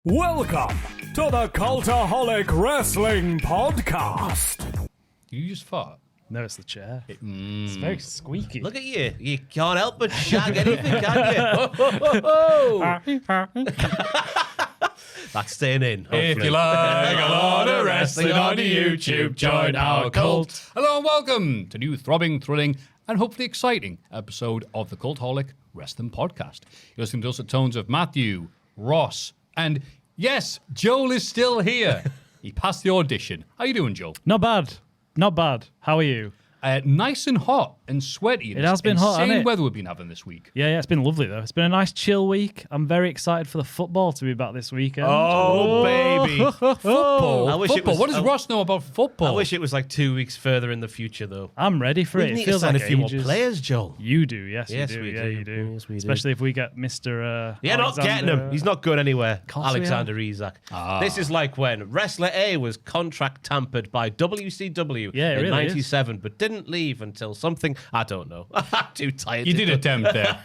Welcome to the Cultaholic Wrestling Podcast. You just fart? No, it's the chair. It's very squeaky. Look at you. You can't help but shag anything, can you? That's staying in. If you like a lot of wrestling on YouTube, join our cult. Hello and welcome to a new throbbing, thrilling, and hopefully exciting episode of the Cultaholic Wrestling Podcast. You're listening to us at tones of Maffew, Ross, and yes, Joel is still here. He passed the audition. How you doing, Joel? Not bad. Not bad. How are you? Nice and hot and sweaty. It has been hot, hasn't insane it? weather we've been having this week. Yeah, it's been lovely, though. It's been a nice chill week. I'm very excited for the football to be back this weekend. Oh, baby. Football? I wish it Football? was- What does Ross know about football? I wish it was like 2 weeks further in the future, though. I'm ready for We it. need It feels to sign like a few ages. more players, Joel. You do, yes, Yes, you do. we Yeah, do. you do. Yes, we do. Especially if we get Mr. Yeah, not getting him. He's not going anywhere. course we Alexander Isak. This is like when Wrestler A was contract tampered by WCW Yeah, it in really is. 97, but didn't leave until something. I don't know. I'm too tired. You to did go- attempt there.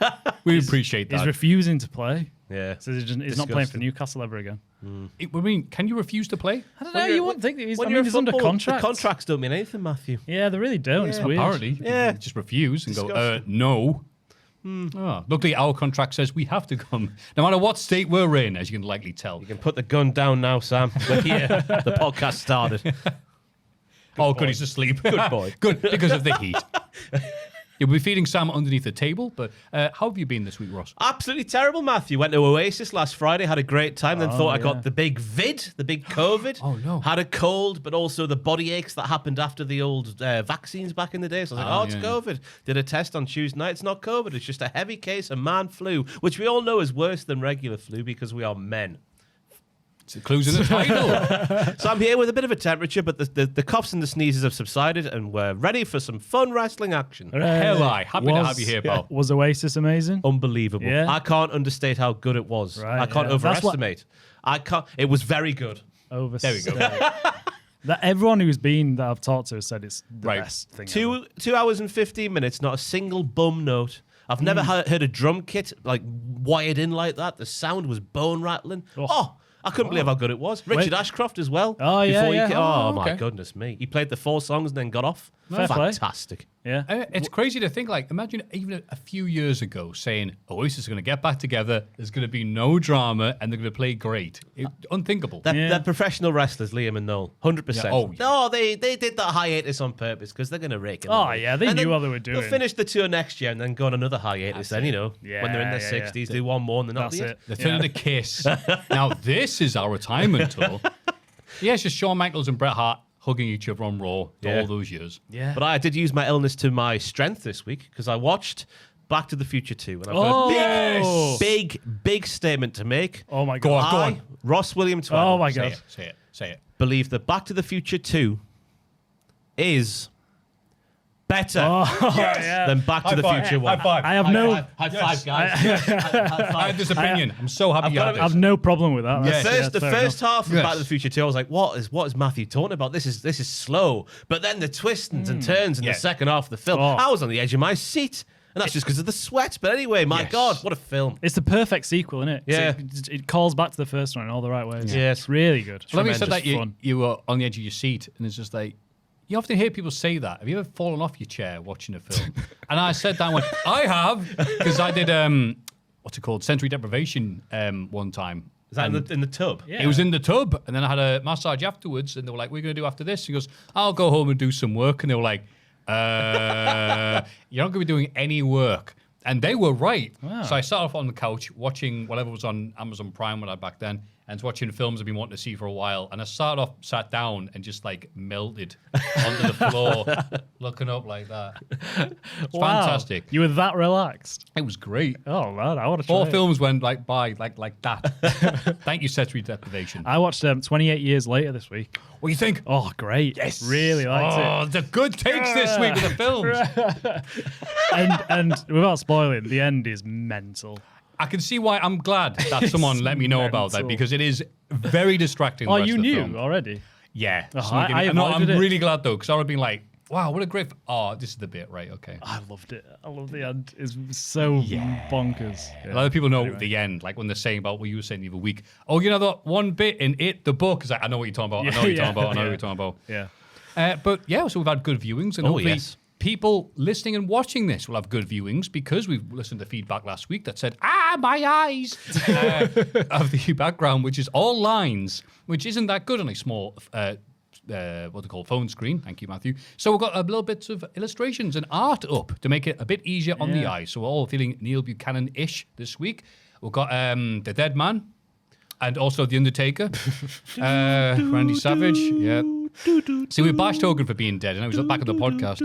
We appreciate that. He's refusing to play. Yeah. So he's not playing for Disgusting. Newcastle ever again. I mean, can you refuse to play? I don't know. You wouldn't think that he's, When I you're mean, a he's under football, contract. The contracts don't mean anything, Maffew. Yeah, they really don't. It's Yeah. weird. Apparently, Yeah. you just refuse and go, Disgusting. no. Luckily, our contract says we have to come, no matter what state we're in, as you can likely tell. You can put the gun down now, Sam. We're here. The podcast started. Good, he's asleep. Good boy. Good, because of the heat. You'll be feeding Sam underneath the table, but how have you been this week, Ross? Absolutely terrible, Maffew. Went to Oasis last Friday, had a great time, then thought I got the big vid, the big COVID. Oh, no. Had a cold, but also the body aches that happened after the old vaccines back in the day. So I was like, it's yeah. COVID. Did a test on Tuesday night. It's not COVID. It's just a heavy case of man flu, which we all know is worse than regular flu because we are men. It's the clues in the title. So I'm here with a bit of a temperature, but the coughs and the sneezes have subsided, and we're ready for some fun wrestling action. Hell aye. Happy to have you here, pal. Was Oasis amazing? Unbelievable. Yeah. I can't understate how good it was. Right, I can't yeah. That's what- overestimate. I can't. It was very good. There we go. That everyone who's been that I've talked to has said it's the Right. best thing. ever. 2 hours and 15 minutes, not a single bum note. I've never heard a drum kit like wired in like that. The sound was bone rattling. Oh, I couldn't believe how good it was. Richard Ashcroft as well. Oh, yeah, before yeah. Oh, Oh, my okay. goodness me. He played the 4 songs and then got off. Fair play. Fantastic. Yeah. It's crazy to think, like, imagine even a few years ago saying Oasis are going to get back together, there's going to be no drama, and they're going to play great. Unthinkable. They're professional wrestlers, Liam and Noel. 100%. Yeah, oh, yeah. No, they did that hiatus on purpose because they're going to rake it. Oh, yeah, they And knew then what they were doing. They'll finish the tour next year and then go on another hiatus then, when they're in their Yeah, yeah, 60s, do one more and then that'll That's be it. They're turning to Kiss. Now, this is our retirement tour. Yeah, it's just Shawn Michaels and Bret Hart hugging each other on Raw Yeah. all those years. Yeah. But I did use my illness to my strength this week because I watched Back to the Future 2. And I've got a big statement to make. Oh my Go god. on, go I, on. Ross William Twelve, Oh my Say god. it, say it. believe that Back to the Future 2 is better Yeah. than Back to the Future 1. High five. I have no. High five, guys. I have this opinion. I'm so happy you have I've this. no problem with that. Yes. That's- The fair first enough. half of Yes. Back to the Future 2, I was like, what is Maffew talking about? This is slow. But then the twists and turns in Yeah. the second half of the film, Oh. I was on the edge of my seat. And that's just because of the sweat. But anyway, my Yes. God, what a film. It's the perfect sequel, isn't it? Yeah. It calls back to the first one in all the right ways. Yes. It's really good. So let me say Tremendous that fun. you were on the edge of your seat, and it's just like, you often hear people say that. Have you ever fallen off your chair watching a film? And I said that, I went, I have, because I did, what's it called, sensory deprivation one time. Is that in the tub? Yeah. It was in the tub, and then I had a massage afterwards, and they were like, "What are you going to do after this?" He goes, "I'll go home and do some work." And they were like, "You're not going to be doing any work." And they were right. Wow. So I sat off on the couch watching whatever was on Amazon Prime when I back then, and watching films I've been wanting to see for a while. And I sat down and just like melted onto the floor, looking up like that. It's Wow. fantastic. You were that relaxed. It was great. Oh man, I want to try. 4 it. films went like by like that. Thank you, sensory deprivation. I watched 28 Years Later this week. What do you think? Oh, great! Yes. Really liked Oh, the good takes this week with the films. it. And without spoiling, the end is mental. I can see why. I'm glad that someone let me know about that, mental. because it is very distracting. Oh, the rest you of the knew film. already. Yeah. Oh, Someone I gave me- no, I'm avoided it. really glad though, because I would have been like, Wow, what a great... Oh, this is the bit, right? Okay. I loved it. I love the end. It's so bonkers. A lot of people know the end, like when they're saying about what you were saying the other week. Oh, you know that one bit in the book? It's like, I know what you're talking about. I know what you're talking about. I know what you're talking about. Yeah. But yeah, so we've had good viewings. And hopefully people listening and watching this will have good viewings because we've listened to feedback last week that said, my eyes, of the background, which is all lines, which isn't that good on a small... what they call phone screen. Thank you, Maffew. So we've got a little bits of illustrations and art up to make it a bit easier on the eye. So we're all feeling Neil Buchanan-ish this week. We've got the Dead Man and also the Undertaker, Randy Savage. Yeah. See, we bashed Hogan for being dead, and I was back on the podcast.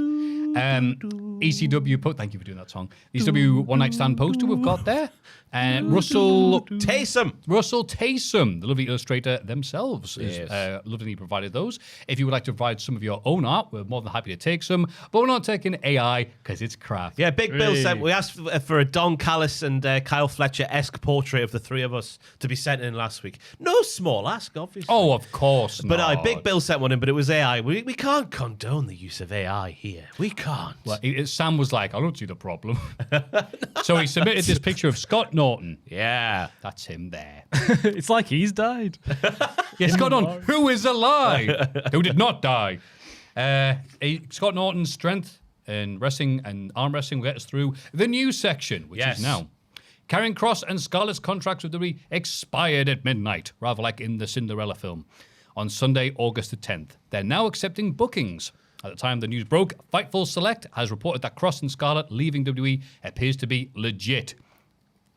ECW, thank you for doing that song. ECW One Night Stand poster we've got there. Russell Taysom, the lovely illustrator themselves, is lovingly provided those. If you would like to provide some of your own art, we're more than happy to take some, but we're not taking AI because it's crap. Yeah, Big Bill said we asked for a Don Callis and Kyle Fletcher-esque portrait of the three of us to be sent in last week. No small ask, obviously. Oh, of course but not. Big Bill sent one in, but it was AI. We can't condone the use of AI here. We can't. Well, Sam was like, I don't see the problem. So he submitted this picture of Scott Norton. Yeah. That's him there. It's like he's died. Yes, Scott Norton, who is alive, who did not die. Scott Norton's strength in wrestling and arm wrestling will get us through the news section, which is now. Karrion Kross and Scarlett's contracts with WWE expired at midnight, rather like in the Cinderella film, on Sunday, August the 10th. They're now accepting bookings. At the time the news broke, Fightful Select has reported that Kross and Scarlett leaving WWE appears to be legit.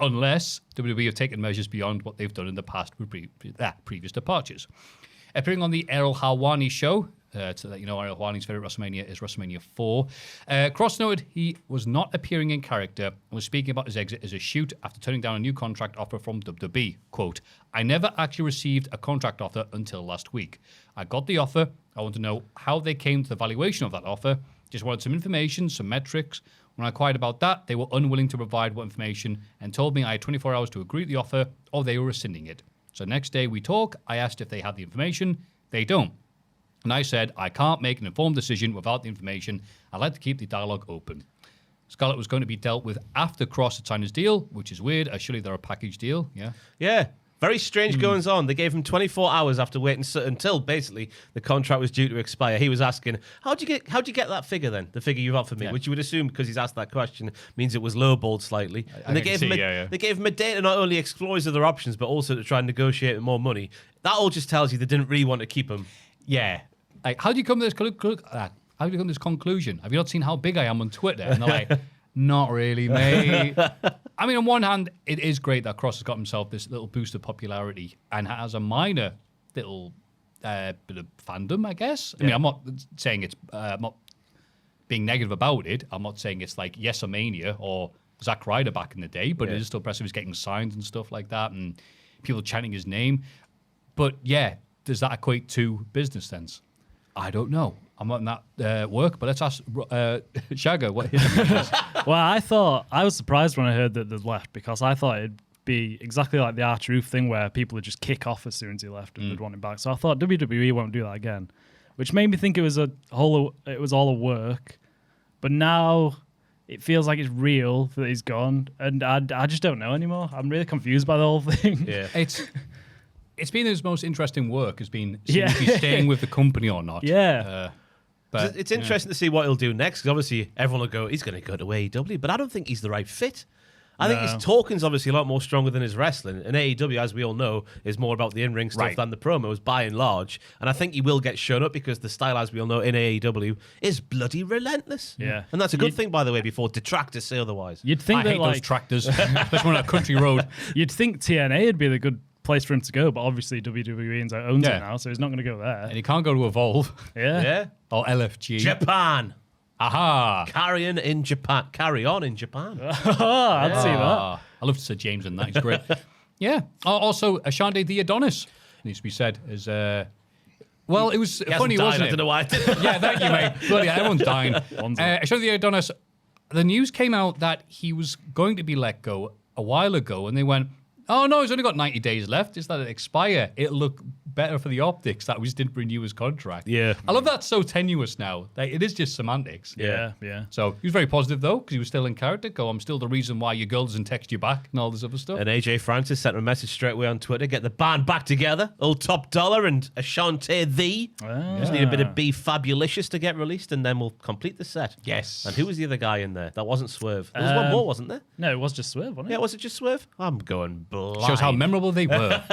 Unless WWE have taken measures beyond what they've done in the past with previous departures. Appearing on the Errol Hawani show, to let you know, Errol Hawani's favorite WrestleMania is WrestleMania 4. Kross noted he was not appearing in character and was speaking about his exit as a shoot after turning down a new contract offer from WWE. Quote, I never actually received a contract offer until last week. I got the offer. I want to know how they came to the valuation of that offer. Just wanted some information, some metrics. When I inquired about that, they were unwilling to provide what information and told me I had 24 hours to agree to the offer or they were rescinding it. So next day we talk, I asked if they had the information. They don't. And I said, I can't make an informed decision without the information. I'd like to keep the dialogue open. Scarlett was going to be dealt with after Kross had signed his deal, which is weird. Surely they're a package deal. Yeah. Yeah. Very strange goings on. They gave him 24 hours after waiting until basically the contract was due to expire. He was asking, how'd you get that figure then? The figure you've offered me, which you would assume because he's asked that question means it was lowballed slightly. And they gave him a day to not only explore his other options but also to try and negotiate more money. That all just tells you they didn't really want to keep him. Yeah. Like, how do you come to this conclusion? Have you not seen how big I am on Twitter? And they're like, not really, mate. I mean, on one hand, it is great that Kross has got himself this little boost of popularity and has a minor little bit of fandom, I guess. I mean, I'm not saying it's, I'm not being negative about it. I'm not saying it's like Yes-A-Mania or Zack Ryder back in the day, but it is still impressive. He's getting signs and stuff like that and people chanting his name. But yeah, does that equate to business sense? I don't know. I'm not in that work, but let's ask Shagger what his opinion is. Well, I was surprised when I heard that they'd left because I thought it'd be exactly like the R-Truth thing where people would just kick off as soon as he left and they'd want him back. So I thought WWE won't do that again, which made me think it was all a work. But now it feels like it's real that he's gone, and I just don't know anymore. I'm really confused by the whole thing. Yeah, it's been his most interesting work has been if he's staying with the company or not. Yeah. But it's interesting to see what he'll do next, because obviously everyone will go, he's going to go to AEW, but I don't think he's the right fit. I think his talking's obviously a lot more stronger than his wrestling. And AEW, as we all know, is more about the in-ring stuff than the promos, by and large. And I think he will get shown up because the style, as we all know, in AEW is bloody relentless. Yeah. And that's a good thing, by the way, before detractors say otherwise. You'd think I hate those tractors, especially on a country road. You'd think TNA would be the good place for him to go, but obviously WWE owns it now, so he's not going to go there. And he can't go to Evolve. Yeah. Or LFG. Japan. Aha. Carry on in Japan. I'd see that. I love to say James in that. He's great. Yeah. Also, Ashande the Adonis needs to be said as well, it was funny, wasn't it? I don't know why I did that. Yeah, thank you, mate. Bloody hell, everyone's dying. Ashande the Adonis, the news came out that he was going to be let go a while ago, and they went, oh, no, he's only got 90 days left. Just let it expire. It'll look better for the optics that we just didn't renew his contract. Yeah. I love that so tenuous now. It is just semantics. Yeah. So he was very positive, though, because he was still in character. I'm still the reason why your girl doesn't text you back and all this other stuff. And AJ Francis sent him a message straight away on Twitter, get the band back together. Old Top Dollar and Ashante Thee. Just need a bit of Be Fabulicious to get released, and then we'll complete the set. Yes. And who was the other guy in there? That wasn't Swerve. There was one more, wasn't there? No, it was just Swerve, wasn't it? Yeah, was it just Swerve? I'm going blind. Shows how memorable they were.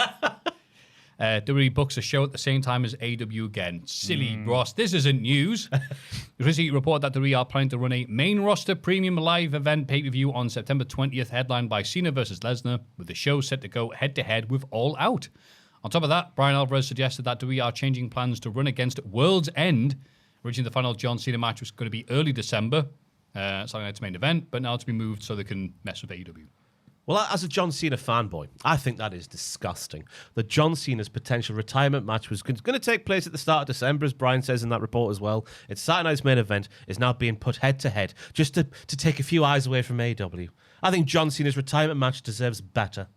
WWE books a show at the same time as AEW again. Silly Ross. This isn't news. Recently reported that WWE are planning to run a main roster premium live event pay-per-view on September 20th, headlined by Cena versus Lesnar, with the show set to go head-to-head with All Out. On top of that, Brian Alvarez suggested that WWE are changing plans to run against World's End. Originally, the final John Cena match was going to be early December, Saturday night's main event, but now it's been moved so they can mess with AEW. Well, as a John Cena fanboy, I think that is disgusting. That John Cena's potential retirement match was going to take place at the start of December, as Brian says in that report as well. It's Saturday night's main event is now being put head-to-head just to take a few eyes away from AEW. I think John Cena's retirement match deserves better.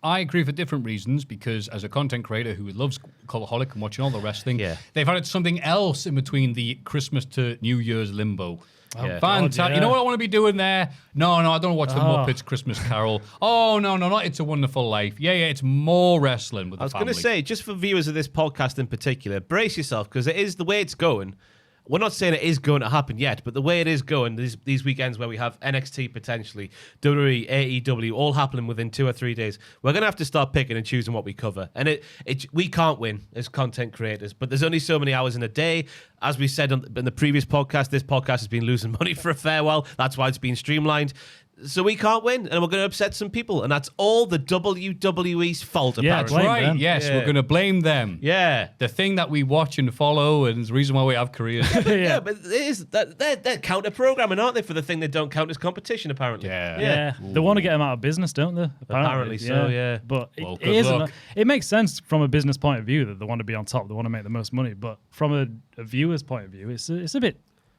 I agree for different reasons, because as a content creator who loves Cultaholic and watching all the wrestling, they've added something else in between the Christmas to New Year's limbo. Fantastic. You know what I want to be doing there? No, I don't watch the Muppets Christmas Carol. Oh, no, not It's a Wonderful Life. Yeah, it's more wrestling with the family. I was going to say, just for viewers of this podcast in particular, brace yourself, because it is the way it's going. We're not saying it is going to happen yet, but the way it is going, these weekends where we have NXT potentially, WWE, AEW, all happening within 2 or 3 days, we're going to have to start picking and choosing what we cover. And we can't win as content creators, but there's only so many hours in a day. As we said in the previous podcast, this podcast has been losing money for a fair while. That's why it's been streamlined. So we can't win, and we're going to upset some people, and that's all the WWE's fault, apparently. That's right. Them. Yes, we're going to blame them. Yeah. The thing that we watch and follow, and it's the reason why we have careers. Yeah, but it is they're counter-programming, aren't they, for the thing they don't count as competition, apparently? Yeah. They want to get them out of business, don't they? Apparently so, yeah. But Well, it isn't. It makes sense from a business point of view that they want to be on top. They want to make the most money. But from a viewer's point of view, it's a bit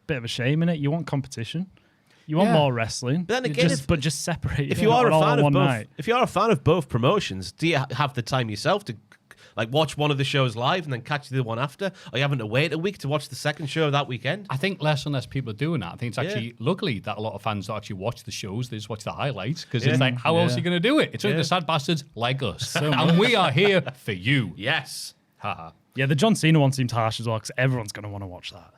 of a shame, innit? You want competition. You want more wrestling, but then again, just separate. If you are a fan of both, night. if you are a fan of both promotions, do you have the time yourself to watch one of the shows live and then catch the one after? Or are you having to wait a week to watch the second show that weekend? I think less and less people are doing that. I think it's actually, luckily, that a lot of fans don't actually watch the shows. They just watch the highlights, because it's like, how else are you going to do it? It's only the sad bastards like us. And we are here for you. Yes. Haha. Yeah, the John Cena one seemed harsh as well, because everyone's going to want to watch that.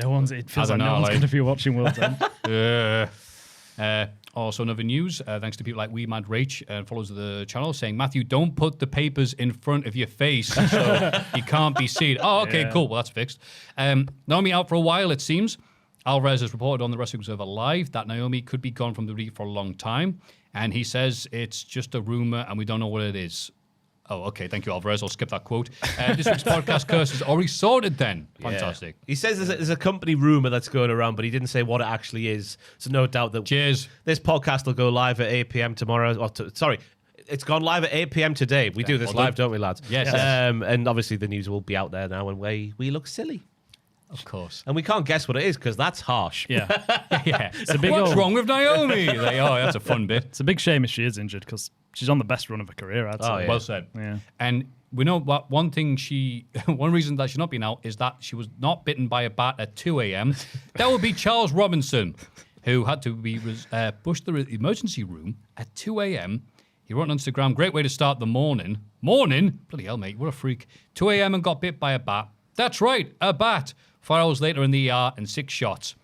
It feels like no one's going to be watching World's End. Also, another news, thanks to people like We Mad Rach, follows the channel, saying, Maffew, don't put the papers in front of your face so you can't be seen. Oh, okay, cool. Well, that's fixed. Naomi out for a while, it seems. Alvarez has reported on the Wrestling Observer Live that Naomi could be gone from the league for a long time. And he says it's just a rumor and we don't know what it is. Oh, okay. Thank you, Alvarez. I'll skip that quote. This week's podcast curse is already sorted then. Fantastic. Yeah. He says there's a company rumor that's going around, but he didn't say what it actually is. So no doubt that Cheers. This podcast will go live at 8 p.m. tomorrow. Sorry, it's gone live at 8 p.m. today. We do this live, don't we, lads? Yes. And obviously the news will be out there now, and we look silly. Of course. And we can't guess what it is because that's harsh. Yeah. It's a big What's wrong with Naomi? That's a fun bit. It's a big shame if she is injured, because she's on the best run of her career, I'd say. Well said. Yeah. And we know what one reason that she's not been out is that she was not bitten by a bat at 2 a.m. That would be Charles Robinson, who had to be pushed to the emergency room at 2 a.m. He wrote on Instagram, great way to start the morning. Morning? Bloody hell, mate, what a freak. 2 a.m. and got bit by a bat. That's right, a bat. 4 hours later in the ER and 6 shots.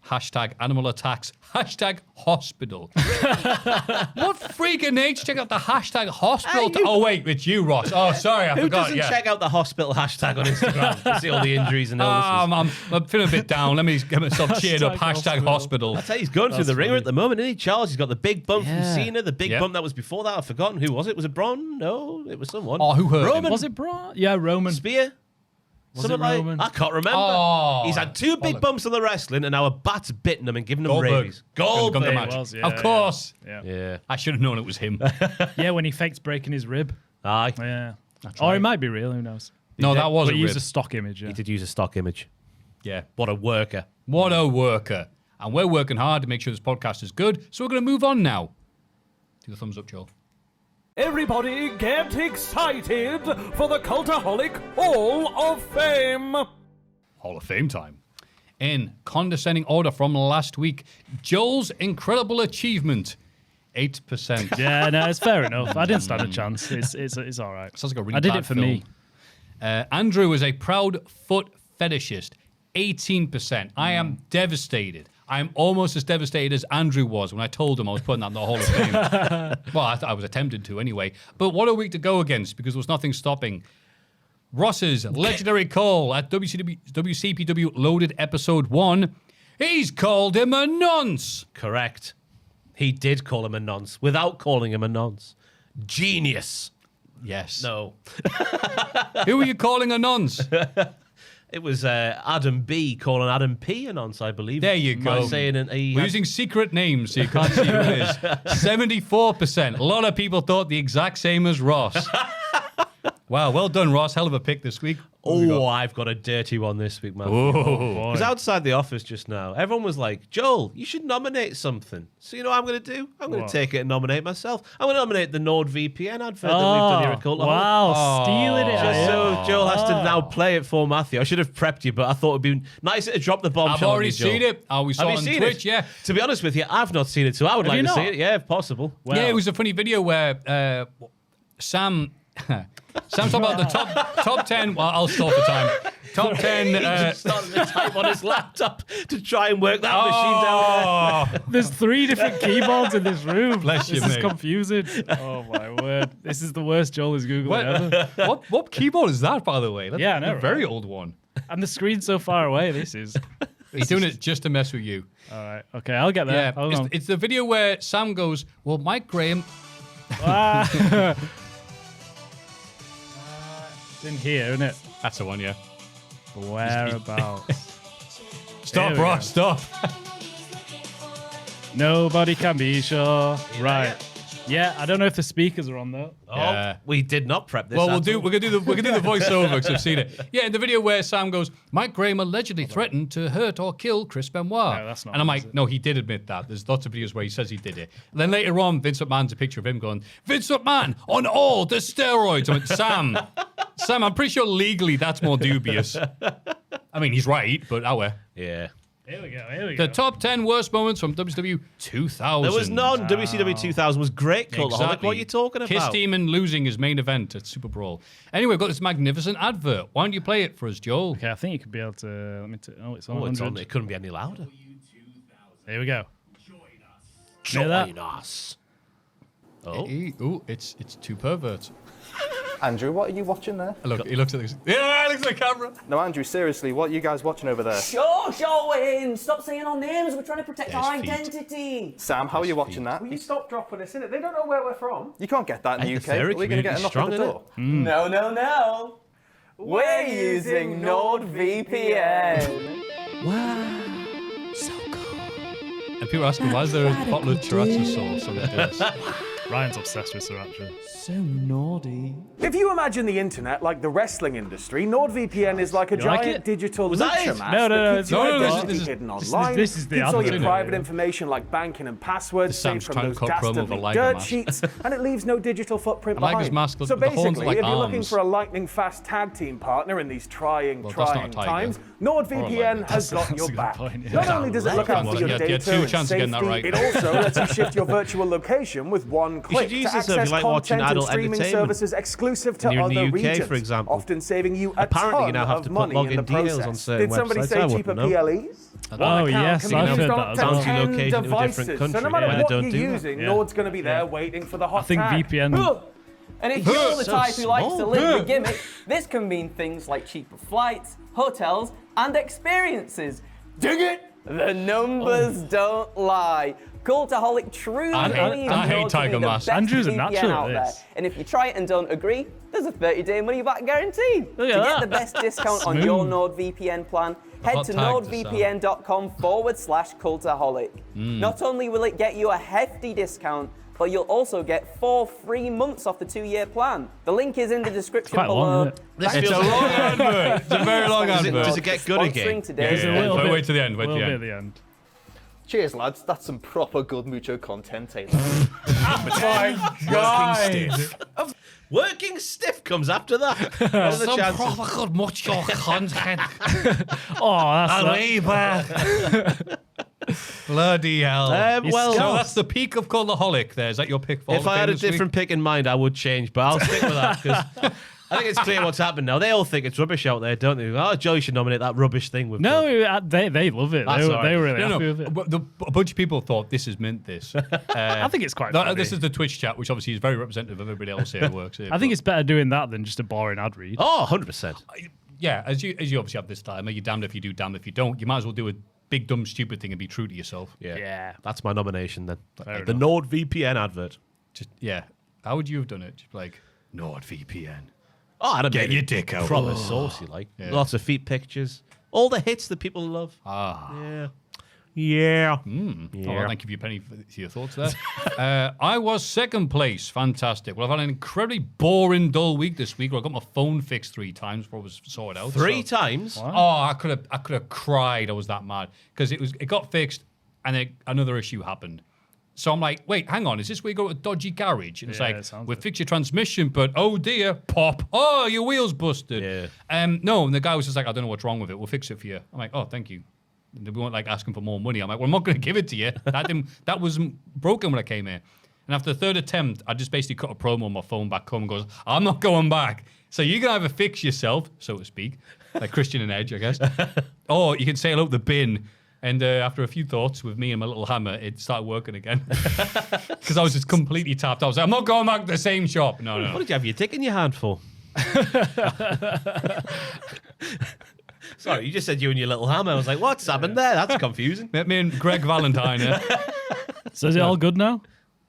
Hashtag animal attacks. Hashtag hospital. What freaking nature? Check out the hashtag hospital. Oh, wait, it's you, Ross. Oh, sorry, I Who forgot. doesn't check out the hospital hashtag on Instagram to see all the injuries and illnesses? I'm feeling a bit down. Let me get myself cheered up. Hashtag hospital. I tell you, he's going through the ringer at the moment, isn't he, Charles? He's got the big bump from Cena, the big bump that was before that. I've forgotten. Who was it? Was it Braun? No, it was someone. Oh, who hurt Roman? him? Was it Braun? Yeah, Roman. Spear? Was it Roman? I can't remember. Oh, he's had 2 big bumps on the wrestling, and now a bat's bitten him and given him Goldberg. rabies. Goldberg. Gun the match. Was, Of course. Yeah. I should have known it was him. Yeah, when he faked breaking his rib. Aye. Yeah. That's Or right. it might be real, who knows? No, that was But a he used rib. a stock image, yeah. He did use a stock image. Yeah. What a worker. What a worker. And we're working hard to make sure this podcast is good. So we're going to move on now. Do the thumbs up, Joel. Everybody get excited for the Cultaholic Hall of Fame. Hall of Fame time. In condescending order from last week, Joel's incredible achievement, 8%. Yeah, no, it's fair enough. I didn't stand a chance. It's all right. Sounds like a really I did bad it for film. me. Andrew is a proud foot fetishist, 18%. I am devastated. I am almost as devastated as Andrew was when I told him I was putting that in the Hall of Fame. Well, I was attempted to anyway. But what a week to go against because there was nothing stopping. Ross's legendary call at WCPW Loaded Episode 1. He's called him a nonce. Correct. He did call him a nonce without calling him a nonce. Genius. Yes. No. Who are you calling a nonce? It was Adam B calling Adam P a nonce, I believe. There you By go. saying We're using secret names so you can't see who it is. 74%. A lot of people thought the exact same as Ross. Wow, well done, Ross. Hell of a pick this week. Oh, I've got a dirty one this week, man. I was outside the office just now. Everyone was like, Joel, you should nominate something. So you know what I'm going to do? I'm going to take it and nominate myself. I'm going to nominate the NordVPN advert that we've done here at Cultaholic. Wow, stealing it. Just so Joel has to now play it for Maffew. I should have prepped you, but I thought it would be nicer to drop the bombshell. I've already seen it. We saw it on Twitch, yeah. To be honest with you, I've not seen it, so I would like to see it. Yeah, if possible. Well, Yeah, it was a funny video where Sam's talking about the top 10. Well, I'll stall for time. Top 10. He just started to type on his laptop to try and work that machine down there. There's 3 different keyboards in this room. Bless you, This is mate. confusing. Oh my word! This is the worst Joel is googling ever. What keyboard is that, by the way? That's Yeah, I know, a very right? old one. And the screen's so far away. This is. He's doing it just to mess with you. All right. Okay, I'll get there. Yeah, Hold on. it's the video where Sam goes, well, Mike Graham. It's in here, isn't it? That's the one, yeah. Whereabouts? Stop, Here we Ross, stop. Nobody can be sure. Right. Yeah, I don't know if the speakers are on though. Yeah. We did not prep this. Well, at all. we're gonna do the voiceover because I've seen it. Yeah, in the video where Sam goes, Mike Graham allegedly threatened to hurt or kill Chris Benoit. No, that's not and I'm him, is like, it? no, he did admit that. There's lots of videos where he says he did it. And then later on, Vince McMahon's a picture of him going, Vince McMahon on all the steroids. I went, Sam, I'm pretty sure legally that's more dubious. I mean, he's right, but Yeah. Here we go. The top 10 worst moments from WCW 2000. There was none. WCW 2000 was great, Cultaholic. Exactly. What are you talking about? Kiss Demon losing his main event at Super Brawl. Anyway, we've got this magnificent advert. Why don't you play it for us, Joel? Okay, I think you could be able to. Let me. It's on Oh, it's 100. on. It couldn't be any louder. Here we go. Join that? us. Oh, it's two perverts. Andrew, what are you watching there? Look, he looks at this. Yeah, he looks at the camera. No, Andrew, seriously, what are you guys watching over there? Showing! Stop saying our names. We're trying to protect There's our feet. identity. Sam, how are you watching that? Will you stop dropping us in it? They don't know where we're from. You can't get that in Hey, the the UK. fairy Are we going to get a community's knock at the strong, door? No. We're using NordVPN. And people are asking, why is there a bottle of sriracha sauce on this? Ryan's obsessed with sriracha. So naughty. If you imagine the internet like the wrestling industry, NordVPN is like a You like giant it? digital that lucha it? mask No, that it's keeps your no, no, identity this is- hidden this is- online, this is the keeps all your advert. private information like banking and passwords Sam's saved from trying those to cut promo of a dastardly Liger dirt mask. sheets, and it leaves no digital footprint I like behind. his mask, So the horns are basically, like if you're looking arms. for a lightning fast tag team partner in these trying Well, that's not a tiger. times, Or a NordVPN liger. has got That's your a good back. point, yeah. Not only does it look Well, after your you had data two and chances of getting that safety, right. it also lets you shift your virtual location with one click use to this if you access like watching content and adult streaming entertainment. services exclusive to And you're in other the UK, regions, for example. often saving you a Apparently, you ton now have of to put money in the login details on process. certain Did somebody websites. I say wouldn't cheaper know. PLEs? Oh, One account yes, can I've be heard used that on as to well. Bounty 10 location in a different devices. country, So no matter yeah, they what don't you're do that. using, Yeah. Nord's going to be there waiting for the hot I think tag. VPN. And if you're the So type who likes to small. live the gimmick, this can mean things like cheaper flights, hotels, and experiences. Dig it? The numbers don't lie. Cultaholic truly I hate believes Tiger Mask. Andrew's a natural out at there. this. And if you try it and don't agree, there's a 30-day money-back guarantee. Look To at get that. the best discount on your NordVPN plan, head hot to tag to nordvpn.com/cultaholic. Not only will it get you a hefty discount, but you'll also get 4 free months off the 2-year plan. The link is in the description Quite long, below. isn't it? It's a long advert. It's a very long Does advert. it get good again? Sponsoring today. There's a little Wait bit- to the end. Wait to little the bit end. at the end. Cheers, lads. That's some proper good mucho content, Taylor. Working stiff comes after that. What are the chances? good mucho content. Bloody hell. So that's the peak of Cultaholic there. Is that your pick for If I had a different pick in mind, I would change, but I'll stick with that because I think it's clear what's happened now. They all think it's rubbish out there, don't they? Oh, Joey should nominate that rubbish thing with No, they love it. They were really happy with it. But a bunch of people thought this is mint. This. I think it's quite funny. This is the Twitch chat, which obviously is very representative of everybody else here who works here. I think it's better doing that than just a boring ad read. Oh, 100%. Yeah, as you obviously have this time, you're damned if you do, damned if you don't. You might as well do a big, dumb, stupid thing and be true to yourself. Yeah. That's my nomination then. Fair The enough. NordVPN advert. Just how would you have done it? Just like NordVPN. Oh, I'd have Get made your it dick out. proper saucy, like. Yeah. Lots of feet pictures. All the hits that people love. Ah. Yeah. Well, thank you for your penny for your thoughts there. I was second place. Fantastic. Well, I've had an incredibly boring, dull week this week where I got my phone fixed 3 times before I was sorted out. Three times? Oh, I could have cried. I was that mad because it got fixed and then another issue happened. So I'm like, wait, hang on. Is this where you go to a dodgy garage? And it's Yeah, like, it sounds we'll it. fix your transmission, but oh dear, pop. Oh, your wheel's busted. Yeah. No, and the guy was just like, I don't know what's wrong with it. We'll fix it for you. I'm like, oh, thank you. And we weren't like asking for more money. I'm like, well, I'm not going to give it to you. That was broken when I came here. And after the third attempt, I just basically cut a promo on my phone back home and goes, I'm not going back. So you can either fix yourself, so to speak, like Christian and Edge, I guess, or you can sail out the bin. And after a few thoughts with me and my little hammer, it started working again. Because I was just completely tapped. I was like, I'm not going back to the same shop. No. What did you have your dick in your hand for? Sorry, you just said you and your little hammer. I was like, what's happened there? That's confusing. Me and Greg Valentine. So is it all good now?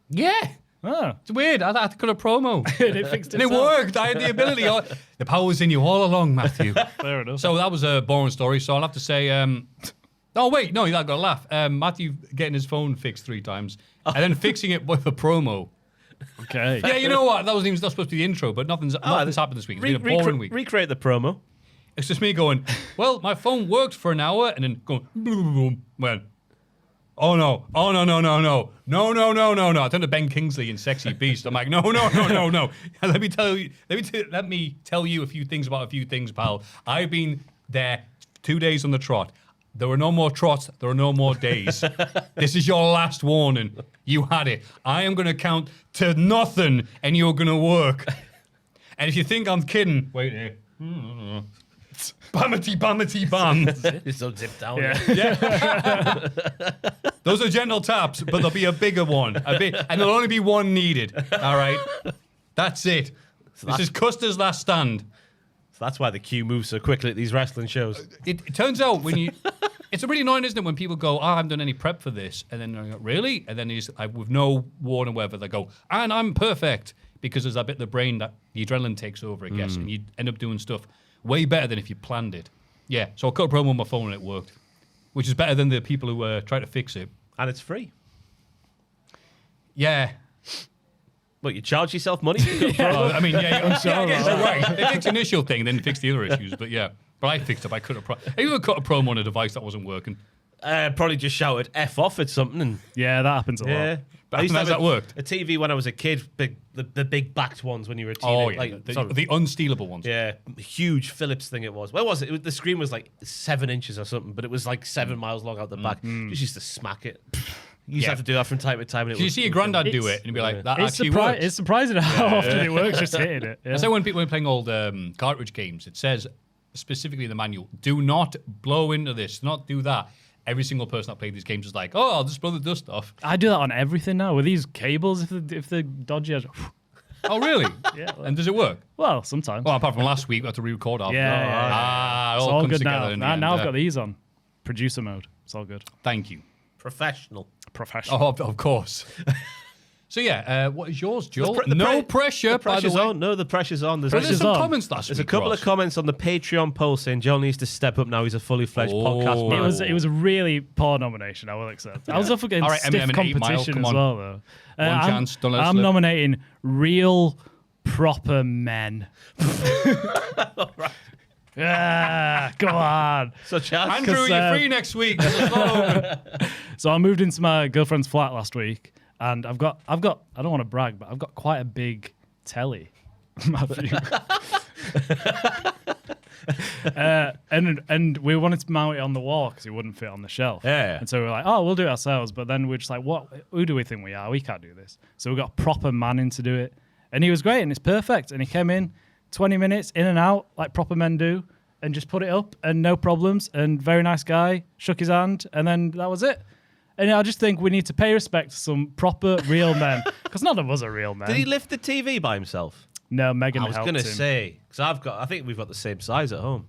Yeah. Oh. It's weird. I had to cut a promo. It fixed And it itself. worked. I had the ability. The power was in you all along, Maffew. Fair enough. So that was a boring story. So I'll have to say, oh wait, no, I've got to laugh. Maffew getting his phone fixed 3 times and then fixing it with a promo. Okay. Yeah, you know what? That wasn't even supposed to be the intro, but nothing's happened this week. It's been a boring week. Recreate the promo. It's just me going, well, my phone worked for an hour, and then going, boom, boom, boom, went, oh no, no. I turned to Ben Kingsley in Sexy Beast. I'm like, no. Let me tell you a few things about a few things, pal. I've been there 2 days on the trot. There are no more trots. There are no more days. This is your last warning. You had it. I am going to count to nothing, and you're going to work. And if you think I'm kidding, wait here. Bammity bam. It's so zipped down. Yeah. Those are gentle taps, but there'll be a bigger one. And there'll only be one needed. All right? That's it. This is Custer's last stand. So that's why the queue moves so quickly at these wrestling shows. It turns out when you... It's really annoying, isn't it, when people go, I haven't done any prep for this. And then they're like, really? And then with no warning whatever, they go, and I'm perfect. Because there's that bit of the brain that the adrenaline takes over, I guess. And you end up doing stuff way better than if you planned it. Yeah, so I cut a promo on my phone and it worked. Which is better than the people who try to fix it. And it's free. Yeah. What, you charge yourself money? For the promo? Well, I mean, I guess you're right. They fix the initial thing, then fix the other issues. But yeah. But I fixed it. I cut a promo on a device that wasn't working. Probably just shouted F off at something. And Yeah, that happens a lot. But I used to how's have that worked? A TV when I was a kid, the big backed ones when you were a teenager. Oh, yeah. Like, The unstealable ones. yeah, huge Philips thing it was. Where was it? The screen was like 7 inches or something, but it was like 7 miles long out the back. Just used to smack it. You used to have to do that from time to time. And You see your granddad do it, and you'd be like, that It's, actually works. it's surprising how often it works just hitting it. Yeah. I say when people are playing old cartridge games, it says specifically in the manual, do not blow into this, do not do that. Every single person that played these games is like, oh, I'll just blow the dust off. I do that on everything now with these cables. If they're dodgy, Oh, really? Yeah. And does it work? Well, sometimes. Well, apart from last week, we had to re-record after. Yeah. It It's all all comes good together now. in the end. Now I've got these on. Producer mode. It's all good. Thank you. professional. Professional. Oh, of course. So yeah, what is yours, Joel? The No pressure, The by the pressure's way. on. No, the pressure's on. But there's some on. comments last There's week, a couple Ross. of comments on the Patreon poll saying Joel needs to step up now. He's a fully fledged podcast man. It was a really poor nomination. I will accept. I was up against All right, stiff Eminem and 8 Mile, competition come as on. well, though. One chance, don't let it I'm slip. nominating real proper men. Yeah, come on. Such as Andrew, 'Cause, you're free next week. It's not open. So I moved into my girlfriend's flat last week, and I've got. I don't want to brag, but I've got quite a big telly. Maffew. And we wanted to mount it on the wall because it wouldn't fit on the shelf. Yeah. And so we were like, oh, we'll do it ourselves. But then we're just like, what? Who do we think we are? We can't do this. So we got a proper man in to do it, and he was great, and it's perfect. And he came in 20 minutes in and out like proper men do, and just put it up and no problems. And very nice guy, shook his hand, and then that was it. And I just think we need to pay respect to some proper real men because none of us are real men. Did he lift the TV by himself? No, Megan I was helped going to him. say, because I think we've got the same size at home.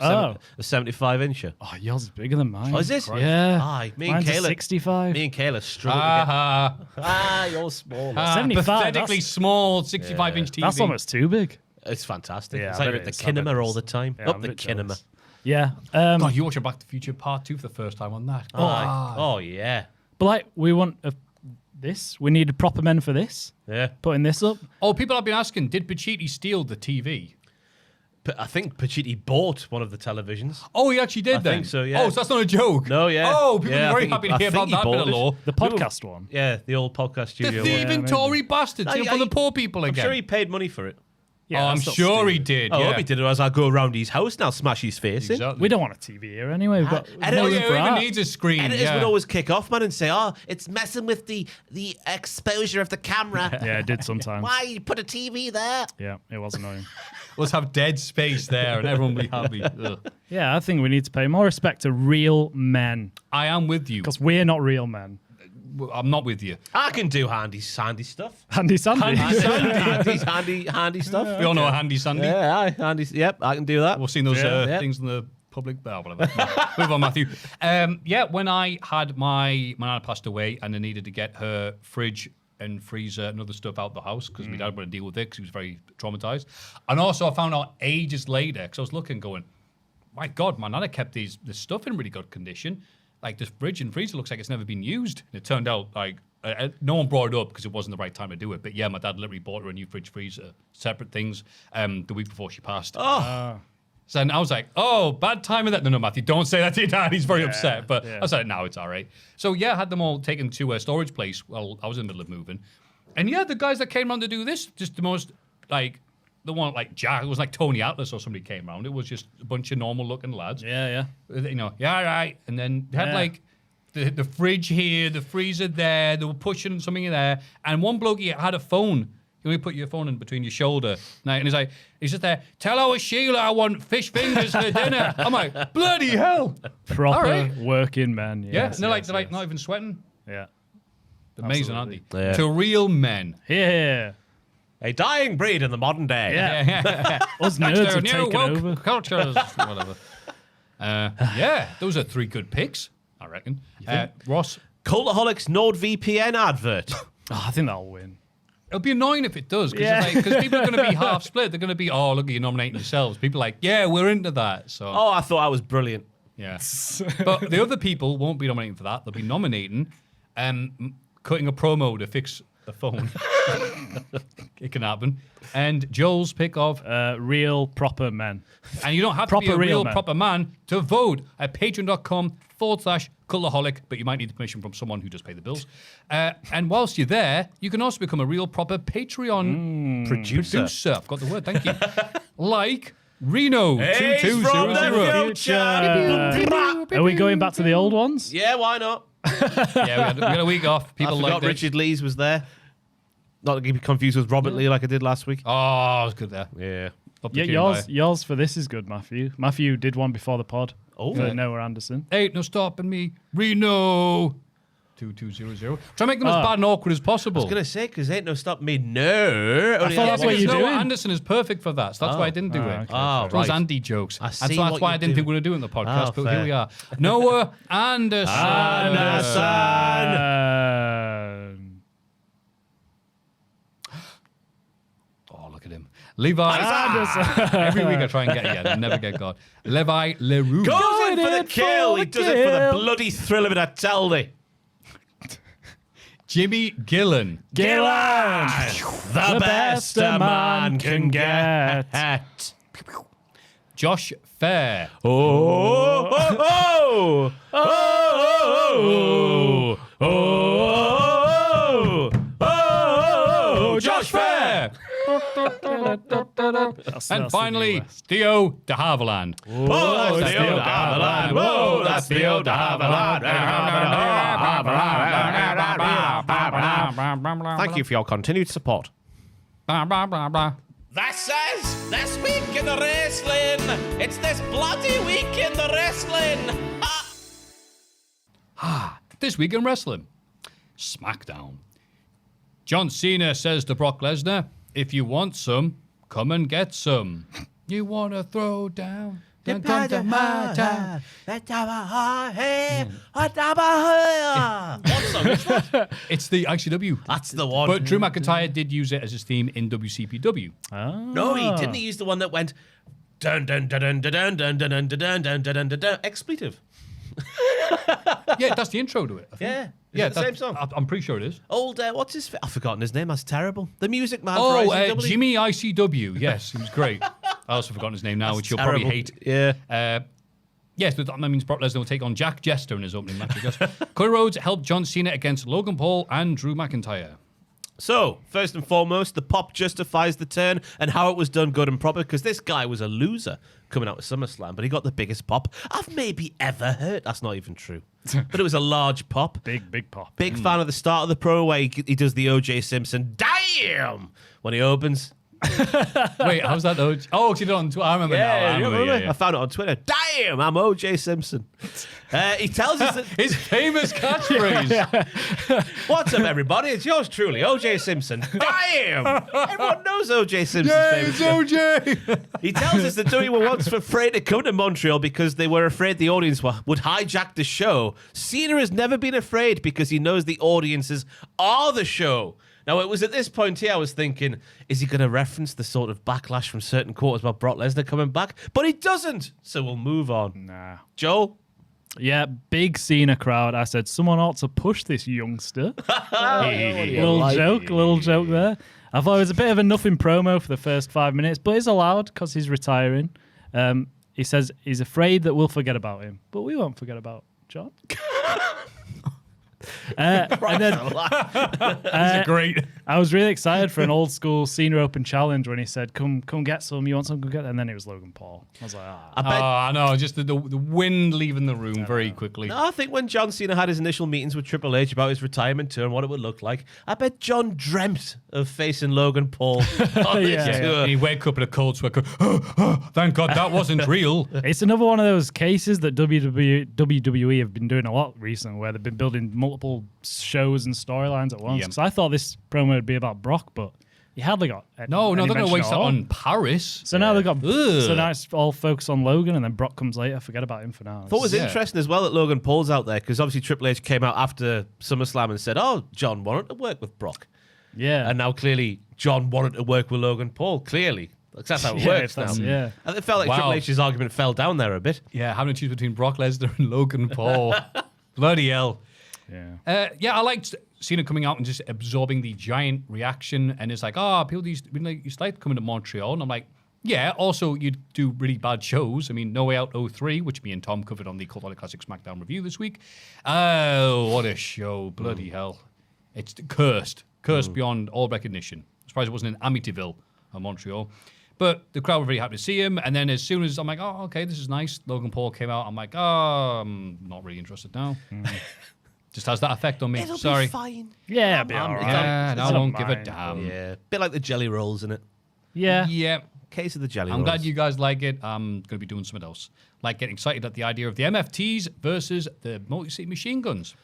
Oh. A 75-incher. Oh, yours is bigger than mine. Oh, is it? Yeah. Aye, me and Mine's a Kayla. 65. Me and Kayla struggle to get... Ah, you're small. 75, pathetically that's- small 65-inch TV. That's almost too big. It's fantastic. Yeah, It's I like bet at the it is, I bet kinema it all is. the time. Yeah, Up I'm the a bit kinema. jealous. Yeah. God, you watched your Back to the Future Part 2 for the first time on that. Aye. Oh, yeah. But like, we want this. We needed proper men for this. Yeah. Putting this up. Oh, people have been asking, did Pacitti steal the TV? I think Pacitti bought one of the televisions. Oh, he actually did I then? think so, yeah. Oh, so that's not a joke? No, yeah. Oh, people Yeah, are I very think happy he- to hear I about think he that bit of bought it. law. The podcast one. Yeah, the old podcast The studio. thieving Tory bastard, stealing from the poor people I'm again. sure he paid money for it. Yeah, I'm that's not sure he stupid. did. I yeah. hope he did it as I go around his house and I'll smash his face in. Exactly. We don't want a TV here anyway. We've got and Oh, it- nothing yeah, for who even art. needs a screen? Editors Yeah. would always kick off, man, and say, "Oh, it's messing with the exposure of the camera. Yeah, it did sometimes. Why you put a TV there?" Yeah, it was annoying. Let's have dead space there and everyone will be happy. Ugh. Yeah, I think we need to pay more respect to real men I am with you. because we're not real men. I'm not with you. I can do handy stuff. Handy Sandy. handy stuff. We all know a handy Sunday. Yeah, aye, handy. Yep, I can do that. We've seen those Yeah. things in the public. Oh, whatever. Move on, Maffew. Yeah, when I had my nana passed away and I needed to get her fridge and freezer and other stuff out the house because my dad wouldn't deal with it because he was very traumatized. And also I found out ages later because I was looking going, my God, my nana kept this stuff in really good condition. Like this fridge and freezer looks like it's never been used. And it turned out like no one brought it up because it wasn't the right time to do it. But yeah, my dad literally bought her a new fridge freezer, separate things, the week before she passed. So then I was like, oh, bad timing that. No, Matthew, don't say that to your dad. He's very upset. But I was like, no, it's all right. So yeah, I had them all taken to a storage place. Well, I was in the middle of moving. And yeah, the guys that came around to do this, just the most, like, the one like Jack, it was like Tony Atlas or somebody came around. It was just a bunch of normal looking lads. Yeah. You know, yeah, all right. And then they had Yeah. like the fridge here, the freezer there. They were pushing something in there. And one bloke here had a phone. You know, put your phone in between your shoulder. And he's like, he's just there, tell our Sheila I want fish fingers for dinner. I'm like, bloody hell. Proper All right. working men. Yeah. Yes, And they're yes, like yes. not even sweating. Yeah. Amazing, aren't they? Yeah. To real men. Yeah. A dying breed in the modern day. Yeah. Us nerds Their have new taken woke over. cultures, whatever. Yeah, those are 3 good picks, I reckon. Ross, Cultaholic's NordVPN advert. Oh, I think that'll win. it'll be annoying if it does, Yeah. because people are going to be half split. They're going to be, oh, look, you're nominating yourselves. People are like, yeah, we're into that. So, Oh, I thought I was brilliant. yeah. But the other people won't be nominating for that. They'll be nominating cutting a promo to fix a phone. It can happen. And Joel's pick of, Real proper men. and you don't have to be Proper a real real man. proper man to vote at patreon.com/cultaholic, but you might need permission from someone who does pay the bills. And whilst you're there, you can also become a real proper Patreon producer. I've got the word, thank you. Like Reno He's from the 2200. Are we going back to the old ones? Yeah, why not? Yeah, we had a week off. I People forgot liked it. Richard Lees was there. Not to be confused with Robert Lee like I did last week. Oh, I was good there. Yeah. Up the Yeah, queue yours guy. yours for this is good, Maffew. Maffew did one before the pod. Oh. For Noah Anderson. Ain't no stopping me. Reno 2200. Try to make them as bad and awkward as possible. I was going to say, because ain't no stop me. No. I thought that's what because you're Noah doing. Anderson is perfect for that. So that's why I didn't do it. okay, Oh, Those right. Andy jokes. I And see so that's what why I you're didn't think doing. we were doing the podcast, Oh, but fair. here we are. Noah Anderson. Oh, look at him. Levi. Every week I try and get you, and never get God. Levi Leroux. Goes in for the in kill. for He the does it for the kill. bloody thrill of it, I tell thee. Jimmy Gillen. Gillan! The best a man can get. Josh Fair. Josh Fair. And finally, Theo de Havilland. Oh, that's Theo de Havilland. Whoa, that's Theo de Havilland. Thank you for your continued support. That says, this week in the wrestling. It's this bloody week in the wrestling. This week in wrestling, SmackDown. John Cena says to Brock Lesnar, if you want some, come and get some. You want to throw down? Then come to my town. What song is that? It's the ICW. That's the one. But Drew McIntyre did use it as his theme in WCPW. No, he didn't. He used the one that went dun dun dun dun dun dun dun dun dun dun dun dun dun dun expletive. Yeah, that's the intro to it, I think. Yeah. Yeah, Is it the same song? I'm pretty sure it is. Old, what's his? I've forgotten his name. That's terrible. The Music Man. Oh, for ICW. Jimmy ICW. Yes, he was great. I also forgotten his name now, which you'll probably hate. Yeah. Yes, that means Brock Lesnar will take on Jack Jester in his opening match, I guess. Cody Rhodes helped John Cena against Logan Paul and Drew McIntyre. So, first and foremost, the pop justifies the turn and how it was done good and proper, because this guy was a loser coming out of SummerSlam, but he got the biggest pop I've maybe ever heard. That's not even true. But it was a large pop. Big pop. Big fan of the start of the promo where he does the O.J. Simpson, damn, when he opens. Wait, how's that though? Oh, she did it on Twitter. I remember now. I remember. I found it on Twitter. Damn, I'm O.J. Simpson. He tells us that His famous catchphrase. what's up, everybody? It's yours truly, O.J. Simpson. Damn! Everyone knows O.J. Simpson's famous. OJ. He tells us that WWE were once afraid to come to Montreal because they were afraid the audience would hijack the show. Cena has never been afraid because he knows the audiences are the show. Now, it was at this point here I was thinking, is he going to reference the sort of backlash from certain quarters about Brock Lesnar coming back? But he doesn't, so we'll move on. Nah. Joel? Yeah, big Cena crowd. I said, someone ought to push this youngster. Little joke there. I thought it was a bit of a nothing promo for the first 5 minutes, but it's allowed because he's retiring. He says he's afraid that we'll forget about him, but we won't forget about John. And then Great. I was really excited for an old school Cena Open challenge when he said, "Come get some. You want some? Come get." And then it was Logan Paul. I was like, I know, just the wind leaving the room very quickly. No, I think when John Cena had his initial meetings with Triple H about his retirement tour and what it would look like, I bet John dreamt of facing Logan Paul on this tour. And he wake up in a cold sweat, go, thank God that wasn't real. It's another one of those cases that WWE have been doing a lot recently, where they've been building multiple shows and storylines at once. Yep. Because I thought this promo would be about Brock, but he hardly got No, any they're going to mention waste at that all. on Paris. So now they got. Ugh. So now it's all focused on Logan, and then Brock comes later. Forget about him for now. I thought it was interesting as well that Logan Paul's out there, because obviously Triple H came out after SummerSlam and said, oh, John wanted to work with Brock. Yeah. And now clearly John wanted to work with Logan Paul. Clearly. That's how it works now. Yeah. And it felt like Wow. Triple H's argument fell down there a bit. Yeah, having to choose between Brock Lesnar and Logan Paul. Bloody hell. Yeah. I liked Cena coming out and just absorbing the giant reaction. And it's like, people used to like coming to Montreal. And I'm like, yeah, also you do really bad shows. I mean, No Way Out 03, which me and Tom covered on the Cultaholic Classic SmackDown review this week. Oh, what a show. Bloody hell. It's cursed beyond all recognition. I'm surprised it wasn't in Amityville or Montreal. But the crowd were very happy to see him. And then as soon as I'm like, oh, okay, this is nice. Logan Paul came out. I'm like, I'm not really interested now. Just has that effect on me. It'll Sorry. be fine. Yeah, it'll be all right. Yeah, I It's won't not give a mine. damn. Yeah. Bit like the jelly rolls, isn't it? Yeah. Yeah. Case of the jelly I'm rolls. glad you guys like it. I'm going to be doing something else. Like getting excited at the idea of the MFTs versus the Multi-City Machine Guns,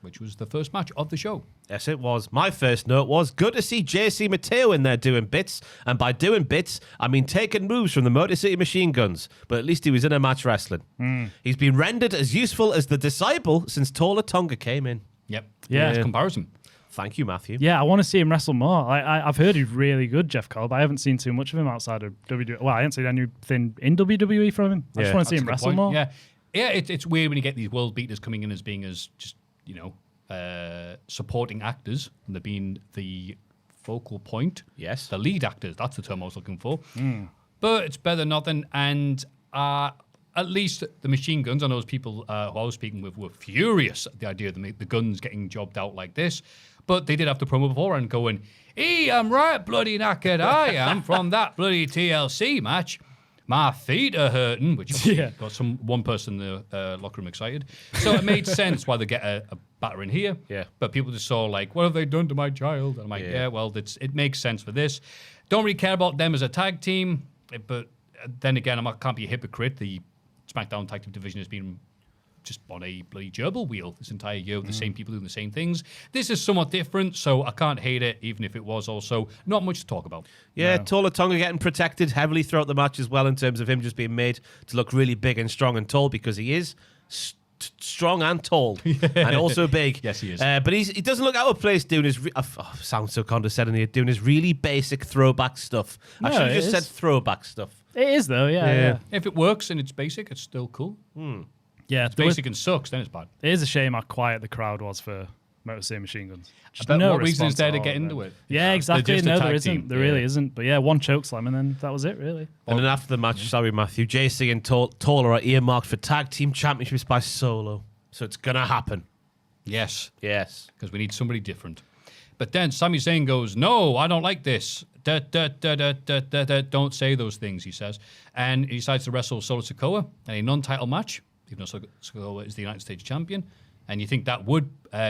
which was the first match of the show. Yes, it was. My first note was good to see JC Mateo in there doing bits. And by doing bits, I mean taking moves from the Motor City Machine Guns. But at least he was in a match wrestling. He's been rendered as useful as the Disciple since Tola Tonga came in. Yep. Yeah. Nice comparison. Thank you, Maffew. Yeah, I want to see him wrestle more. I've heard he's really good, Jeff Cobb. I haven't seen too much of him outside of WWE. Well, I haven't seen anything in WWE from him. I just want to see him wrestle more. Yeah. Yeah, it's weird when you get these world beaters coming in as being as just, supporting actors and they're being the focal point. Yes. The lead actors. That's the term I was looking for. But it's better than nothing. And at least the machine guns, I know those people who I was speaking with were furious at the idea of the guns getting jobbed out like this. But they did have the promo before and going, hey, I'm right bloody knackered, I am, from that bloody TLC match. My feet are hurting, which got one person in the locker room excited. So it made sense why they get a batter in here. Yeah. But people just saw like, what have they done to my child? And I'm like, yeah well, it makes sense for this. Don't really care about them as a tag team. But then again, I can't be a hypocrite. The SmackDown tag team division has been just on a bloody gerbil wheel this entire year with the same people doing the same things. This is somewhat different, so I can't hate it, even if it was also not much to talk about. Yeah, Tola Tonga getting protected heavily throughout the match as well in terms of him just being made to look really big and strong and tall because he is strong and tall and also big. Yes, he is. But he doesn't look out of place doing his... sounds so condescending here. Doing his really basic throwback stuff. I should have just said throwback stuff. It is, though, yeah. If it works and it's basic, it's still cool. Yeah, It's basic and sucks, then it's bad. It is a shame how quiet the crowd was for Motor City Machine Guns. Just But no what reason is response there at to all, get man. into it? Yeah, exactly. They're just a No, tag there isn't. team. There really isn't. But yeah, one chokeslam and then that was it, really. And then after the match, sorry, Maffew, JC and Tola are earmarked for tag team championships by Solo. So it's going to happen. Yes. Yes. Because we need somebody different. But then Sami Zayn goes, no, I don't like this. Don't say those things, he says. And he decides to wrestle Solo Sikoa in a non-title match, even though Sikoa is the United States champion. And you think that would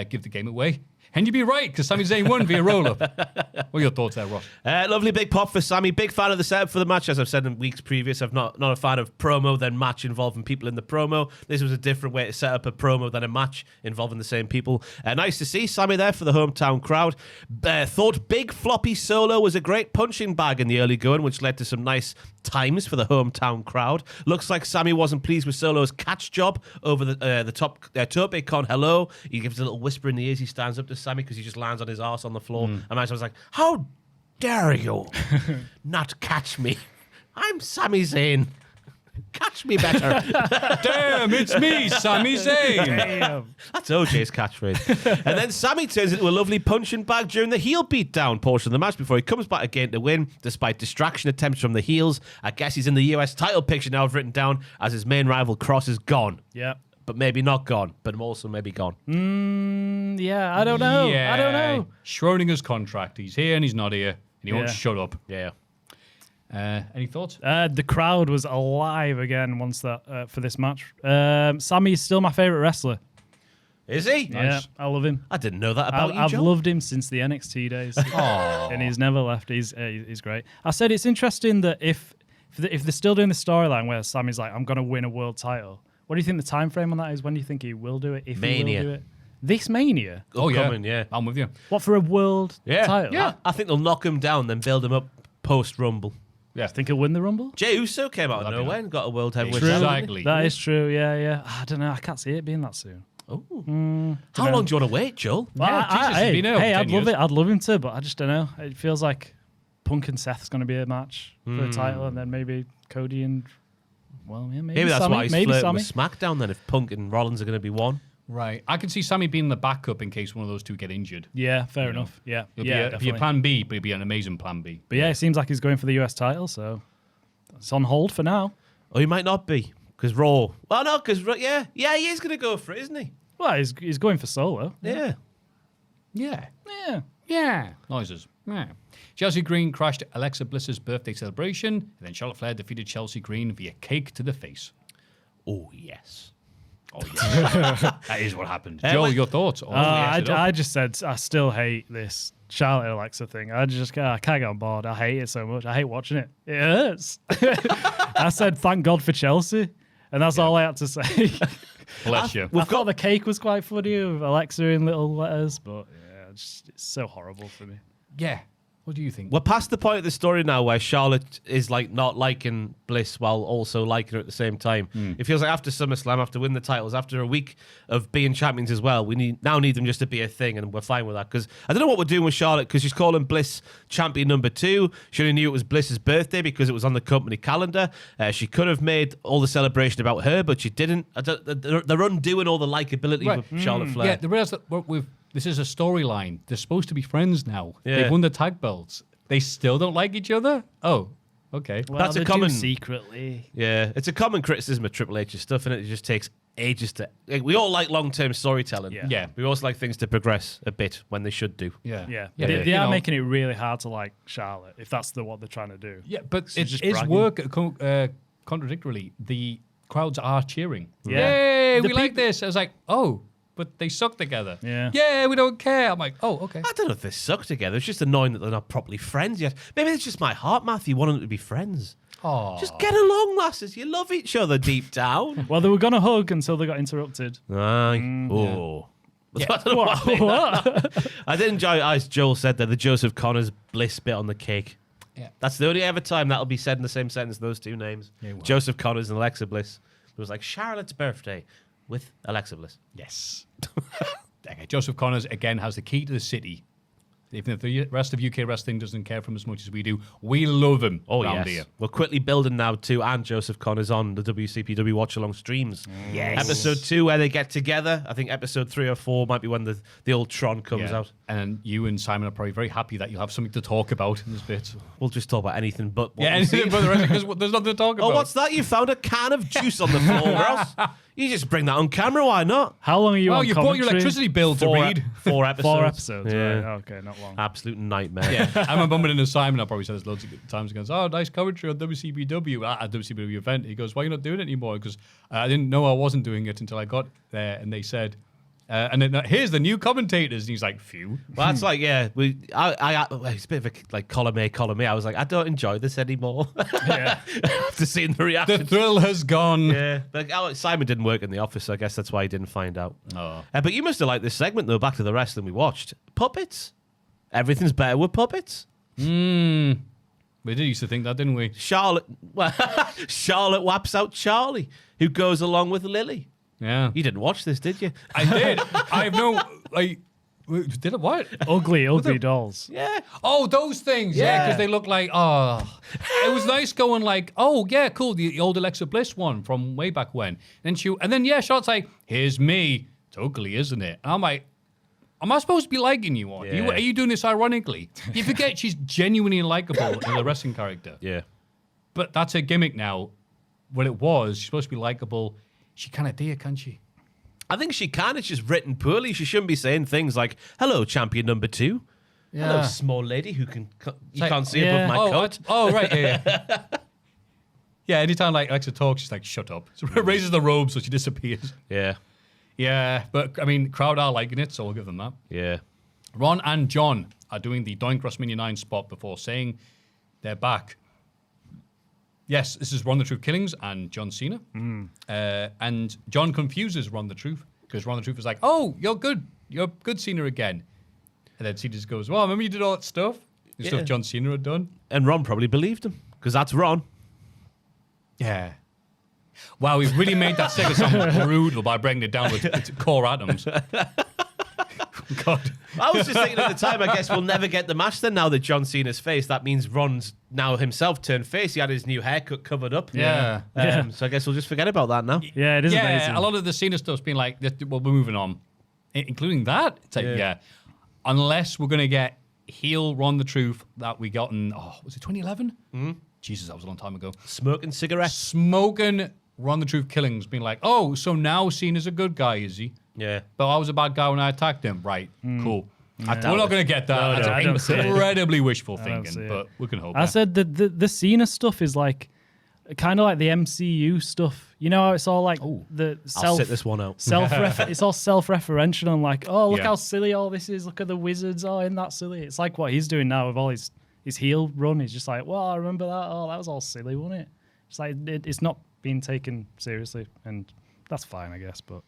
give the game away. And you'd be right, because Sami Zayn won via roll-up. What are your thoughts there, Ross? Lovely big pop for Sami. Big fan of the setup for the match, as I've said in weeks previous. I'm not a fan of promo then match involving people in the promo. This was a different way to set up a promo than a match involving the same people. Nice to see Sami there for the hometown crowd. Thought Big Floppy Solo was a great punching bag in the early going, which led to some nice times for the hometown crowd. Looks like Sami wasn't pleased with Solo's catch job over the top Tope Con Hello. He gives a little whisper in the ears. He stands up to Sami because he just lands on his arse on the floor. And I was like, how dare you not catch me? I'm Sami Zayn. Catch me better. Damn, it's me, Sami Zayn. That's OJ's catchphrase. And then Sami turns into a lovely punching bag during the heel beatdown portion of the match before he comes back again to win, despite distraction attempts from the heels. I guess he's in the US title picture now, I've written down, as his main rival Kross is gone. Yeah. But maybe not gone, but also maybe gone. Yeah, I don't know. Yeah. I don't know. Schrodinger's contract. He's here and he's not here. And he won't Yeah. shut up. Yeah. Any thoughts? The crowd was alive again once that for this match. Sammy's still my favorite wrestler. Is he? Yeah, I love him. I didn't know that about you, I've Joe. loved him since the NXT days, and he's never left. He's great. I said it's interesting that if they're still doing the storyline where Sammy's like, I'm going to win a world title. What do you think the time frame on that is? When do you think he will do it? If Mania. he will do it, this Mania. Oh, yeah. Upcoming, yeah. I'm with you. What for a world Yeah. title? Yeah. I think they'll knock him down, then build him up post-Rumble. I think he'll win the Rumble. Jey Uso came out of That'd be nowhere and got a world heavyweight True. title. Exactly. That is true. Yeah. I don't know. I can't see it being that soon. How long do you want to wait, Joel? Yeah, Jesus, it's been over 10 I'd love years. it. I'd love him to, but I just don't know. It feels like Punk and Seth's going to be a match for a title, and then maybe Cody and maybe Maybe that's Sami, why he's maybe flirting Sami. with SmackDown then, if Punk and Rollins are going to be one. Right. I can see Sami being the backup in case one of those two get injured. Yeah, fair enough. Yeah, It'll yeah, be a definitely. plan B, but it'll be an amazing plan B. But yeah, it seems like he's going for the US title, so it's on hold for now. Or he might not be, because Raw. Well, no, because, yeah, he is going to go for it, isn't he? Well, he's going for solo. Yeah. Yeah. Yeah. Yeah. Noises. Yeah. Chelsea Green crashed Alexa Bliss's birthday celebration, and then Charlotte Flair defeated Chelsea Green via cake to the face. Oh, yes. Oh, yeah. That is what happened. Joe, your thoughts? Oh, I just said I still hate this Charlotte Alexa thing. I can't get on board. I hate it so much. I hate watching it. It hurts. I said thank God for Chelsea, and that's all I had to say. Bless you. I thought the cake was quite funny with Alexa in little letters, but yeah, it's so horrible for me. Yeah. What do you think? We're past the point of the story now where Charlotte is like not liking Bliss while also liking her at the same time. It feels like after SummerSlam, after winning the titles, after a week of being champions as well, we now need them just to be a thing, and we're fine with that. Because I don't know what we're doing with Charlotte, because she's calling Bliss champion number 2. She only knew it was Bliss's birthday because it was on the company calendar. She could have made all the celebration about her, but she didn't. They're undoing all the likability Right. with Charlotte Flair. Yeah, they realize that this is a storyline. They're supposed to be friends now. Yeah. They've won the tag belts. They still don't like each other? Oh, Okay. Well, That's a they common- do secretly. Yeah, it's a common criticism of Triple H's stuff, and it just takes ages to. We all like long-term storytelling. Yeah. We also like things to progress a bit when they should do. Yeah. Yeah, Yeah, they you are know- making it really hard to like Charlotte if that's what they're trying to do. Yeah, but She's it just is bragging. work contradictorily. The crowds are cheering. Yeah. Yay, The we like people- this. I was like, oh, but they suck together. Yeah. Yeah, we don't care. I'm like, oh, okay. I don't know if they suck together. It's just annoying that they're not properly friends yet. Maybe it's just my heart, Matthew, wanting them to be friends. Oh. Just get along, lasses. You love each other deep down. Well, they were gonna hug until they got interrupted. Aye. Oh. Yeah. I don't know why I made that. What? I did enjoy, as Joel said there, the Joseph Connors bliss bit on the cake. Yeah. That's the only ever time that'll be said in the same sentence, those two names. Yeah, it will. Joseph Connors and Alexa Bliss. It was like Charlotte's birthday with Alexa Bliss. Yes. Okay, Joseph Connors, again, has the key to the city. Even if the rest of UK wrestling doesn't care for him as much as we do, we love him around here. We're quickly building now to and Joseph Connors on the WCPW watch along streams. Yes. Episode 2 where they get together. I think episode 3 or 4 might be when the old Tron comes Yeah. out. And you and Simon are probably very happy that you'll have something to talk about in this bit. We'll just talk about anything but what Yeah, we've seen. anything but the wrestling, because there's nothing to talk about. Oh, what's that? You found a can of juice on the floor, Ross. You just bring that on camera, why not? How long are you Well, on you bought your commentary? electricity bill to read. 4 episodes. 4 episodes, Yeah. right? Okay, not long. Absolute nightmare. Yeah, I'm bumping into Simon. I probably said this loads of times. He goes, "Oh, nice commentary on WCPW at a WCPW event." He goes, "Why are you not doing it anymore?" Because I didn't know I wasn't doing it until I got there, and they said, "And then here's the new commentators." And he's like, "Phew." Well, that's like, yeah, it's a bit of a like column A, column A. I was like, I don't enjoy this anymore. Yeah. After seeing the The reaction. thrill has gone. Yeah, but Simon didn't work in the office, so I guess that's why he didn't find out. Oh. But you must have liked this segment, though, back to the wrestling we watched. Puppets. Everything's better with puppets. We did used to think that, didn't we? Charlotte whaps out Charlie, who goes along with Lily. Yeah. You didn't watch this, did you? I did. I have no. Did it what? Ugly dolls. Yeah. Oh, those things. Yeah, Yeah. because they look like. Oh, it was nice going like, oh yeah, cool. The old Alexa Bliss one from way back when. And then Charlotte's like, here's me. It's ugly, isn't it? And I'm like, am I supposed to be liking you on? Yeah. Are you doing this ironically? You forget she's genuinely likable as a wrestling character. Yeah. But that's her gimmick now. What it was, she's supposed to be likable. She can't do it, can she? I think she can. It's just written poorly. She shouldn't be saying things like, hello, champion number 2. Hello, small lady who you like- can't see yeah. above my coat. Right, yeah. Yeah, anytime like Alexa talks, she's like, shut up. So raises the robe so she disappears. Yeah. Yeah, but I mean, crowd are liking it, so we'll give them that. Yeah. Ron and John are doing the Doink WrestleMania 9 spot before saying they're back. Yes, this is Ron the Truth Killings and John Cena. And John confuses Ron the Truth because Ron the Truth is like, oh, you're good. You're good Cena again. And then Cena just goes, well, remember you did all that stuff? The stuff John Cena had done? And Ron probably believed him because that's Ron. Yeah. Wow, we've really made that segment sound brutal by breaking it down with core atoms. God. I was just thinking at the time, I guess we'll never get the match then now that John Cena's face. That means Ron's now himself turned face. He had his new haircut covered up. Yeah. So I guess we'll just forget about that now. Yeah, it is amazing. a lot of the Cena stuff's been like, well, we're moving on. Including that. It's like, yeah. Unless we're going to get heel Ron the Truth that we got in, was it 2011? Mm-hmm. Jesus, that was a long time ago. Smoking cigarettes. Smoking Ron the Truth Killings being like, oh, so now Cena's a good guy, is he? Yeah. But I was a bad guy when I attacked him. Right, cool. We're not going to get that. No, I don't see it. Incredibly wishful I don't see thinking, it. but we can hope. I said the Cena stuff is like kind of like the MCU stuff. You know how it's all like the I'll sit this one out. It's all self-referential and like, oh, look Yeah. how silly all this is. Look at the wizards. Oh, isn't that silly? It's like what he's doing now with all his heel run. He's just like, well, I remember that. Oh, that was all silly, wasn't it? It's like it's not being taken seriously, and that's fine, I guess. But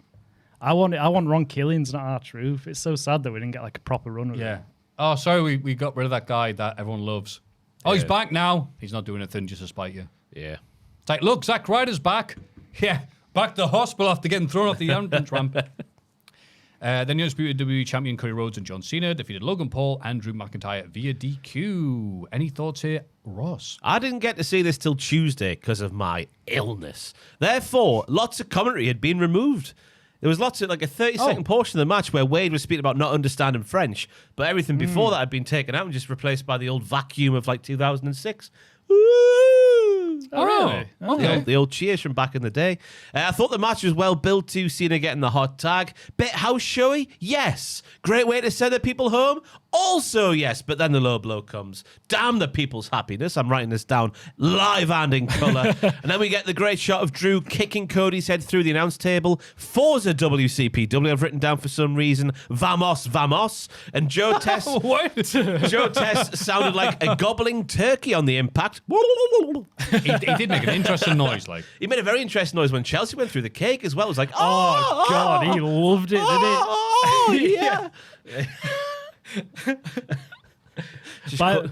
I want Ron Killings, not R-Truth. It's so sad that we didn't get like a proper run with Yeah. it. Oh, sorry, we got rid of that guy that everyone loves. Oh, he's back now. He's not doing anything just to spite you. Yeah. It's like, look, Zack Ryder's back. Yeah, back to the hospital after getting thrown off the entrance ramp. Then undisputed WWE champion Cody Rhodes and John Cena defeated Logan Paul and Drew McIntyre via DQ. Any thoughts here, Ross? I didn't get to see this till Tuesday because of my illness. Therefore, lots of commentary had been removed. There was lots of like a 30-second portion of the match where Wade was speaking about not understanding French, but everything before that had been taken out and just replaced by the old vacuum of like 2006. Ooh. Oh, really? The old cheers from back in the day. I thought the match was well built too. Cena getting the hot tag. Bit house showy? Yes. Great way to send the people home? Also yes. But then the low blow comes. Damn the people's happiness. I'm writing this down live and in colour. And then we get the great shot of Drew kicking Cody's head through the announce table. Forza WCPW, I've written down for some reason. Vamos, vamos. And Joe Test... What? Joe Test sounded like a gobbling turkey on the impact. he did make an interesting noise, like. He made a very interesting noise when Chelsea went through the cake as well. It was like, Oh, God, he loved it, yeah.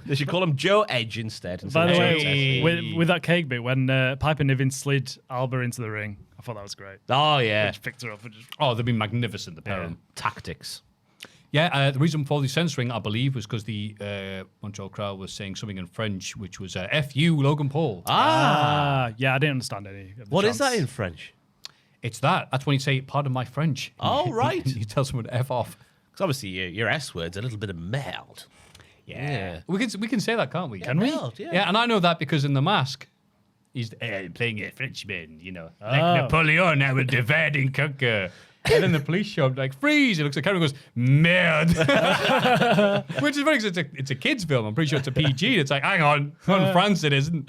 They should call him Joe Edge instead. By the Joe way, Test. with that cake bit, when Piper Niven slid Alba into the ring, I thought that was great. Oh, yeah. Just picked her up and just... Oh, they've been magnificent, the pair of them. Tactics. Yeah, the reason for the censoring, I believe, was because the Montreal crowd was saying something in French, which was F you, Logan Paul. yeah, I didn't understand any of the What is chants. that in French? It's that. That's when you say, pardon my French. Oh, right. You tell someone to F off. Because obviously your S word's a little bit of mild. Yeah. We can say that, can't we? Can we? Mild, yeah. Yeah, and I know that because in The Mask, he's playing a Frenchman, like Oh. Napoleon, I will divide and conquer. And then the police show up, like, freeze. He looks at the camera and goes, merde. Which is funny because it's a kid's film. I'm pretty sure it's a PG. It's like, hang on. In France, it isn't.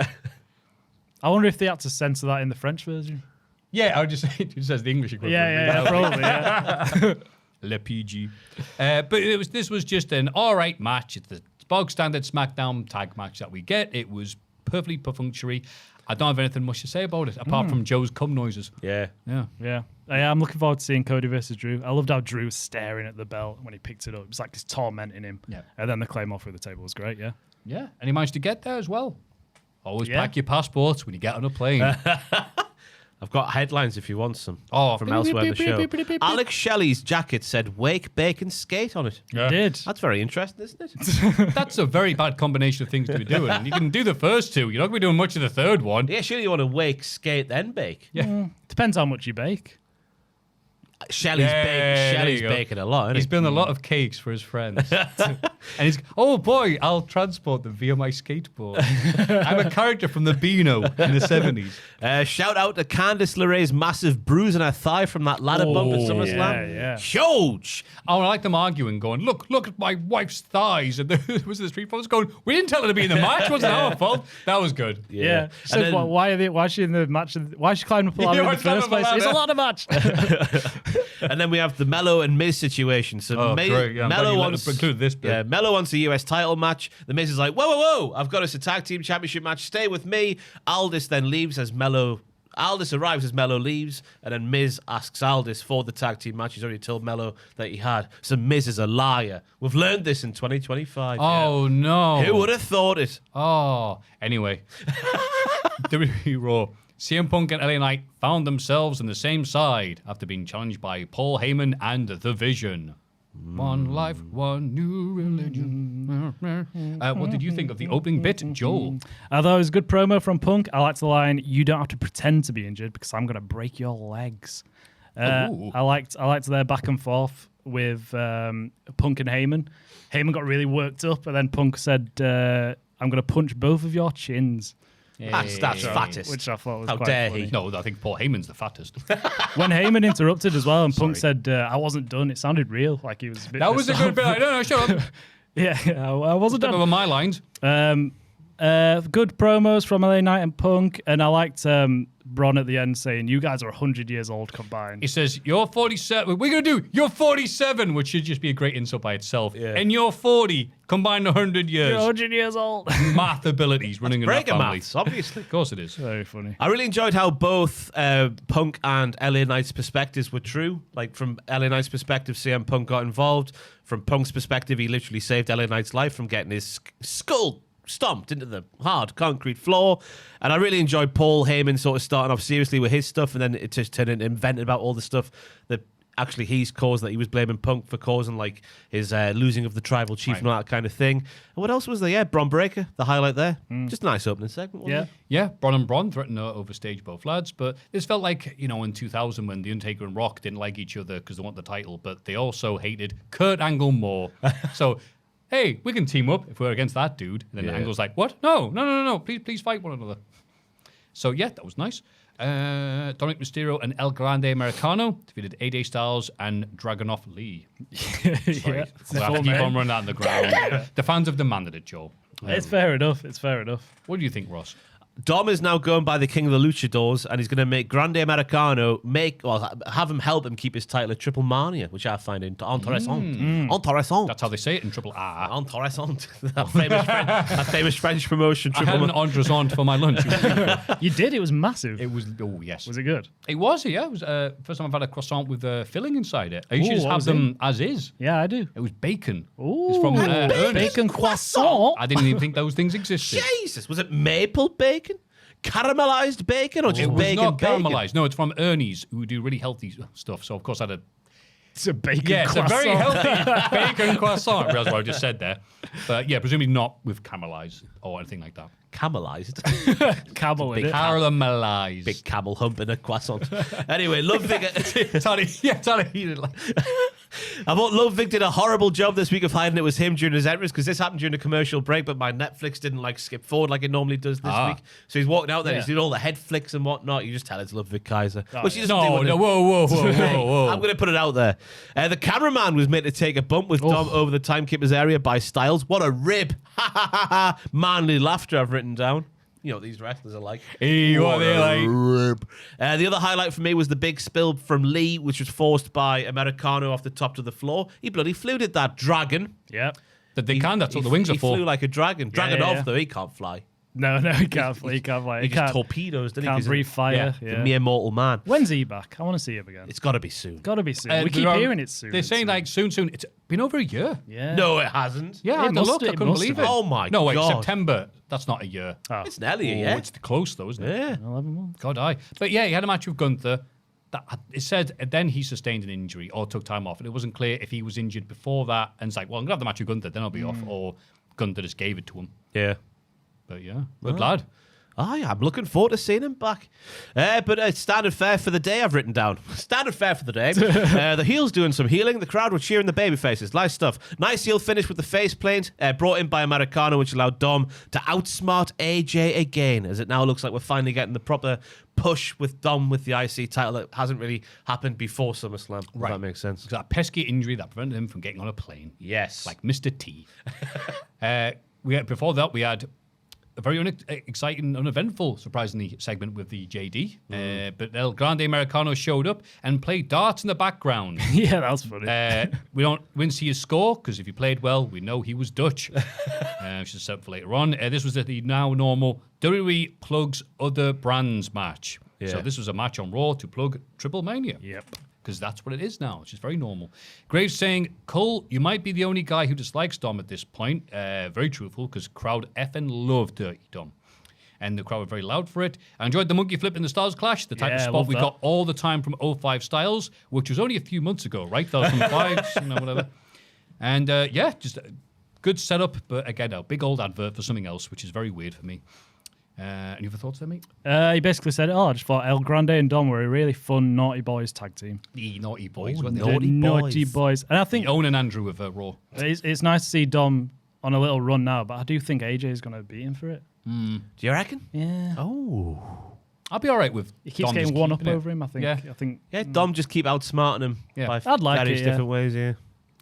I wonder if they had to censor that in the French version. Yeah, I would just say it just says the English equivalent. Yeah, probably, yeah. Le PG. But this was just an all right match. It's the bog standard SmackDown tag match that we get. It was perfectly perfunctory. I don't have anything much to say about it, apart from Joe's cum noises. Yeah. Yeah. I'm looking forward to seeing Cody versus Drew. I loved how Drew was staring at the belt when he picked it up. It was like he's tormenting him. Yeah. And then the Claymore through the table was great, yeah. Yeah, and he managed to get there as well. Always Yeah. pack your passports when you get on a plane. I've got headlines if you want some. Oh, from elsewhere in the show. Alex Shelley's jacket said "Wake, Bake and Skate" on it. Yeah. It did. That's very interesting, isn't it? That's a very bad combination of things to be doing. You can do the first two. You're not going to be doing much of the third one. Yeah, surely you want to wake, skate, then bake. Yeah. Depends how much you bake. Shelley's there you go. baking a lot, isn't He's he? building a lot of cakes for his friends. And he's, oh boy, I'll transport them via my skateboard. I'm a character from the Beano in the 70s. Shout out to Candice LeRae's massive bruise on her thigh from that ladder bump at SummerSlam. yeah. Huge! Oh, I like them arguing, going, look at my wife's thighs. And there was the street folks going, we didn't tell her to be in the match. It wasn't our fault. That was good. Yeah. And So then- why is she in the match? Why is she climbing up the ladder Yeah, in the why first climb up place? the It's a ladder? ladder match. And then we have the Mello and Miz situation. So Oh, great. Yeah, I'm glad Mello you wants included this bit. Yeah, Mello wants a US title match. The Miz is like, whoa! I've got us a tag team championship match. Stay with me. Aldis then leaves as Mello. Aldis arrives as Mello leaves, and then Miz asks Aldis for the tag team match. He's already told Mello that he had. So Miz is a liar. We've learned this in 2025. Oh, no. Who would have thought it? Oh, anyway. WWE Raw. CM Punk and LA Knight found themselves on the same side after being challenged by Paul Heyman and The Vision. One life, one new religion. What did you think of the opening bit, Joel? I thought it was a good promo from Punk. I liked the line, "You don't have to pretend to be injured because I'm going to break your legs." Ooh. I liked their back and forth with Punk and Heyman. Heyman got really worked up, and then Punk said, "I'm going to punch both of your chins." That's fattest. Which I thought was How quite dare funny. he? No, I think Paul Heyman's the fattest. When Heyman interrupted as well, and Punk said, "I wasn't done." It sounded real, like he was. A bit That was a pissed good off. bit. No, shut up. Yeah, I wasn't Step done. over my lines. Good promos from LA Knight and Punk, and I liked Bron at the end saying, "You guys are 100 years old combined." He says, you're 47. What are we going to do? You're 47, which should just be a great insult by itself. Yeah. And you're 40, combined 100 years. You're 100 years old. Math abilities running in that Breaking family. maths, obviously. Of course it is. Very funny. I really enjoyed how both Punk and LA Knight's perspectives were true. Like, from LA Knight's perspective, CM Punk got involved. From Punk's perspective, he literally saved LA Knight's life from getting his skull stomped into the hard concrete floor. And I really enjoyed Paul Heyman sort of starting off seriously with his stuff, and then it just turned into invented about all the stuff that actually he's caused, that he was blaming Punk for causing, like his losing of the tribal chief and all that kind of thing. And what else was there? Yeah, Bron Breakker, the highlight there. Just a nice opening segment, wasn't Yeah. it? Yeah, Bron and Bron threatened to overstage both lads, but this felt like, in 2000 when The Undertaker and Rock didn't like each other because they want the title, but they also hated Kurt Angle more. So, hey, we can team up if we're against that dude. And then Yeah. Angle's like, what? No, please fight one another. So, yeah, that was nice. Dominic Mysterio and El Grande Americano defeated AJ Styles and Dragunov Lee. Sorry. We'll have to keep on running that on the ground. The fans have demanded it, Joe. It's fair enough. What do you think, Ross? Dom is now going by the King of the Luchadors, and he's going to make Grande Americano have him help him keep his title at Triple Mania, which I find interessant. Interessant. That's how they say it in Triple R. Interessant. that famous French promotion. I had an entrezant for my lunch. You did? It was massive. It was, oh, yes. Was it good? It was, yeah. It was first time I've had a croissant with filling inside it. I usually just have them as is. Yeah, I do. It was bacon. Ooh, It's from Ernest. bacon croissant. I didn't even think those things existed. Jesus, was it maple bacon? Caramelized bacon or just It was bacon? not bacon? caramelized. No, it's from Ernie's, who do really healthy stuff. So, of course, I had a... It's a bacon Yeah, it's croissant. a very healthy bacon croissant. That's what I just said there. But, yeah, presumably not with caramelized or anything like that. Caramelized. Camel in it. Caramelized. Big camel hump in a croissant. Anyway, Ludwig. Tally, he did like... I thought Ludwig did a horrible job this week of hiding it was him during his entrance, because this happened during a commercial break, but my Netflix didn't skip forward like it normally does this week. So he's walking out there, he's doing all the head flicks and whatnot. You just tell it's Ludwig Kaiser. Which he doesn't do. Whoa. I'm going to put it out there. The cameraman was made to take a bump with Dom over the timekeeper's area by Styles. What a rib. Manly laughter I've written down. You know what these wrestlers are like. Hey, what are they like? Rib. The other highlight for me was the big spill from Lee, which was forced by Americano off the top to the floor. He bloody flew at that dragon. Yep. That they can, that's what the wings are He for. flew like a dragon. Dragonov, yeah. though, he can't fly. No, he can't fly. He can't fly. He just torpedoes, doesn't he? Can't 'Cause breathe fire. The Yeah. mere mortal man. When's he back? I want to see him again. It's got to be soon. Got to be soon. We keep hearing it soon. They're saying soon. It's been over a year. Yeah. No, it hasn't. Yeah, I had to look. I couldn't believe it. Oh, my No, wait, God. September. That's not a year. Oh. It's nearly a year. It's close, though, isn't it? Yeah. 11 months. God, But yeah, he had a match with Gunther. It said then he sustained an injury or took time off, and it wasn't clear if he was injured before that. And it's like, well, I'm gonna have the match with Gunther, then I'll be off, or Gunther just gave it to him. Yeah. But yeah, good lad. I'm looking forward to seeing him back. But standard fare for the day I've written down. Standard fare for the day. The heels doing some healing. The crowd were cheering the baby faces. Nice stuff. Nice heel finish with the face plant brought in by Americano, which allowed Dom to outsmart AJ again, as it now looks like we're finally getting the proper push with Dom with the IC title that hasn't really happened before SummerSlam. If that makes sense. Because that pesky injury that prevented him from getting on a plane. Yes. Like Mr. T. Before that, we had a very exciting, uneventful, surprisingly, segment with the JD. But El Grande Americano showed up and played darts in the background. Yeah, that was funny. We didn't see his score, because if he played well, we know he was Dutch. Which is set up for later on. This was the now normal WWE plugs other brands match. Yeah. So this was a match on Raw to plug Triple Mania. Yep. Because that's what it is now, which is very normal. Graves saying, Cole, you might be the only guy who dislikes Dom at this point. Very truthful, because crowd effing love Dirty Dom. And the crowd were very loud for it. I enjoyed the monkey flip in the Styles Clash, the type of spot we got all the time from 05 Styles, which was only a few months ago, right? 2005, whatever. And just a good setup, but again, a big old advert for something else, which is very weird for me. Any other thoughts there, mate? He basically said, I just thought El Grande and Dom were a really fun Naughty Boys tag team. The Naughty Boys. Naughty Boys. And I think Owen and Andrew of Raw. it's nice to see Dom on a little run now, but I do think AJ is going to beat him for it. Do you reckon? Yeah. Oh. I'll be all right with He keeps Dom getting just one up keeping it. over him, I think. Yeah. I think. Yeah, Dom just keep outsmarting him by I'd like various it, yeah. different ways, yeah.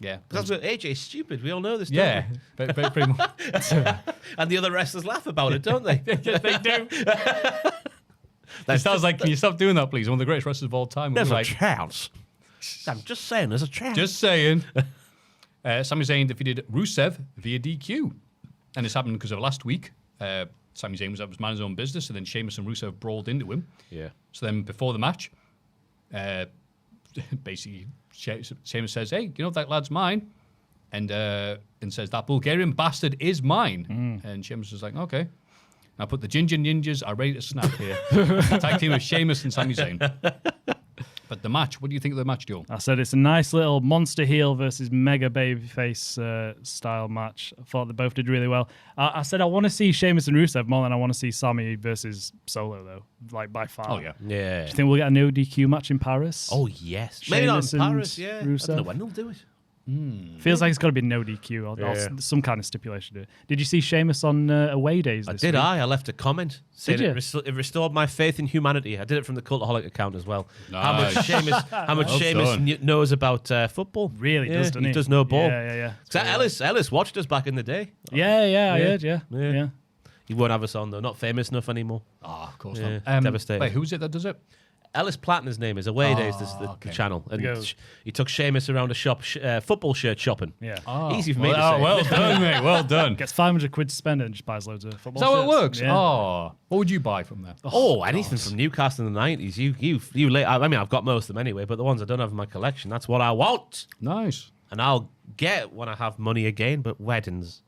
Yeah. Because AJ's stupid. We all know this, don't Yeah. Pretty much. we? And the other wrestlers laugh about it, don't they? Yes, they do. It sounds like, can you stop doing that, please? One of the greatest wrestlers of all time. There's Like, a chance. I'm just saying, there's a chance. just saying. Sami Zayn defeated Rusev via DQ. And this happened because of last week. Sami Zayn was minding his own business, and then Sheamus and Rusev brawled into him. Yeah. So then before the match, basically Sheamus says, hey, you know, that lad's mine. And says, that Bulgarian bastard is mine. And Sheamus was like, okay. I put the Ginger Ninjas are ready to snap here. Tag team of Sheamus and Sami Zayn. But the match, what do you think of the match, Joe? I said it's a nice little monster heel versus mega babyface style match. I thought they both did really well. I said I want to see Sheamus and Rusev more than I want to see Sami versus Solo, though. Like, by far. Oh, yeah. Yeah. Do you think we'll get a no DQ match in Paris? Oh, yes. Maybe not in Sheamus and Paris, yeah. I don't know Rusev? when they'll do it. Feels like it's got to be no DQ or some kind of stipulation to it. Did you see Sheamus on away days this week? I left a comment saying you? it restored my faith in humanity. I did it from the Cultaholic account as well. Nice. How much Sheamus knows about football. Really does, doesn't he? He does know ball. Yeah. Ellis watched us back in the day. Yeah, I heard, yeah. He won't have us on, though. Not famous enough anymore. Oh, of course Yeah, not. devastating. Wait, who's it that does it? Ellis Platin's name is Away Days, the channel. And he took Sheamus around a shop, football shirt shopping. Yeah. Easy for me to say. Well done, mate. Well done. Gets 500 quid to spend and just buys loads of football Is that how it shirts. works? Yeah. Oh, what would you buy from there? Anything from Newcastle in the 90s. You late. I mean, I've got most of them anyway, but the ones I don't have in my collection, that's what I want. Nice. And I'll get when I have money again, but weddings.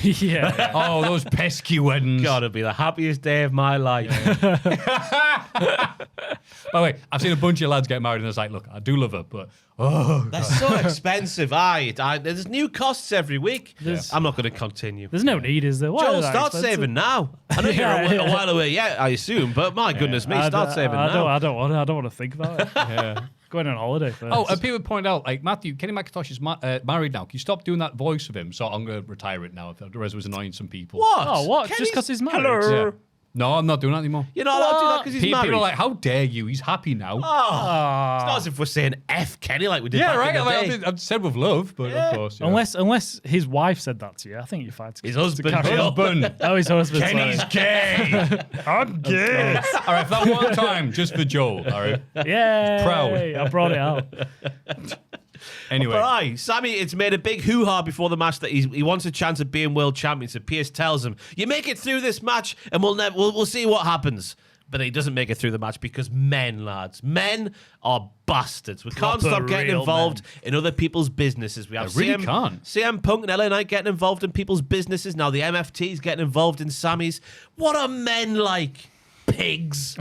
Yeah. Oh, those pesky weddings. Gotta be the happiest day of my life. By the way, I've seen a bunch of lads get married and it's like, look, I do love her, but They're so expensive. There's new costs every week. I'm not going to continue. There's no need, is there? Why Joel, are they start expensive? saving now. I know you're a while away yet, I assume, but my goodness me, start saving now. I don't want to think about it. Going on holiday first. Oh, and people point out, like, Maffew, Kenny McIntosh is married now. Can you stop doing that voice of him? So I'm going to retire it now. Otherwise it was annoying some people. What? Oh, what? Kenny's- Just because he's married? Hello. Yeah. No, I'm not doing that anymore. You're not allowed to do that because he's People married. are like, how dare you? He's happy now. It's not as if we're saying F Kenny like we did yeah, back right. in the day. I've said with love, but of course. Yeah. Unless his wife said that to you, I think you're fine. His husband. Husband. Oh, his husband. Kenny's gay. I'm gay. All right, for that one time, just for Joel. All right. Yeah. Proud. I brought it out. Anyway. But aye, Sammy, it's made a big hoo-ha before the match that he wants a chance of being world champion. So Pierce tells him, "You make it through this match, and we'll see what happens." But he doesn't make it through the match because men are bastards. We can't stop getting real involved in other people's businesses. We have I really can't. CM Punk and LA Knight getting involved in people's businesses. Now the MFT's getting involved in Sammy's. What are men like? Pigs.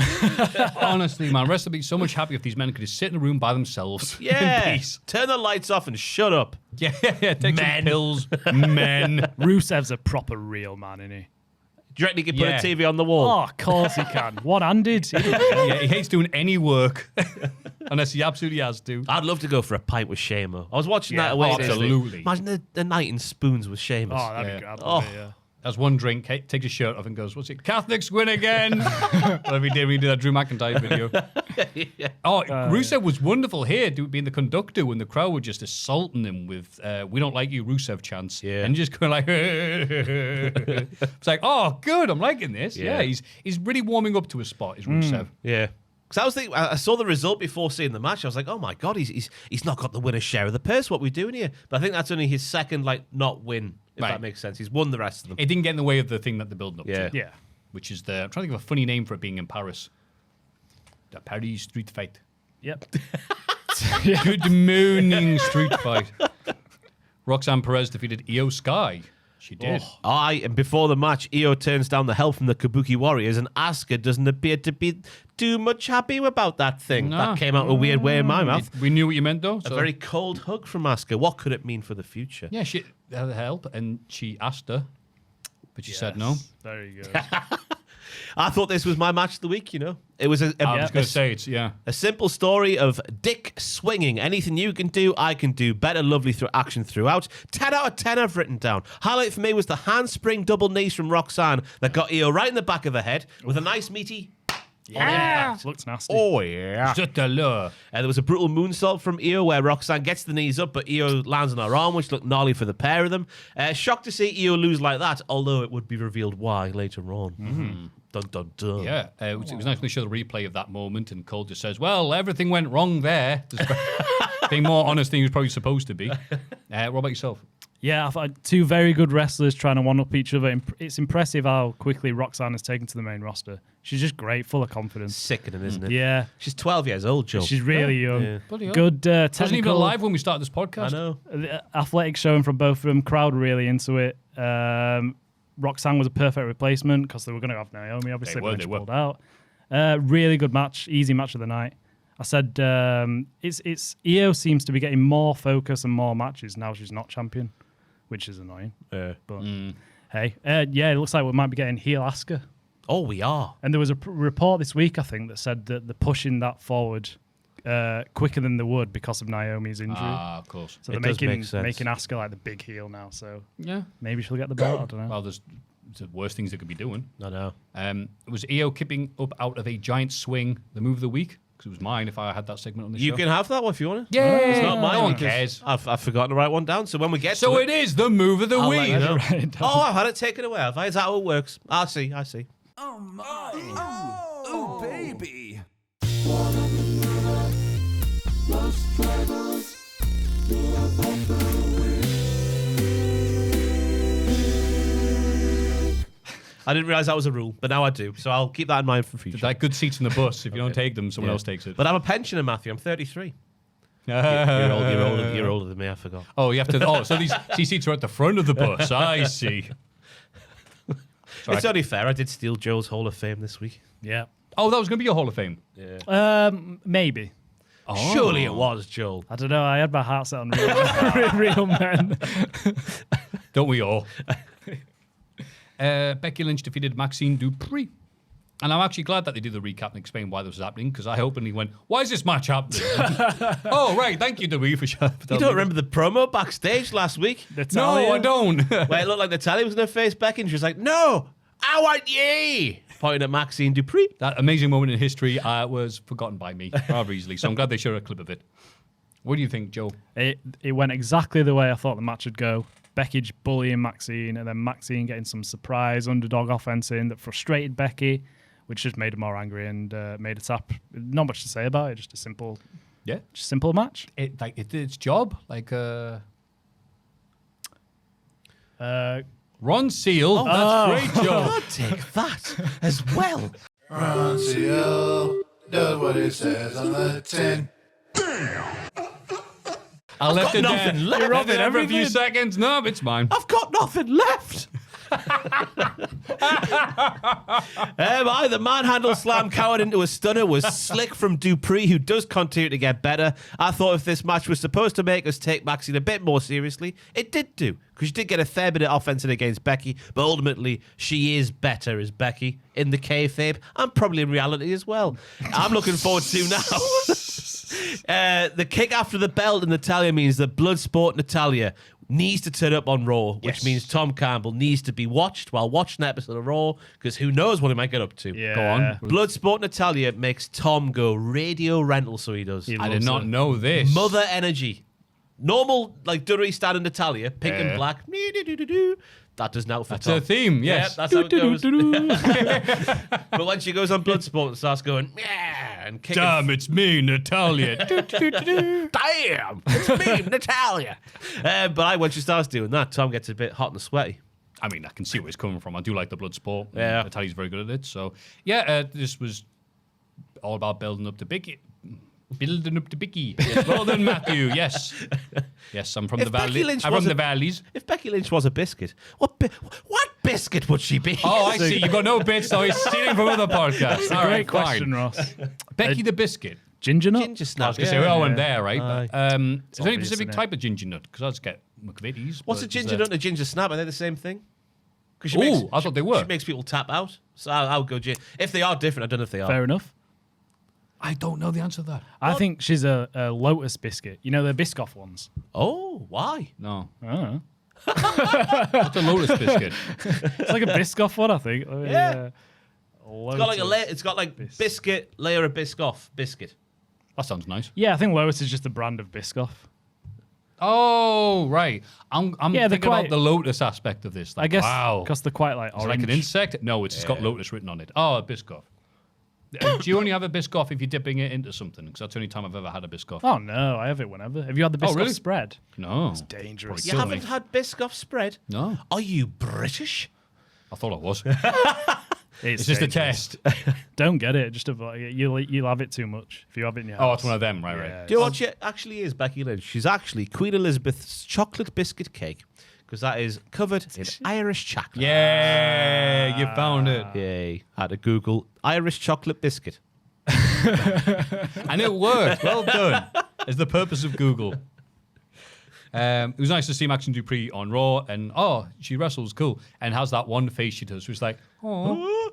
Honestly, man, wrestling would be so much happier if these men could just sit in a room by themselves. Yeah. In peace. Turn the lights off and shut up. Yeah. Take Men. some pills. Men. Rusev's a proper real man, isn't he? Do you reckon he could put Yeah. a TV on the wall? Oh, of course he can. One-handed. Yeah, he hates doing any work unless he absolutely has to. I'd love to go for a pint with Shamo. I was watching that Yeah, away. absolutely. Imagine the night in spoons with Sheamus. Oh, that'd Yeah. be great. Oh. Yeah. Has one drink, takes his shirt off and goes, what's it? Catholics win again. Whatever he did when he did that Drew McIntyre video. Oh, Rusev was wonderful here, being the conductor when the crowd were just assaulting him with, we don't like you, Rusev chants. Yeah. And just going like, it's like, oh, good, I'm liking this. Yeah. Yeah, he's really warming up to a spot, is Rusev. Yeah. Because I was thinking, I saw the result before seeing the match. I was like, oh my God, he's not got the winner's share of the purse. What are we doing here? But I think that's only his second, not win, if Right. that makes sense. He's won the rest of them. It didn't get in the way of the thing that they're building up Yeah. to. Yeah. Which is I'm trying to think of a funny name for it being in Paris. The Paris Street Fight. Yep. Good morning, Street Fight. Roxanne Perez defeated Io Sky. She did. And before the match, Io turns down the help from the Kabuki Warriors, and Asuka doesn't appear to be too much happy about that thing. No. That came out a weird way in my mouth. We knew what you meant, though. A So. very cold hug from Asuka. What could it mean for the future? Yeah, she had help, and she asked her, but she said no. Very good. I thought this was my match of the week, It was I was going to say, a simple story of dick swinging. Anything you can do, I can do. Better lovely action throughout. 10 out of 10 I've written down. Highlight for me was the handspring double knees from Roxanne that got Io right in the back of her head with a nice meaty... Yeah. Looks nasty. Oh, yeah. Just a lure. There was a brutal moonsault from Io where Roxanne gets the knees up, but Io lands on her arm, which looked gnarly for the pair of them. Shocked to see Io lose like that, although it would be revealed why later on. Dun, dun, dun. Yeah, it was nice when they show the replay of that moment, and Cole just says, well, everything went wrong there. Being more honest than he was probably supposed to be. What about yourself? Yeah, I've had two very good wrestlers trying to one-up each other. It's impressive how quickly Roxanne has taken to the main roster. She's just great, full of confidence. Sickening, isn't it? Yeah. She's 12 years old, Joe. She's really young. Yeah. Bloody hell. Good Wasn't even technical. alive when we started this podcast. I know. The athletic showing from both of them. Crowd really into it. Roxanne was a perfect replacement because they were going to have Naomi, obviously, when she pulled out. Really good match, easy match of the night. I said it's Io seems to be getting more focus and more matches now she's not champion, which is annoying. But hey, it looks like we might be getting heel Asuka. Oh, we are. And there was a report this week, I think, that said that they're pushing that forward quicker than they would because of Naomi's injury. Of course. So they're making Asuka like the big heel now. So Yeah. maybe she'll get the belt. I don't know. Well, there's the worst things they could be doing. I know. It was Io kipping up out of a giant swing, the move of the week, because it was mine if I had that segment on the show. You can have that one if you want to. Yeah, It's not mine. no one because cares. I've forgotten to write one down. So when we get So to it is the move of the I'll let week. you know. Right. Oh, I've had it taken away. Have I? Is that how it works? I see. Oh, baby. I didn't realise that was a rule, but now I do. So I'll keep that in mind for future. Like good seats in the bus. If you don't take them, someone else takes it. But I'm a pensioner, Maffew. I'm 33. You're older than me. I forgot. Oh, you have to. Oh, so these seats are at the front of the bus. I see. Sorry. It's only fair. I did steal Joel's Hall of Fame this week. Yeah. Oh, that was going to be your Hall of Fame. Maybe. Oh. Surely it was, Joel. I don't know. I had my heart set on real men. Don't we all? Becky Lynch defeated Maxine Dupree. And I'm actually glad that they did the recap and explain why this was happening, because I openly went, why is this match happening? Oh, right. Thank you, WWE, for You don't remember the promo backstage last week? No, I don't. Where it looked like Natalia was going to face Becky, and she was like, no, I want ye. Pointing at Maxine Dupree. That amazing moment in history was forgotten by me rather easily, so I'm glad they showed a clip of it. What do you think, Joe? It went exactly the way I thought the match would go. Becky bullying Maxine, and then Maxine getting some surprise underdog offense in that frustrated Becky, which just made her more angry and made her tap. Not much to say about it, just a simple match. It did its job. Ron Seal. That's great, Joe. I'll take that as well. Ron Seal does what it says on the tin. I left it nothing there. left. You robbed it every few seconds. No, it's mine. I've got nothing left. The manhandle slam cowered into a stunner was slick from Dupree, who does continue to get better. I thought if this match was supposed to make us take Maxine a bit more seriously, it did do, because she did get a fair bit of offense in against Becky, but ultimately she is better as Becky in the kayfabe and probably in reality as well. I'm looking forward to now. The kick after the belt in Natalia means that Bloodsport Natalia needs to turn up on Raw, which means Tom Campbell needs to be watched while watching an episode of Raw, because who knows what he might get up to. Yeah. Go on. Bloodsport Natalia makes Tom go radio rental, so he does. I did not know this. Mother energy. Normal, like WWE standard Natalia, pink and black. That does not fit That's Tom. her theme, yes. Yep, that's how it goes. But when she goes on Bloodsport and starts going, yeah, and kicking. Damn, it's me, Natalia. Damn, it's me, Natalia. But when she starts doing that, Tom gets a bit hot and sweaty. I mean, I can see where it's coming from. I do like the blood sport. Yeah. Natalia's very good at it. So, yeah, this was all about building up the Biggie. Building up the Biggie. Yes, well done, Maffew. Yes. Yes, I'm from the valley. I'm from the valleys. If Becky Lynch was a biscuit, what biscuit would she be? Oh, I see. You've got no bits, so he's stealing from other podcasts. All right, Great question, fine. Ross. Becky the Biscuit. Ginger nut? Ginger I snap. was going to say, we all went there, right? But, is there any obvious, specific isn't it? type of ginger nut? Because I just get McVitie's. What's but a is ginger there- nut and a ginger snap? Are they the same thing? Ooh, I thought they were. She makes people tap out. So I'll go ginger. If they are different, I don't know if they are. Fair enough. I don't know the answer to that. I think she's a Lotus biscuit. You know the Biscoff ones? Oh, why? No. I don't know. What's a Lotus biscuit? It's like a Biscoff one, I think. Yeah. It's got like a Lotus. it's got like biscuit, layer of Biscoff, biscuit. That sounds nice. Yeah, I think Lotus is just a brand of Biscoff. Oh, right. I'm Yeah, they're thinking about quite- the Lotus aspect of this. Like, I guess wow. because they're quite like Is it orange. like an insect? No, it's just got Lotus written on it. Oh, a Biscoff. Do you only have a Biscoff if you're dipping it into something? Because that's the only time I've ever had a Biscoff. Oh no, I have it whenever. Have you had the Biscoff really? spread? No. It's dangerous. You haven't had Biscoff spread? No. Are you British? I thought I was. It's It's just a dangerous. test. Don't get it. Just avoid it. You'll have it too much if you have it in your house. Oh, it's one of them. Right, Yeah, right. Do you know what she actually is, Becky Lynch? She's actually Queen Elizabeth's chocolate biscuit cake, because that is covered in Irish chocolate. Yeah, you found it. Yay. I had to Google Irish chocolate biscuit. And it worked. Well done. It's the purpose of Google. It was nice to see Maxine Dupree on Raw, and she wrestles cool, and has that one face she does, which is like, oh,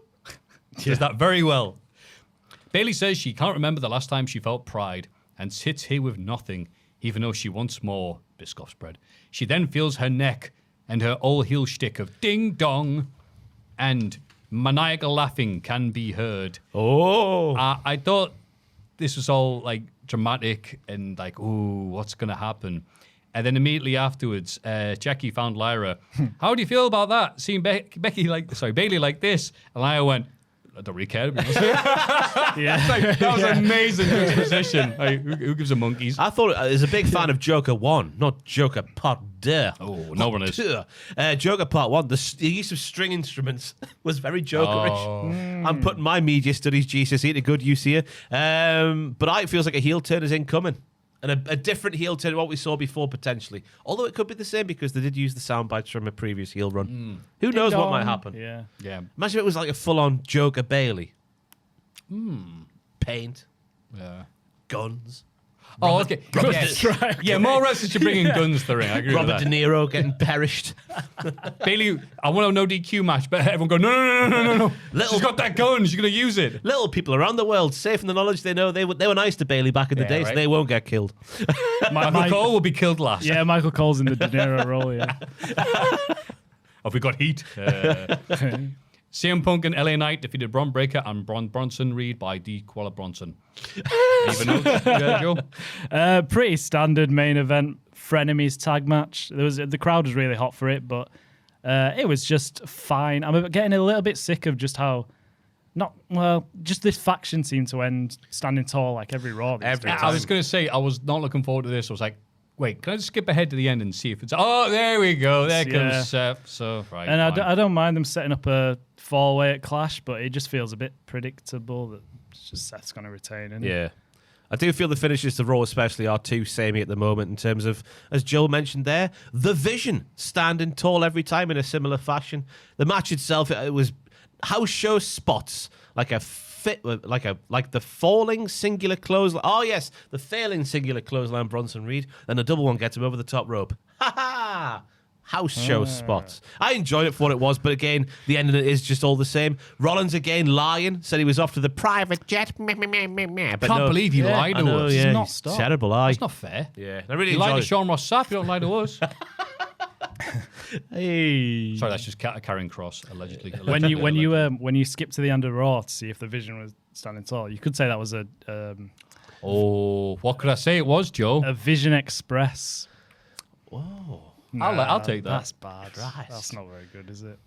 does that very well. Bailey says she can't remember the last time she felt pride. and sits here with nothing, even though she wants more Biscoff spread. She then feels her neck and her old heel shtick of ding dong and maniacal laughing can be heard. Oh. I thought this was all like dramatic and like, ooh, what's going to happen? And then immediately afterwards, Jackie found Lyra. How do you feel about that? Seeing Bailey like this? And Lyra went, I don't really care. To be honest. That was amazing juxtaposition. Like, who gives a monkeys? I thought I was a big fan of Joker 1, not Joker Part 2. Oh, no one is. Joker Part 1, the use of string instruments was very Jokerish. I'm putting my media studies GCSE to good use here. But it feels like a heel turn is incoming. And a different heel turn to what we saw before, potentially. Although it could be the same because they did use the sound bites from a previous heel run. Who knows what might happen? Yeah. Imagine if it was like a full-on Joker Bailey. Paint. Yeah. Guns. Oh, okay. Yeah, more wrestlers should bring in guns to the ring. I agree Robert with De that. Niro getting perished. Bailey, I want a no DQ match, but everyone go, no. She's got that gun. She's going to use it. Little people around the world, safe in the knowledge they know they were nice to Bailey back in the day, so they won't get killed. Michael Cole will be killed last. Yeah, Michael Cole's in the De Niro role, yeah. Have we got heat? CM Punk and LA Knight defeated Bron Breakker and Bronson Reed by D. Koala Bronson. Even Joe? Pretty standard main event frenemies tag match. The crowd was really hot for it, but it was just fine. I'm getting a little bit sick of just how just this faction seemed to end standing tall like every Raw. I was going to say, I was not looking forward to this. I was like, wait, can I just skip ahead to the end and see if it's... Oh, there we go. There comes Seth. So, right. And I don't mind them setting up a fall-away at Clash, but it just feels a bit predictable that it's just Seth's going to retain. Isn't it? Yeah. I do feel the finishes to Raw especially are too samey at the moment in terms of, as Joel mentioned there, the Vision standing tall every time in a similar fashion. The match itself, it was house show spots, like the falling singular clothesline. Oh yes, the failing singular clothesline Bronson Reed, and the double one gets him over the top rope. Ha ha! House show spots. I enjoyed it for what it was, but again, the end of it is just all the same. Rollins again lying, said he was off to the private jet. But Can't believe he lied to us. Yeah, Not stop. terrible lie. That's not fair. Yeah, I really You lied enjoyed to it. Sean Ross Sapp, you don't lie to us. Hey. Sorry, that's just Karrion Kross, allegedly. When you skip to the end of Raw to see if the Vision was standing tall, you could say that was a what could I say it was, Joe? a Vision Express. Whoa. I'll take that. That's bad. That's not very good, is it?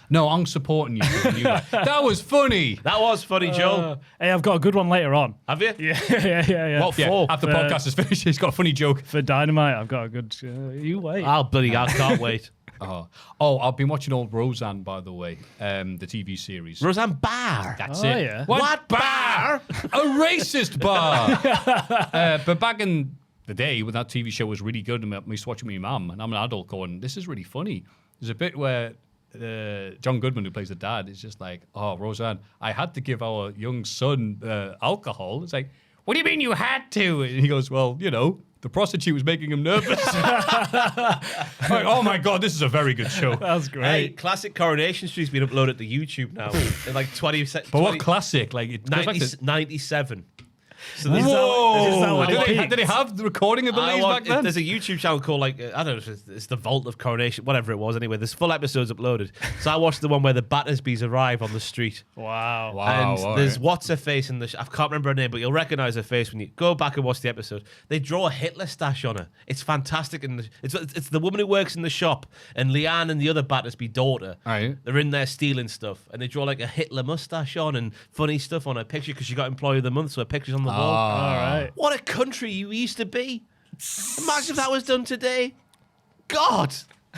No, I'm supporting you. That was funny. That was funny, Joe. Hey, I've got a good one later on. Have you? Yeah. What for? After the podcast is finished, he's got a funny joke. For Dynamite, I've got a good... you wait. I can't wait. I've been watching old Roseanne, by the way, the TV series. Roseanne Barr. That's Oh, it. yeah. What bar? A racist bar. But back in the day when that TV show was really good, and I used to watch it with my mum, and I'm an adult going, this is really funny. There's a bit where John Goodman, who plays the dad, is just like, oh, Roseanne, I had to give our young son alcohol. It's like, what do you mean you had to? And he goes, well, the prostitute was making him nervous. Like, oh my God, this is a very good show. That's great. Hey, classic Coronation Street's been uploaded to YouTube now. in like 20 seconds. But what classic? Like, it goes back to 97. So Whoa! Did they have the recording of the leads back then? There's a YouTube channel called I don't know, it's the Vault of Coronation, whatever it was. Anyway, there's full episodes uploaded. So I watched the one where the Battersbys arrive on the street. Wow. And there's what's her face in the I can't remember her name, but you'll recognize her face when you go back and watch the episode. They draw a Hitler stash on her. It's fantastic, and it's the woman who works in the shop, and Leanne and the other Battersby daughter. Right. They're in there stealing stuff, and they draw like a Hitler mustache on and funny stuff on her picture because she got Employee of the Month, so her picture's on the wall. All right. What a country you used to be. Imagine if that was done today. God,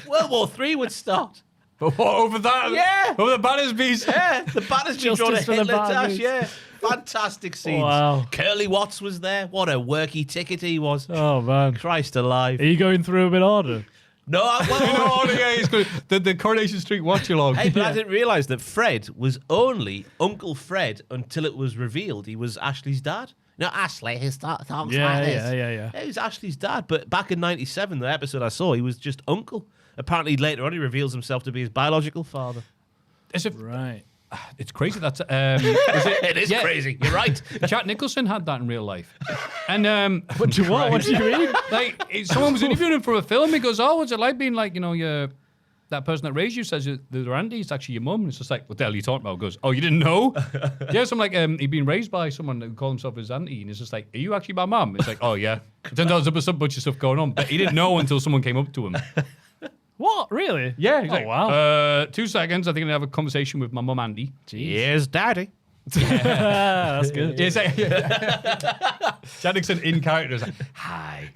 World War III would start. But what, over that? Yeah. Over the Battersbys? Yeah, the Battersby drawn a Justice for the Hitler dash, Battersbys. yeah. Fantastic scenes. Wow. Curly Watts was there. What a worky ticket he was. Oh, man. Christ alive. Are you going through them in order? No, He's good. The Coronation Street watch along. Hey, but I didn't realise that Fred was only Uncle Fred until it was revealed he was Ashley's dad. No, Ashley, his talks like this. Yeah. He was Ashley's dad, but back in 97, the episode I saw, he was just uncle. Apparently later on he reveals himself to be his biological father. Is it Right. It's crazy. That's It is crazy. You're right. Jack Nicholson had that in real life. And What do you mean? like someone was interviewing him for a film. He goes, "Oh, what's it like being like that person that raised you says their auntie is actually your mum?" And it's just like, "What the hell are you talking about?" He goes, "Oh, you didn't know?" Yes, I'm like, he'd been raised by someone who called himself his auntie, and it's just like, "Are you actually my mum?" It's like, "Oh yeah." It turns out there's a bunch of stuff going on, but he didn't know until someone came up to him. What? Really? Yeah, he's like, wow. 2 seconds. I think I'm gonna have a conversation with my mum, Andy. Here's Daddy. That's good. Yeah, Jack Nicholson in character is like, "Hi,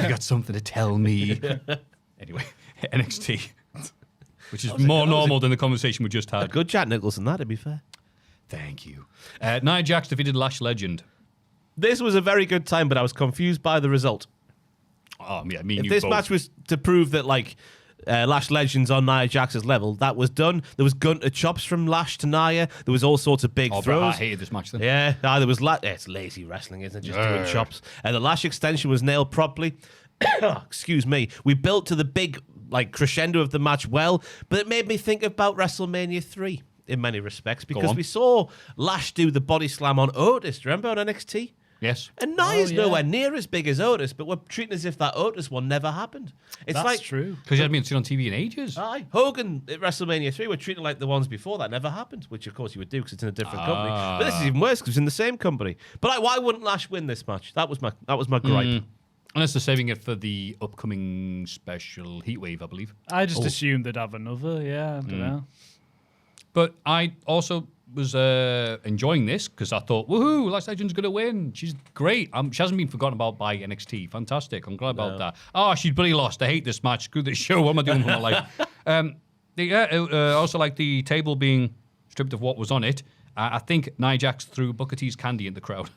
you got something to tell me?" Anyway, NXT, which is more normal than the conversation we just had. Good Jack Nicholson, that, to be fair. Thank you. Nia Jax defeated Lash Legend. This was a very good time, but I was confused by the result. Oh, yeah, me and If you this both. match was to prove that, like, Lash Legend's on Nia Jax's level, that was done. There was gunter chops from Lash to Nia. There was all sorts of big Bret throws. Hart hated this match then. Yeah, there was it's lazy wrestling, isn't it? Just doing chops. And the Lash extension was nailed properly. Excuse me. We built to the big crescendo of the match well, but it made me think about WrestleMania 3 in many respects because we saw Lash do the body slam on Otis. Do you remember on NXT? Yes. And Nia's nowhere near as big as Otis, but we're treating as if that Otis one never happened. It's That's true. Because you hadn't been seen on TV in ages. Aye. Hogan at WrestleMania 3 were treating like the ones before that never happened, which of course you would do because it's in a different company. But this is even worse because it's in the same company. But why wouldn't Lash win this match? That was my gripe. Unless they're saving it for the upcoming special Heatwave, I believe. I just assumed they'd have another. Yeah, I don't know. But I also was enjoying this because I thought, woohoo, Lash Legend's going to win. She's great. She hasn't been forgotten about by NXT. Fantastic. I'm glad about that. Oh, she's bloody lost. I hate this match. Screw this show. What am I doing with my life? Also like the table being stripped of what was on it. I think Nia Jax threw Booker T's candy in the crowd.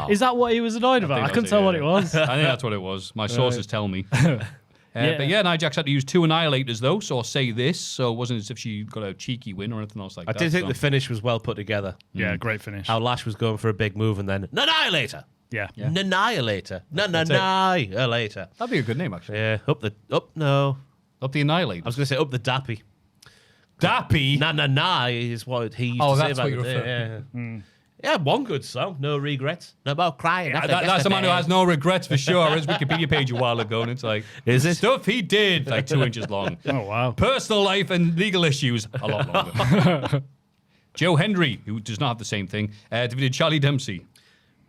Is that what he was annoyed about? I couldn't tell what it was. I think that's what it was. My sources tell me. But yeah, Nia Jax had to use 2 Annihilators though, so I'll say this. So it wasn't as if she got a cheeky win or anything else like that. I did think the finish was well put together. Yeah, great finish. How Lash was going for a big move and then Annihilator. Yeah. Annihilator. Annihilator. That'd be a good name, actually. Yeah. Up the Annihilator. I was going to say up the Dappy. Dappy? Na is what he used to say that's back what you're in the day. Yeah. Yeah, one good song, No Regrets. No about crying. That's the man who has no regrets for sure. His Wikipedia page a while ago, and it's like, is it stuff he did, like 2 inches long. Oh, wow. Personal life and legal issues, a lot longer. Joe Hendry, who does not have the same thing, defeated Charlie Dempsey.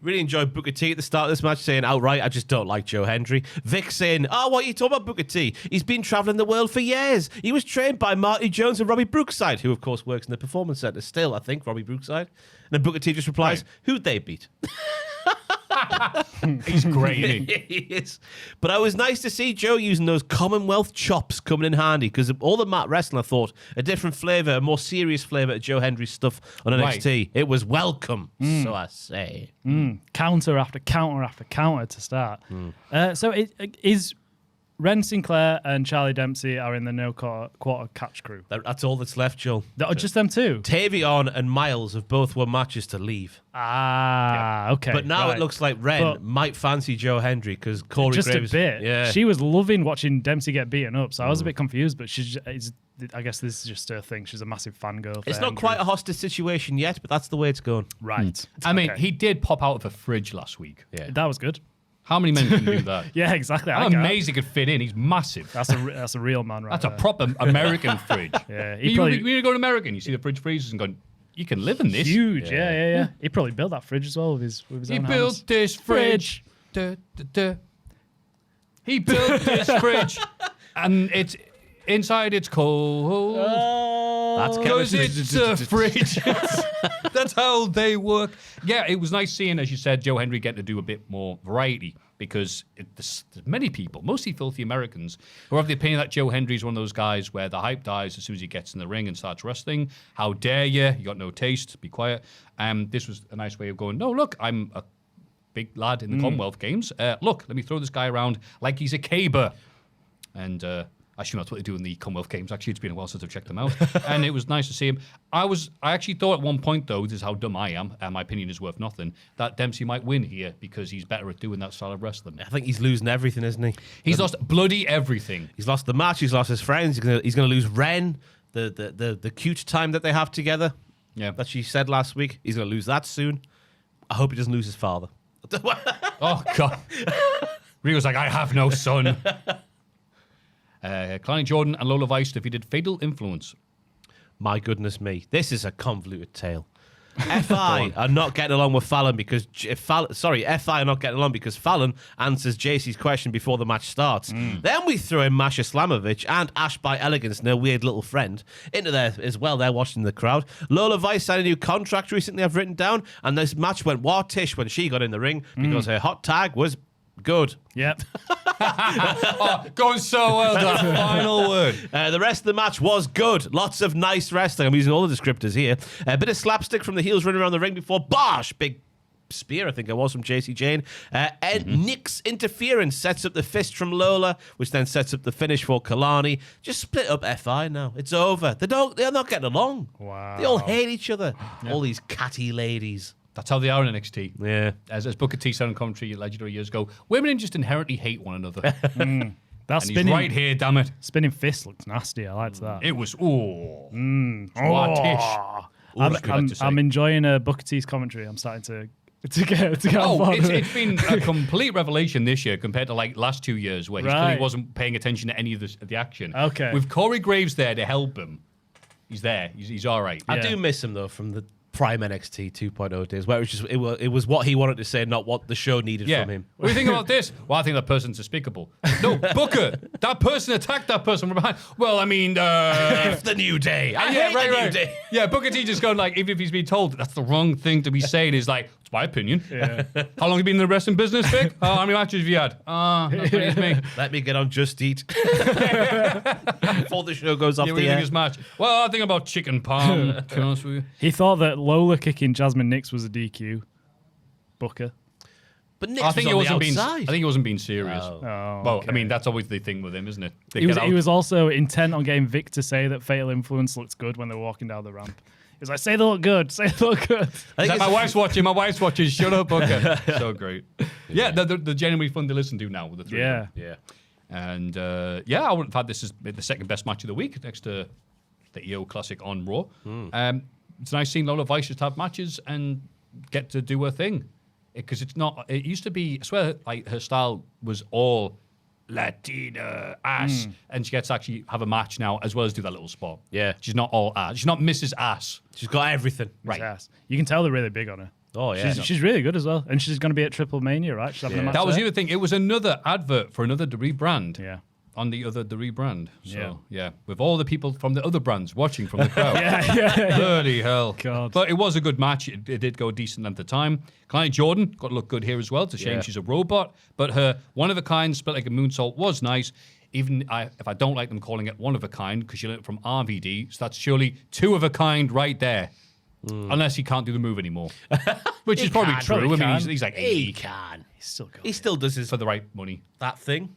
Really enjoyed Booker T at the start of this match, saying outright, I just don't like Joe Hendry. Vic saying, what are you talking about Booker T? He's been travelling the world for years. He was trained by Marty Jones and Robbie Brookside, who of course works in the Performance Centre still, I think, Robbie Brookside. And then Booker T just replies, who'd they beat? He's great, isn't he? He is. But it was nice to see Joe using those Commonwealth chops coming in handy because all the mat wrestling, I thought, a different flavour, a more serious flavour to Joe Hendry's stuff on NXT. Right. It was welcome, so I say. Counter after counter after counter to start. So it is Ren Sinclair and Charlie Dempsey are in the no quarter catch crew. That's all that's left, Joel. Just them two? Tavion and Miles have both won matches to leave. Okay. But now it looks like Ren might fancy Joe Hendry because Corey just Graves... a bit. Yeah. She was loving watching Dempsey get beaten up, so I was a bit confused, but I guess this is just her thing. She's a massive fangirl. It's not quite a hostage situation yet, but that's the way it's going. Right. I mean, he did pop out of a fridge last week. Yeah. That was good. How many men can do that? Yeah, exactly. I'm amazed he could fit in. He's massive. That's a real man, right? That's there. a proper American fridge. Yeah, you go to America and you see the fridge freezers and go, you can live in this. Huge. Yeah. He probably built that fridge as well with his own hands. He built this fridge. He built this fridge, and it's inside. It's cold. That's because it's a fridge. That's how they work. Yeah, it was nice seeing, as you said, Joe Hendry getting to do a bit more variety because there's many people, mostly filthy Americans, who have the opinion that Joe Hendry's one of those guys where the hype dies as soon as he gets in the ring and starts wrestling. How dare you? You got no taste. Be quiet. This was a nice way of going, no, look, I'm a big lad in the Commonwealth Games. Look, let me throw this guy around like he's a caber. And I assume that's what they do in the Commonwealth Games. Actually, it's been a while since I've checked them out. And it was nice to see him. I actually thought at one point, though, this is how dumb I am, and my opinion is worth nothing, that Dempsey might win here because he's better at doing that style of wrestling. I think he's losing everything, isn't he? He's lost bloody everything. He's lost the match. He's lost his friends. He's gonna lose Ren, the cute time that they have together. that she said last week. He's going to lose that soon. I hope he doesn't lose his father. Oh, God. Rio's like, I have no son. Klein Jordan and Lola Vice defeated Fatal Influence. My goodness me. This is a convoluted tale. FI are not getting along with Fallon because FI are not getting along because Fallon answers JC's question before the match starts. Then we throw in Masha Slamovich and Ash by Elegance and her weird little friend into there as well. They're watching the crowd. Lola Vice signed a new contract recently, I've written down, and this match went war-tish when she got in the ring because her hot tag was good. Yep. Going so well, that final word. The rest of the match was good. Lots of nice wrestling. I'm using all the descriptors here. A bit of slapstick from the heels running around the ring before bosh! Big spear, I think it was, from JC Jane. Nick's interference sets up the fist from Lola, which then sets up the finish for Kalani. Just split up FI now. It's over. They're not getting along. Wow. They all hate each other. All these catty ladies. That's how they are in NXT. Yeah. As Booker T said on commentary legendary years ago, women just inherently hate one another. That And he's spinning, right here, damn it. spinning fist looks nasty. I liked that. It was, what-ish. I'm enjoying Booker T's commentary. I'm starting to get on board with it. It's been a complete revelation this year compared to like last 2 years where he clearly wasn't paying attention to any of the action. Okay. With Corey Graves there to help him, he's there. He's all right. I do miss him, though, from the prime NXT 2.0 days, where it was what he wanted to say, not what the show needed from him. What do you think about this? Well, I think that person's despicable. No, Booker, that person attacked that person from behind. Well, I mean, F the New Day. I hate the New Day. Yeah, Booker T just going like, even if he's been told that's the wrong thing to be saying, is like, it's my opinion. Yeah. How long have you been in the wrestling business, Vic? How many matches have you had? Not as many as me. Let me get on Just Eat before the show goes off Yeah, what do the you think air. of this match? Well, I think about chicken palm, to be honest with you. He thought that Lola kicking Jasmine Nix was a DQ. Booker. But Nick's I think he was on wasn't the being. outside. I think he wasn't being serious. Oh, Well, okay. I mean, that's always the thing with him, isn't it? They He get out. was also intent on getting Vic to say that Fatal Influence looks good when they were walking down the ramp. He was like, say they look good, say they look good. I think Like, my it's- wife's watching. My wife's watching. Shut up, Booker. So great. Yeah, they're genuinely fun to listen to now with the three. Yeah. Of them. Yeah. And I wouldn't have had this as the second best match of the week next to the EO Classic on Raw. It's nice seeing Lola Vice just have matches and get to do her thing. Because it's not. It used to be. I swear, like her style was all Latina ass, and she gets to actually have a match now as well as do that little spot. Yeah. She's not all ass. She's not Mrs. Ass. She's got everything. Right. Yes. You can tell they're really big on her. Oh, yeah. She's really good as well. And she's going to be at Triple Mania, right? She's having a match That was the there. other thing. It was another advert for another rebrand. Yeah. On the other rebrand. So, Yeah. yeah. With all the people from the other brands watching from the crowd. Yeah. Bloody hell. God. But it was a good match. It did go a decent length of time. Klein Jordan got to look good here as well. It's a shame she's a robot. But her one-of-a-kind split like a moonsault was nice. Even if I don't like them calling it one-of-a-kind, because you learned it from RVD, so that's surely two-of-a-kind right there. Unless he can't do the move anymore. Which is probably can, true. probably I mean, can. he's like He 80 can. He's still good. He still does his for the right money. that thing.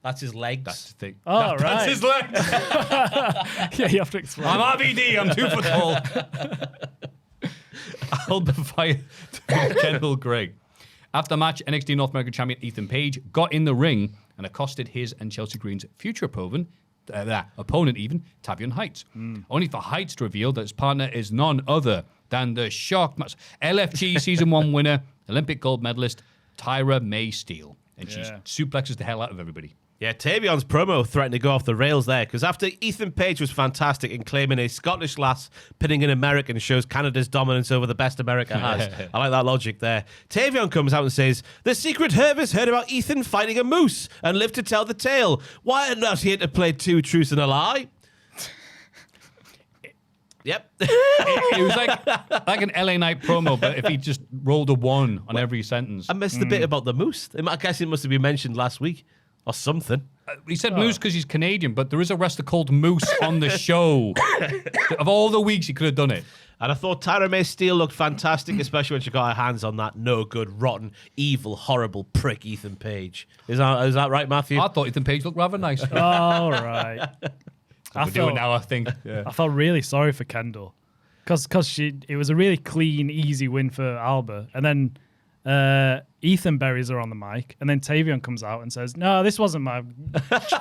That's his legs. That's the thing. Oh, right. That's his legs. Yeah, you have to explain. I'm RVD. I'm 2 foot tall. Alba Fire Kendall Gray. After match, NXT North American champion Ethan Page got in the ring and accosted his and Chelsea Green's future opponent, Tavion Heights. Only for Heights to reveal that his partner is none other than the LFG Season 1 winner, Olympic gold medalist, Tyra May Steele. And she suplexes the hell out of everybody. Yeah, Tavion's promo threatened to go off the rails there because after Ethan Page was fantastic in claiming a Scottish lass pinning an American shows Canada's dominance over the best America has. I like that logic there. Tavion comes out and says, the Secret Service heard about Ethan fighting a moose and lived to tell the tale. Why are not here to play two truths and a lie? Yep. It was like an LA Knight promo, but if he just rolled a 1 on every sentence. I missed the bit about the moose. I guess it must have been mentioned last week or something. He said Moose because he's Canadian, but there is a wrestler called Moose on the show. Of all the weeks, he could have done it. And I thought Tyra May Steele looked fantastic, especially when she got her hands on that no good, rotten, evil, horrible prick Ethan Page. Is that right, Maffew? I thought Ethan Page looked rather nice. All right. We're doing now, I think. Yeah. I felt really sorry for Kendall because it was a really clean, easy win for Alba, and then Ethan buries her on the mic, and then Tavion comes out and says, "No, this wasn't my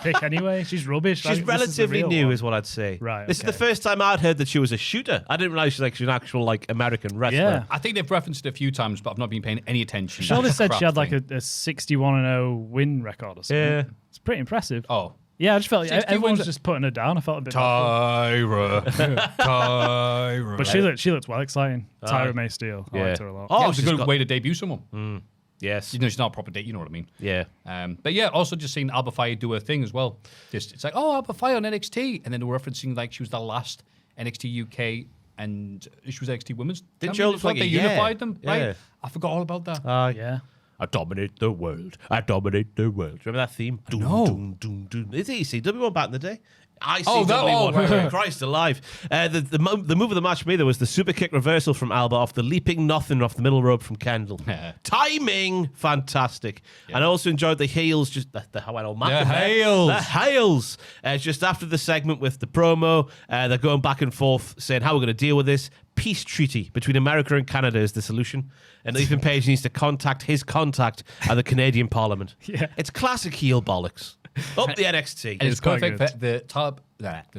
pick anyway. She's rubbish." She's relatively new, is what I'd say. Right. This is the first time I'd heard that she was a shooter. I didn't realize she's an actual American wrestler. Yeah. I think they've referenced it a few times, but I've not been paying any attention. Shirley said she had Crap like thing. a 61-0 win record or something. Yeah. It's pretty impressive. Oh. Yeah, I just felt like 61 everyone's just putting her down. I felt a bit Tyra. Tyra. But she looked well exciting. Tyra May Steele. I liked her a lot. Oh, it's a good way to debut someone. Yes. You know, she's not a proper date, you know what I mean? Yeah. But yeah, also just seeing Alba Fyre do her thing as well. It's like, oh, Alba Fyre on NXT. And then they were referencing like she was the last NXT UK and she was NXT Women's. Didn't you look like they unified them, right? Yeah. I forgot all about that. Yeah. I dominate the world. I dominate the world. Remember that theme? No. Doom, doom, doom. It's ECW one back in the day. ICW Oh, that- oh, one. right. Christ alive. The move of the match for me, there was the super kick reversal from Alba off the leaping nothing off the middle rope from Kendall. Timing, fantastic. And I also enjoyed the heels, just how I know The heels. The heels. Just after the segment with the promo, they're going back and forth saying how we're going to deal with this. Peace treaty between America and Canada is the solution. And Ethan Page needs to contact his contact at the Canadian Parliament. Yeah. It's classic heel bollocks. Up the NXT. And it's quite perfect good. for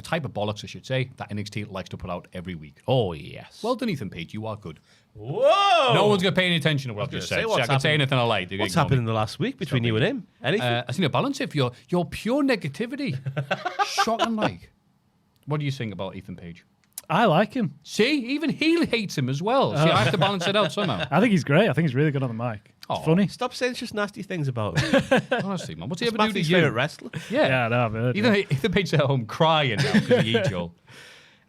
the type of bollocks, I should say, that NXT likes to put out every week. Oh, yes. Well done, Ethan Page. You are good. Whoa! No one's going to pay any attention to what I've gonna just say, said. what's I can say happened- anything I like. What's happened in the last week between you and him? Anything? I think a balance if your pure negativity. Shocking like. What do you think about Ethan Page? I like him. See, even he hates him as well. See, I have to balance it out somehow. I think he's great. I think he's really good on the mic. It's Oh. funny. Stop saying just nasty things about him. Honestly, man. What's he It's ever do to Maffew's you? favourite wrestler. Yeah. No, I've heard. Yeah. Ethan Page's at home crying now because he eat Joel.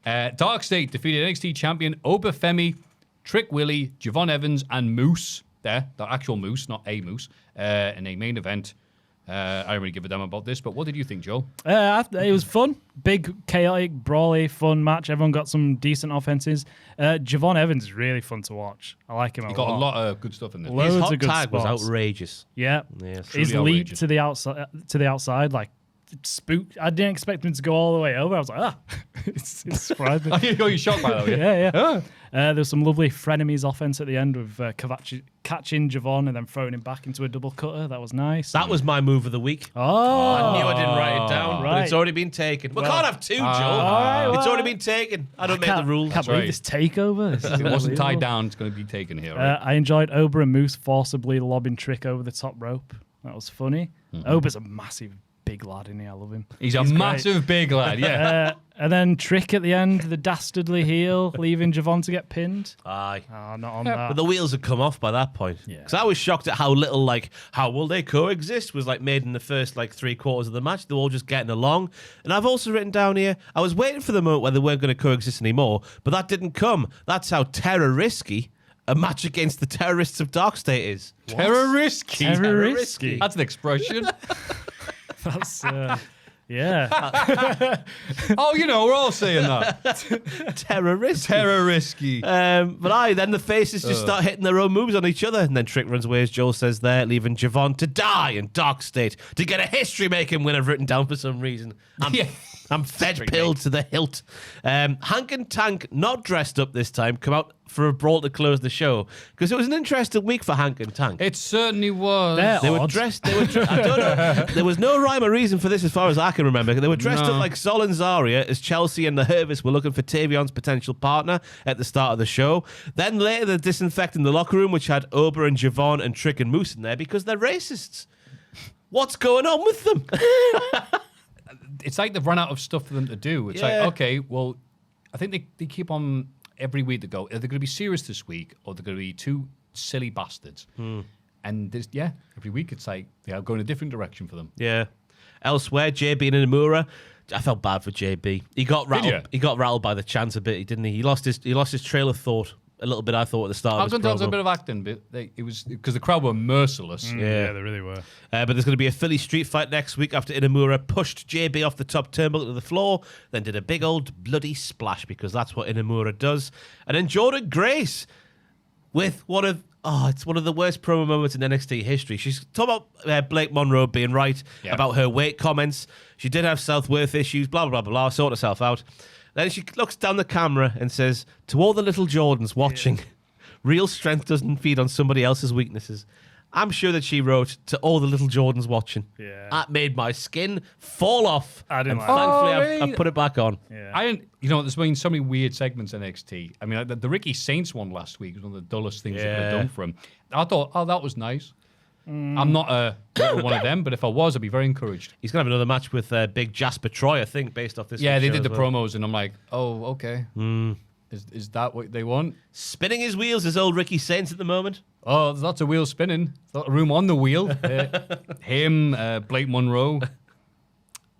Dark State defeated NXT champion Obafemi, Trick Willie, Javon Evans, and Moose. The actual Moose, not a Moose, in a main event. I don't really give a damn about this, but what did you think, Joel? It was fun. Big, chaotic, brawly, fun match. Everyone got some decent offenses. Javon Evans is really fun to watch. I like him a lot. He got a lot of good stuff in there. Loads His hot of good tag was spots. outrageous. Yeah. Yes. His Truly leap outrageous. to the outside, like spooked. I didn't expect him to go all the way over. I was like, it surprised me. You're shocked by that, Yeah. There was some lovely frenemies offense at the end with catching Javon and then throwing him back into a double cutter. That was nice. That was my move of the week. Oh, I knew I didn't write it down, but right. it's already been taken. We Well, can't have two, Joe. right, It's well. already been taken. I don't make the rules. Can't believe right. this takeover. This is It wasn't tied unbelievable. down. It's going to be taken here. Right? I enjoyed Oba and Moose forcibly lobbing Trick over the top rope. That was funny. Oba's a massive, big lad, isn't he? I love him. He's a great. massive big lad, yeah. And then Trick at the end, the dastardly heel, leaving Javon to get pinned. Aye. Oh, not on that. But the wheels had come off by that point. Yeah. Because I was shocked at how little, how will they coexist was made in the first, 3 quarters of the match. They were all just getting along. And I've also written down here, I was waiting for the moment where they weren't going to coexist anymore, but that didn't come. That's how terror-risky a match against the terrorists of Dark State is. Terror-risky. Terror-risky. That's an expression. That's, yeah. Oh, we're all saying that. Terror-risky. Terror-risky. But then the faces just start hitting their own moves on each other. And then Trick runs away, as Joel says there, leaving Javon to die in Dark State to get a history-making win I've written down for some reason. I'm fed-pilled to the hilt. Hank and Tank, not dressed up this time, come out for a brawl to close the show. Because it was an interesting week for Hank and Tank. It certainly was. They're They were odd. dressed. I don't know. There was no rhyme or reason for this, as far as I can remember. They were dressed up like Sol and Zarya, as Chelsea and the Hervis were looking for Tavion's potential partner at the start of the show. Then later, they're disinfecting the locker room, which had Oba and Javon and Trick and Moose in there because they're racists. What's going on with them? It's like they've run out of stuff for them to do. It's Yeah. like, okay, well, I think they keep on every week to go. Are they going to be serious this week, or are they going to be two silly bastards? And every week it's like they are going a different direction for them. Yeah. Elsewhere, JB and Inamura. I felt bad for JB. He got rattled. you? He got rattled by the chance a bit, didn't he? He lost his trail of thought a little bit. I thought at the start. I of was his going to a promo. bit of acting, but it was because the crowd were merciless. Yeah, they really were. But there's going to be a Philly street fight next week after Inamura pushed JB off the top turnbuckle to the floor, then did a big old bloody splash because that's what Inamura does. And then Jordan Grace with it's one of the worst promo moments in NXT history. She's talking about Blake Monroe being right about her weight comments. She did have self-worth issues, blah, blah, blah, blah, sort herself out. Then she looks down the camera and says, to all the little Jordans watching, real strength doesn't feed on somebody else's weaknesses. I'm sure that she wrote to all the little Jordans watching. Yeah. That made my skin fall off. I didn't like Thankfully, that. I've put it back on. Yeah. I didn't, there's been so many weird segments in NXT. I mean, the Ricky Saints one last week was one of the dullest things they could have done for him. I thought, that was nice. I'm not one of them, but if I was, I'd be very encouraged. He's going to have another match with big Jasper Troy, I think, based off this. Yeah, they show did the as well. promos, and I'm like, oh, okay. Is that what they want? Spinning his wheels is old Ricky Saints at the moment. Oh, there's lots of wheels spinning. There's a lot of room on the wheel. Him, Blake Monroe.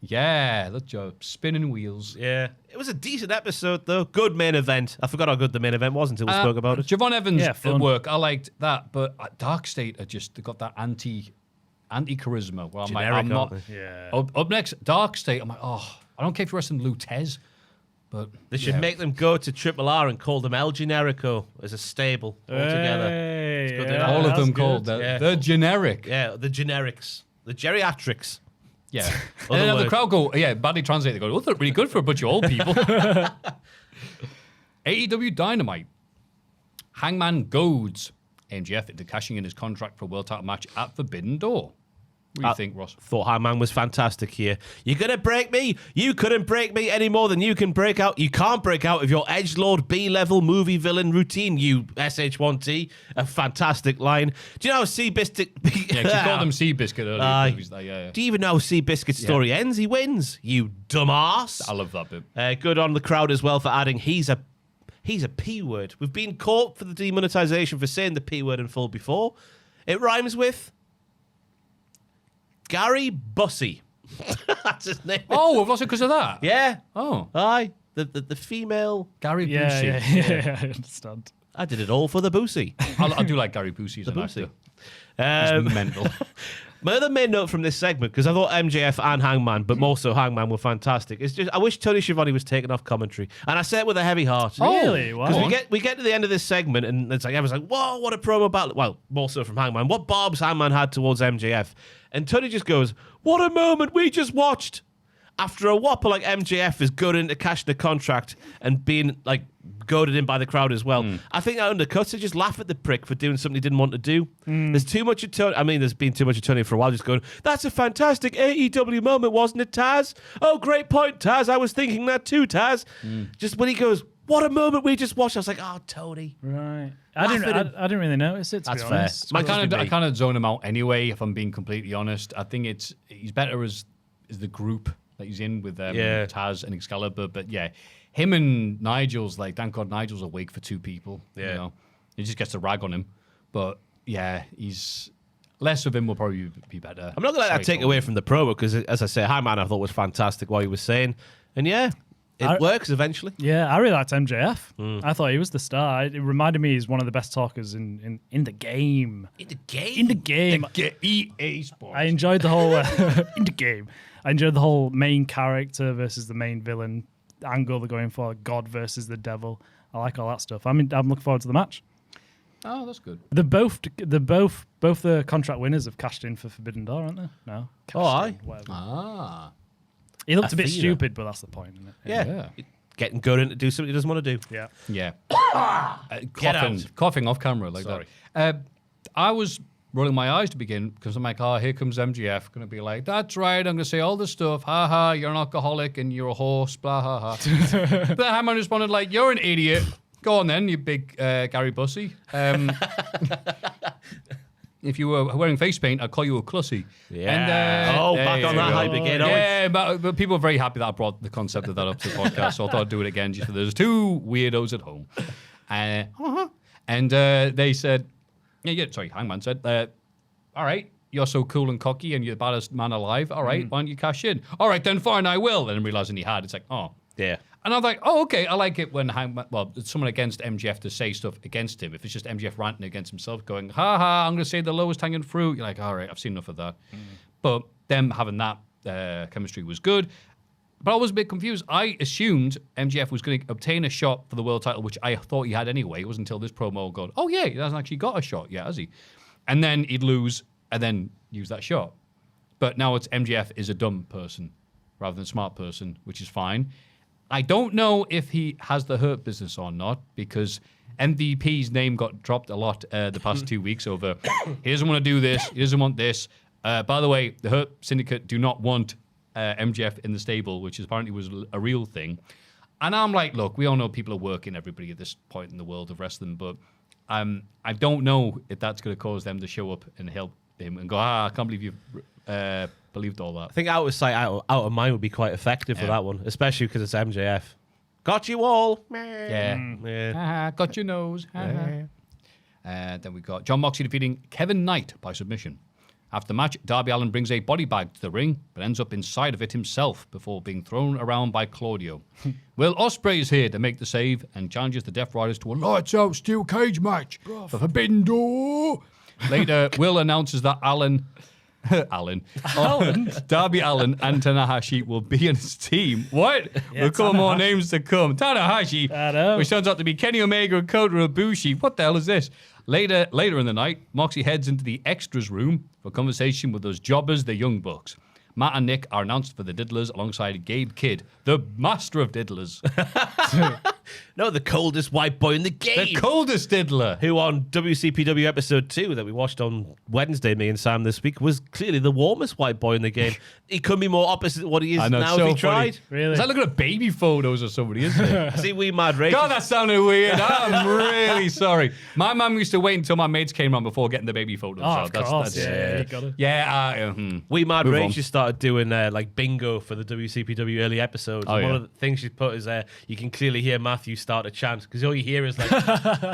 Yeah, look, Joe, spinning wheels. Yeah. It was a decent episode, though. Good main event. I forgot how good the main event was until we spoke about it. Javon Evans Yeah, at fun. work. I liked that, but Dark State they got that anti-charisma. Well, I'm like, Generic, I'm not. aren't they? Yeah. Up next, Dark State. I'm like, I don't care if you're wrestling Lutez, but They should make them go to Triple R and call them El Generico as a stable altogether. Hey, good, yeah, all of that's them good. called the generic. Yeah, the generics. The geriatrics. Yeah. Other And then the word. crowd go, badly translated. They go, that's really good for a bunch of old people. AEW Dynamite. Hangman goads MJF into cashing in his contract for a world title match at Forbidden Door. What do you think, Ross? Thought Hangman was fantastic here. You're going to break me? You couldn't break me any more than you can break out. You can't break out of your edgelord B-level movie villain routine, you SH1T. A fantastic line. Do you know how Seabiscuit... Yeah, 'cause you called him Seabiscuit earlier. Aye. He's like, yeah. Do you even know how Seabiscuit's story ends? He wins. You dumbass. I love that bit. Good on the crowd as well for adding he's a P word. We've been caught for the demonetization for saying the P word in full before. It rhymes with Gary Bussy. That's his name. Oh, we've lost it because of that? Yeah. Oh. Aye. The female. Gary Yeah, Busey. yeah, I understand. I did it all for the Bussy. I do like Gary Busey as an Bussy. actor. He's mental. My other main note from this segment, because I thought MJF and Hangman, but more so Hangman, were fantastic. It's just I wish Tony Schiavone was taken off commentary, and I say it with a heavy heart. Really? Wow. Because we get to the end of this segment, and it's like everyone's like, "Whoa, what a promo battle!" Well, more so from Hangman. What barbs Hangman had towards MJF, and Tony just goes, "What a moment we just watched." After a whopper like MJF is goaded into cashing the contract and being like goaded in by the crowd as well, I think that undercuts it. Just laugh at the prick for doing something he didn't want to do. There's too much of Tony. I mean, there's been too much of Tony for a while. Just going, that's a fantastic AEW moment, wasn't it, Taz? Oh, great point, Taz. I was thinking that too, Taz. Just when he goes, what a moment we just watched. I was like, oh, Tony. Right. Laugh at him. I didn't really notice it, to That's be fair. honest. Might just be I me. kind of zone him out anyway, if I'm being completely honest. I think he's better as the group that he's in with Taz and Excalibur. But yeah, him and Nigel's like, thank God Nigel's awake for two people. Yeah. You know, he just gets to rag on him. But yeah, he's less of him will probably be better. I'm not going to let that take away from the promo because, as I say, Hangman I thought was fantastic what he was saying. And yeah, it works eventually. Yeah, I really liked MJF. I thought he was the star. It reminded me he's one of the best talkers in the game. In the game? In the game. EA Sports. I enjoyed the whole in the game. I enjoyed the whole main character versus the main villain angle they're going for. God versus the devil. I like all that stuff. I'm looking forward to the match. Oh, that's good. They're both the contract winners have cashed in for Forbidden Door, aren't they? No. Oh, aye. Whatever. Ah. He looked a bit Athena. stupid, but that's the point, isn't it? Yeah. Getting good to do something he doesn't want to do. Yeah. Yeah. out. Coughing off camera like Sorry. that. I was rolling my eyes to begin because I'm like, here comes MGF. Going to be like, that's right. I'm going to say all this stuff. Ha ha, you're an alcoholic and you're a horse. Blah, ha ha. But Hangman responded like, you're an idiot. Go on then, you big Gary Bussy. If you were wearing face paint, I'd call you a clussy. Yeah. And, Back on that hype again. Yeah, but people are very happy that I brought the concept of that up to the podcast, so I thought I'd do it again just for there's two weirdos at home. And they said, Hangman said, all right, you're so cool and cocky and you're the baddest man alive. All right, why don't you cash in? All right, then fine, I will. And then realizing he had, it's like, oh. Yeah. And I was like, oh, okay, I like it when it's someone against MJF to say stuff against him. If it's just MJF ranting against himself, going, ha ha, I'm going to say the lowest hanging fruit. You're like, all right, I've seen enough of that. But them having that chemistry was good. But I was a bit confused. I assumed MJF was going to obtain a shot for the world title, which I thought he had anyway. It wasn't until this promo going, oh yeah, he hasn't actually got a shot yet, has he? And then he'd lose and then use that shot. But now it's MJF is a dumb person rather than a smart person, which is fine. I don't know if he has the Hurt business or not, because MVP's name got dropped a lot the past 2 weeks over, he doesn't want to do this, he doesn't want this. By the way, the Hurt Syndicate do not want MJF in the stable, which apparently was a real thing. And I'm like, look, we all know people are working everybody at this point in the world of wrestling, but I don't know if that's going to cause them to show up and help him and go, I can't believe you've believed all that. I think out of sight, out of mind would be quite effective for that one, especially because it's MJF. Got you all. Yeah. Got your nose. Then we got John Moxley defeating Kevin Knight by submission. After the match, Darby Allin brings a body bag to the ring, but ends up inside of it himself before being thrown around by Claudio. Will Ospreay is here to make the save and challenges the Death Riders to a lights-out steel cage match for Forbidden Door. Later, Will announces that Darby Allin and Tanahashi will be in his team. What? Yeah, We've got more names to come. Tanahashi, which turns out to be Kenny Omega and Kota Ibushi. What the hell is this? Later in the night, Moxie heads into the extras room for a conversation with those jobbers, the Young Bucks. Matt and Nick are announced for the Diddlers alongside Gabe Kidd, the master of Diddlers. No, the coldest white boy in the game. The coldest Diddler. Who on WCPW episode 2 that we watched on Wednesday, me and Sam this week, was clearly the warmest white boy in the game. He couldn't be more opposite to what he is I know, now so if he funny. tried. Really? Is that looking at baby photos of somebody, isn't it? I see Wee Mad Rachel. God, that sounded weird. I'm really sorry. My mum used to wait until my mates came around before getting the baby photos. Oh, out. of course. Yeah, you got it. Yeah. Wee Mad Move Rachel on. just started doing like bingo for the WCPW early episodes. Oh, And yeah. one of the things she put is you can clearly hear Maffew start a chant because all you hear is like,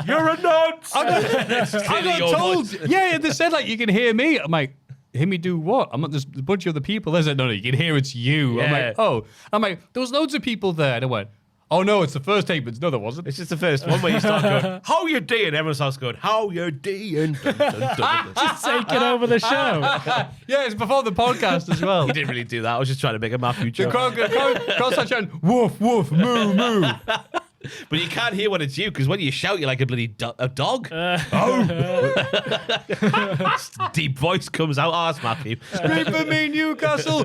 "You're a nut." I got told. Yeah, they said like you can hear me. I'm like, hear me do what? I'm like, there's a bunch of other people. They said, no, you can hear it's you. I'm Yeah. like, oh. I'm like, there was loads of people there. And I went, oh no, it's the first tape. No, there wasn't. It's just the first one where you start going, "How you doing?" Everyone starts going, "How you doing?" Just taking over the show. Yeah, it's before the podcast as well. He didn't really do that. I was just trying to make a Maffew The joke. crowd started chanting, woof, woof, moo, moo. But you can't hear when it's you because when you shout, you're like a bloody a dog. Deep voice comes out. Oh, it's Maffew. Scream for me, Newcastle.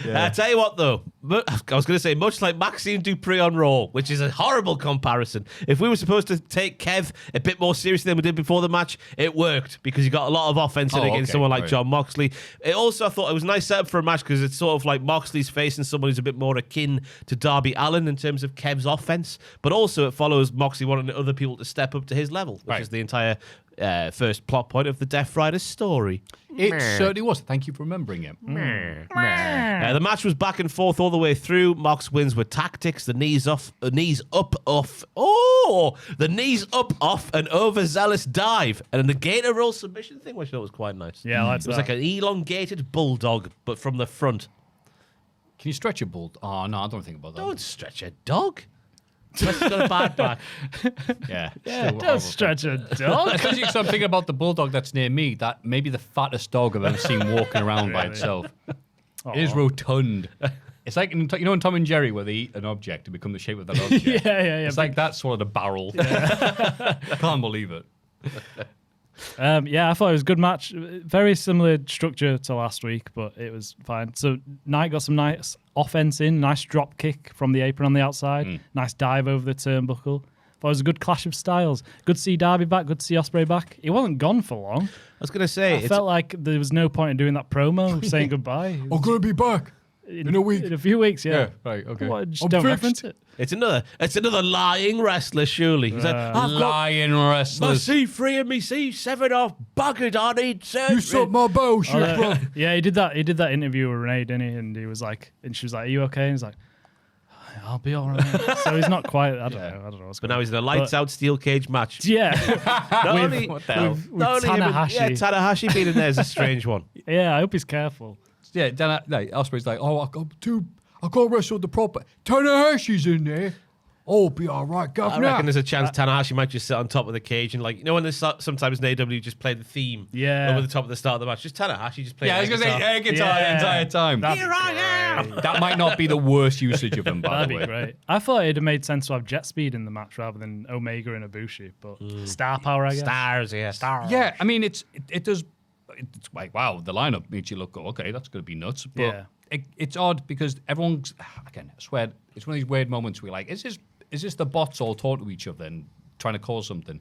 I tell you what, though, I was going to say, much like Maxine Dupree on Raw, which is a horrible comparison. If we were supposed to take Kev a bit more seriously than we did before the match, it worked because you got a lot of offense in against someone like John Moxley. It also, I thought it was a nice setup for a match because it's sort of like Moxley's facing someone who's a bit more akin to Darby Allin in terms of Kev's offense, but also it follows Moxley wanting other people to step up to his level, which is the entire first plot point of the Death Riders story. It certainly was. Thank you for remembering it. The match was back and forth all the way through. Mox wins with tactics, the knees up, off, an overzealous dive, and a gator roll submission thing, which I thought was quite nice. Yeah, I liked It was that. like an elongated bulldog, but from the front. Can you stretch a bull? Oh, no, I don't think about that. Don't stretch a dog. Unless it's got a bad back. Yeah. Don't stretch a dog. Especially because I'm thinking about the bulldog that's near me, that maybe the fattest dog I've ever seen walking around by itself. It is rotund. It's like, in Tom and Jerry where they eat an object to become the shape of that object. Yeah. It's like that sort of the barrel. Can't believe it. I thought it was a good match. Very similar structure to last week, but it was fine. So Knight got some nice offense in, nice drop kick from the apron on the outside, nice dive over the turnbuckle. Thought it was a good clash of styles. Good to see Darby back, good to see Ospreay back. He wasn't gone for long. I was going to say, I felt like there was no point in doing that promo, saying goodbye. I'm going to be back in a week. In a few weeks, yeah. Right, okay. Just don't reference it. it's another lying wrestler, surely. He's like, I've got Lying my wrestlers. C3 and my C7 off buggered. I need surgery. You suck my bullshit, bro. Yeah, he did that. He did that interview with Renee, didn't he? And he was like, and she was like, "Are you okay?" And he's like, "I'll be all right." So he's not quite. I don't know. What's But going now he's in a lights-out steel cage match. Yeah, Not only, What the hell? with not only him, Tanahashi. Tanahashi being in there is a strange one. Yeah, I hope he's careful. Yeah, Ospreay's like, oh, I can't wrestle the proper. Tanahashi's in there. Oh, be all right, I governor. reckon there's a chance Tanahashi might just sit on top of the cage and, like, you know, when there's sometimes in AEW just play the theme over the top of the start of the match. Just Tanahashi just play. Yeah, I was going to say air guitar the entire time. Here I am. That might not be the worst usage of him, by That'd the be way. great. I thought it'd have made sense to have Jet Speed in the match rather than Omega and Ibushi, but star power, I guess. Stars, yeah, stars. Yeah, I mean, it does. It's like, wow, the lineup makes you look, okay, that's going to be nuts. But it's odd because everyone's, again, I swear, it's one of these weird moments where you're like, is this the bots all talking to each other and trying to cause something?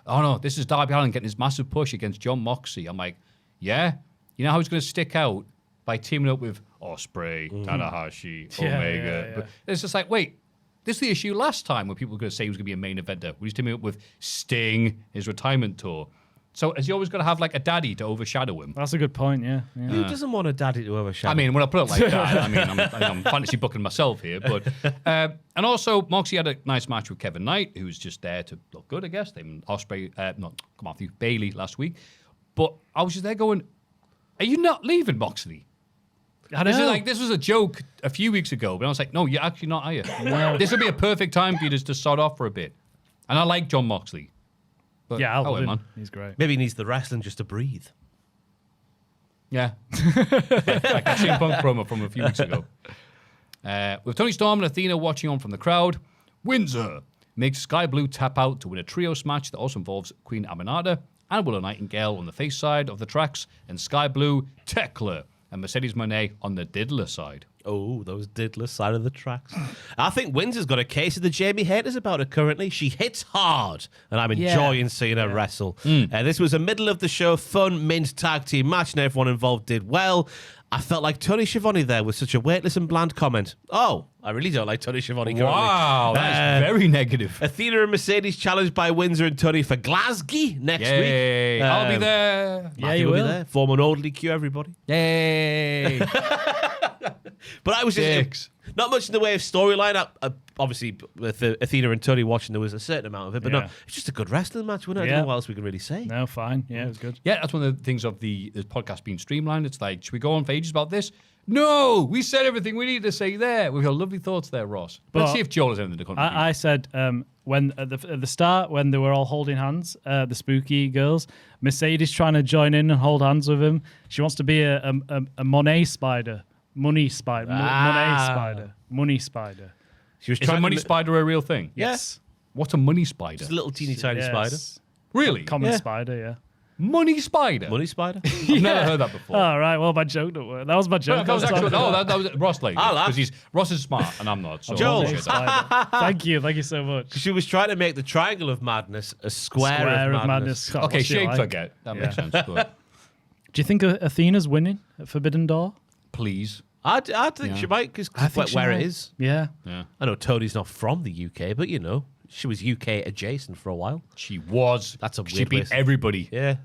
Oh no, this is Darby Allin getting his massive push against John Moxley. I'm like, yeah? You know how he's going to stick out by teaming up with Ospreay, Tanahashi, Omega. yeah. But it's just like, wait, this is the issue last time when people were going to say he was going to be a main eventer. We was teaming up with Sting, his retirement tour. So has he always got to have like a daddy to overshadow him? That's a good point, yeah. Who doesn't want a daddy to overshadow? I mean, when I put it like that, I mean, I'm fantasy booking myself here. But and also, Moxie had a nice match with Kevin Knight, who was just there to look good, I guess. They Ospreay, Maffew, Bailey last week. But I was just there going, are you not leaving, Moxley? I know. This was a joke a few weeks ago, but I was like, no, you're actually not, are you? No. This would be a perfect time for you just to start off for a bit. And I like John Moxley. But, Yeah, I love him. man. He's great. Maybe he needs the wrestling just to breathe. Yeah. Like that CM Punk promo from a few weeks ago. With Tony Storm and Athena watching on from the crowd, Windsor makes Sky Blue tap out to win a trios match that also involves Queen Aminata and Willow Nightingale on the face side of the tracks, and Sky Blue, Tekla, and Mercedes Moné on the diddler side. Oh, those diddler side of the tracks. I think Windsor's got a case of the Jamie haters about her currently. She hits hard, and I'm enjoying seeing her wrestle. This was a middle of the show, fun, mint tag team match, and everyone involved did well. I felt like Tony Schiavone there with such a weightless and bland comment. Oh, I really don't like Tony Schiavone currently. Wow, that is very negative. Athena and Mercedes challenged by Windsor and Tony for Glasgow next Yay. week. I'll be there. Maffew you will be will. there. Form an orderly queue, everybody. Yay. But I was just not much in the way of storyline. Obviously, with Athena and Tony watching, there was a certain amount of it. But no, it's just a good wrestling match, wasn't it? I don't know what else we can really say. No, fine. Yeah, it was good. Yeah, that's one of the things of the podcast being streamlined. It's like, should we go on for ages about this? No, we said everything we needed to say there. We've got lovely thoughts there, Ross. Let's see if Joel has anything to contribute. I said when at the start, when they were all holding hands, the spooky girls, Mercedes trying to join in and hold hands with him. She wants to be a Monet spider. Money spider. Monet spider. Money spider. She was Is a money spider a real thing? Yes. What's a money spider? Just a little teeny tiny Yes. spider. Really? Common spider, yeah. Money spider? Money spider? I've never heard that before. All right, well, my joke don't work. That was my joke. That was actually, that was Ross Lady. I laugh. Because Ross is smart and I'm not. So Joel. I appreciate that. Thank you so much. She was trying to make the triangle of madness a square of madness. Oh, Okay, what's she shapes I like? get. That makes sense. But Do you think Athena's winning at Forbidden Door? please. I think she might, because she where might. it is. Yeah. Yeah. I know Tony's not from the UK, but you know, she was UK adjacent for a while. She was. That's a She weird beat way to- everybody. Yeah.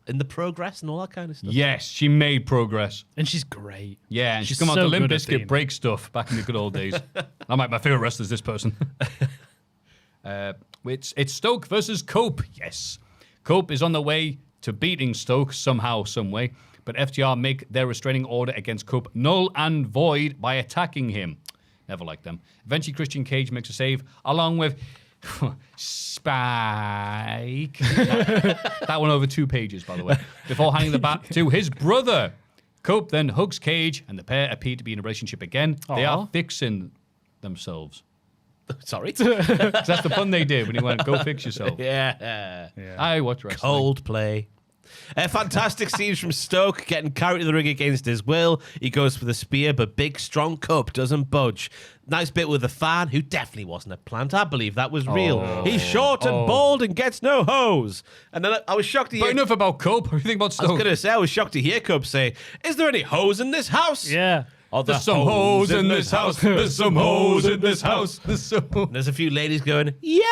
In the progress and all that kind of stuff. Yes, she made progress. And she's great. Yeah, and she's She's come out so to Limp good at Bizkit Athena. break stuff back in the good old days. I'm like, my favorite wrestler is this person. It's Stoke versus Cope. Yes. Cope is on the way to beating Stoke somehow, some way. But FTR make their restraining order against Cope null and void by attacking him. Never liked them. Eventually, Christian Cage makes a save along with Spike. That one over 2 pages, by the way. Before handing the bat to his brother. Cope then hugs Cage, and the pair appear to be in a relationship again. They are fixing themselves. Sorry. 'Cause that's the pun they did when he went, go fix yourself. Yeah. I watch wrestling. Coldplay. Fantastic scenes from Stoke getting carried to the ring against his will. He goes for the spear, but big, strong Cope doesn't budge. Nice bit with the fan, who definitely wasn't a plant. I believe that was real. He's short and bald and gets no hose. And then I was shocked to But hear... enough about Cope. What do you think about I was Stoke? going to say, I was shocked to hear Cope say, is there any hose in this house? Yeah. Oh, There's some hoes in this house. There's some hoes in this house. There's some. There's a few ladies going, yeah.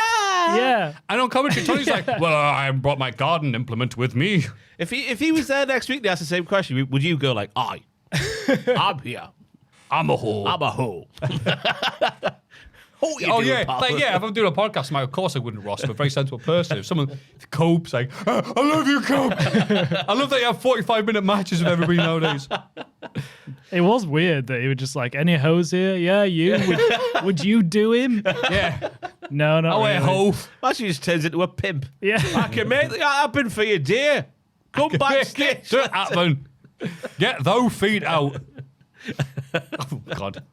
Yeah. And on commentary, Tony's like, well, I brought my garden implement with me. If he was there next week and asked the same question, would you go like, I'm here. I'm a hoe. I'm a hoe. Oh, yeah. Like, yeah, if I'm doing a podcast, of course I wouldn't, Ross. I'm a very sensible person. If someone, Cope's like, I love you, Cope. I love that you have 45-minute matches with everybody nowadays. It was weird that he was just like, any hoes here? Yeah, you? Would you do him? Yeah. No, not Oh, really. wait, hoe. Actually just turns into a pimp. Yeah. I can make that happen for you, dear. Come backstage. Get happen. Get those feet out. Oh, God.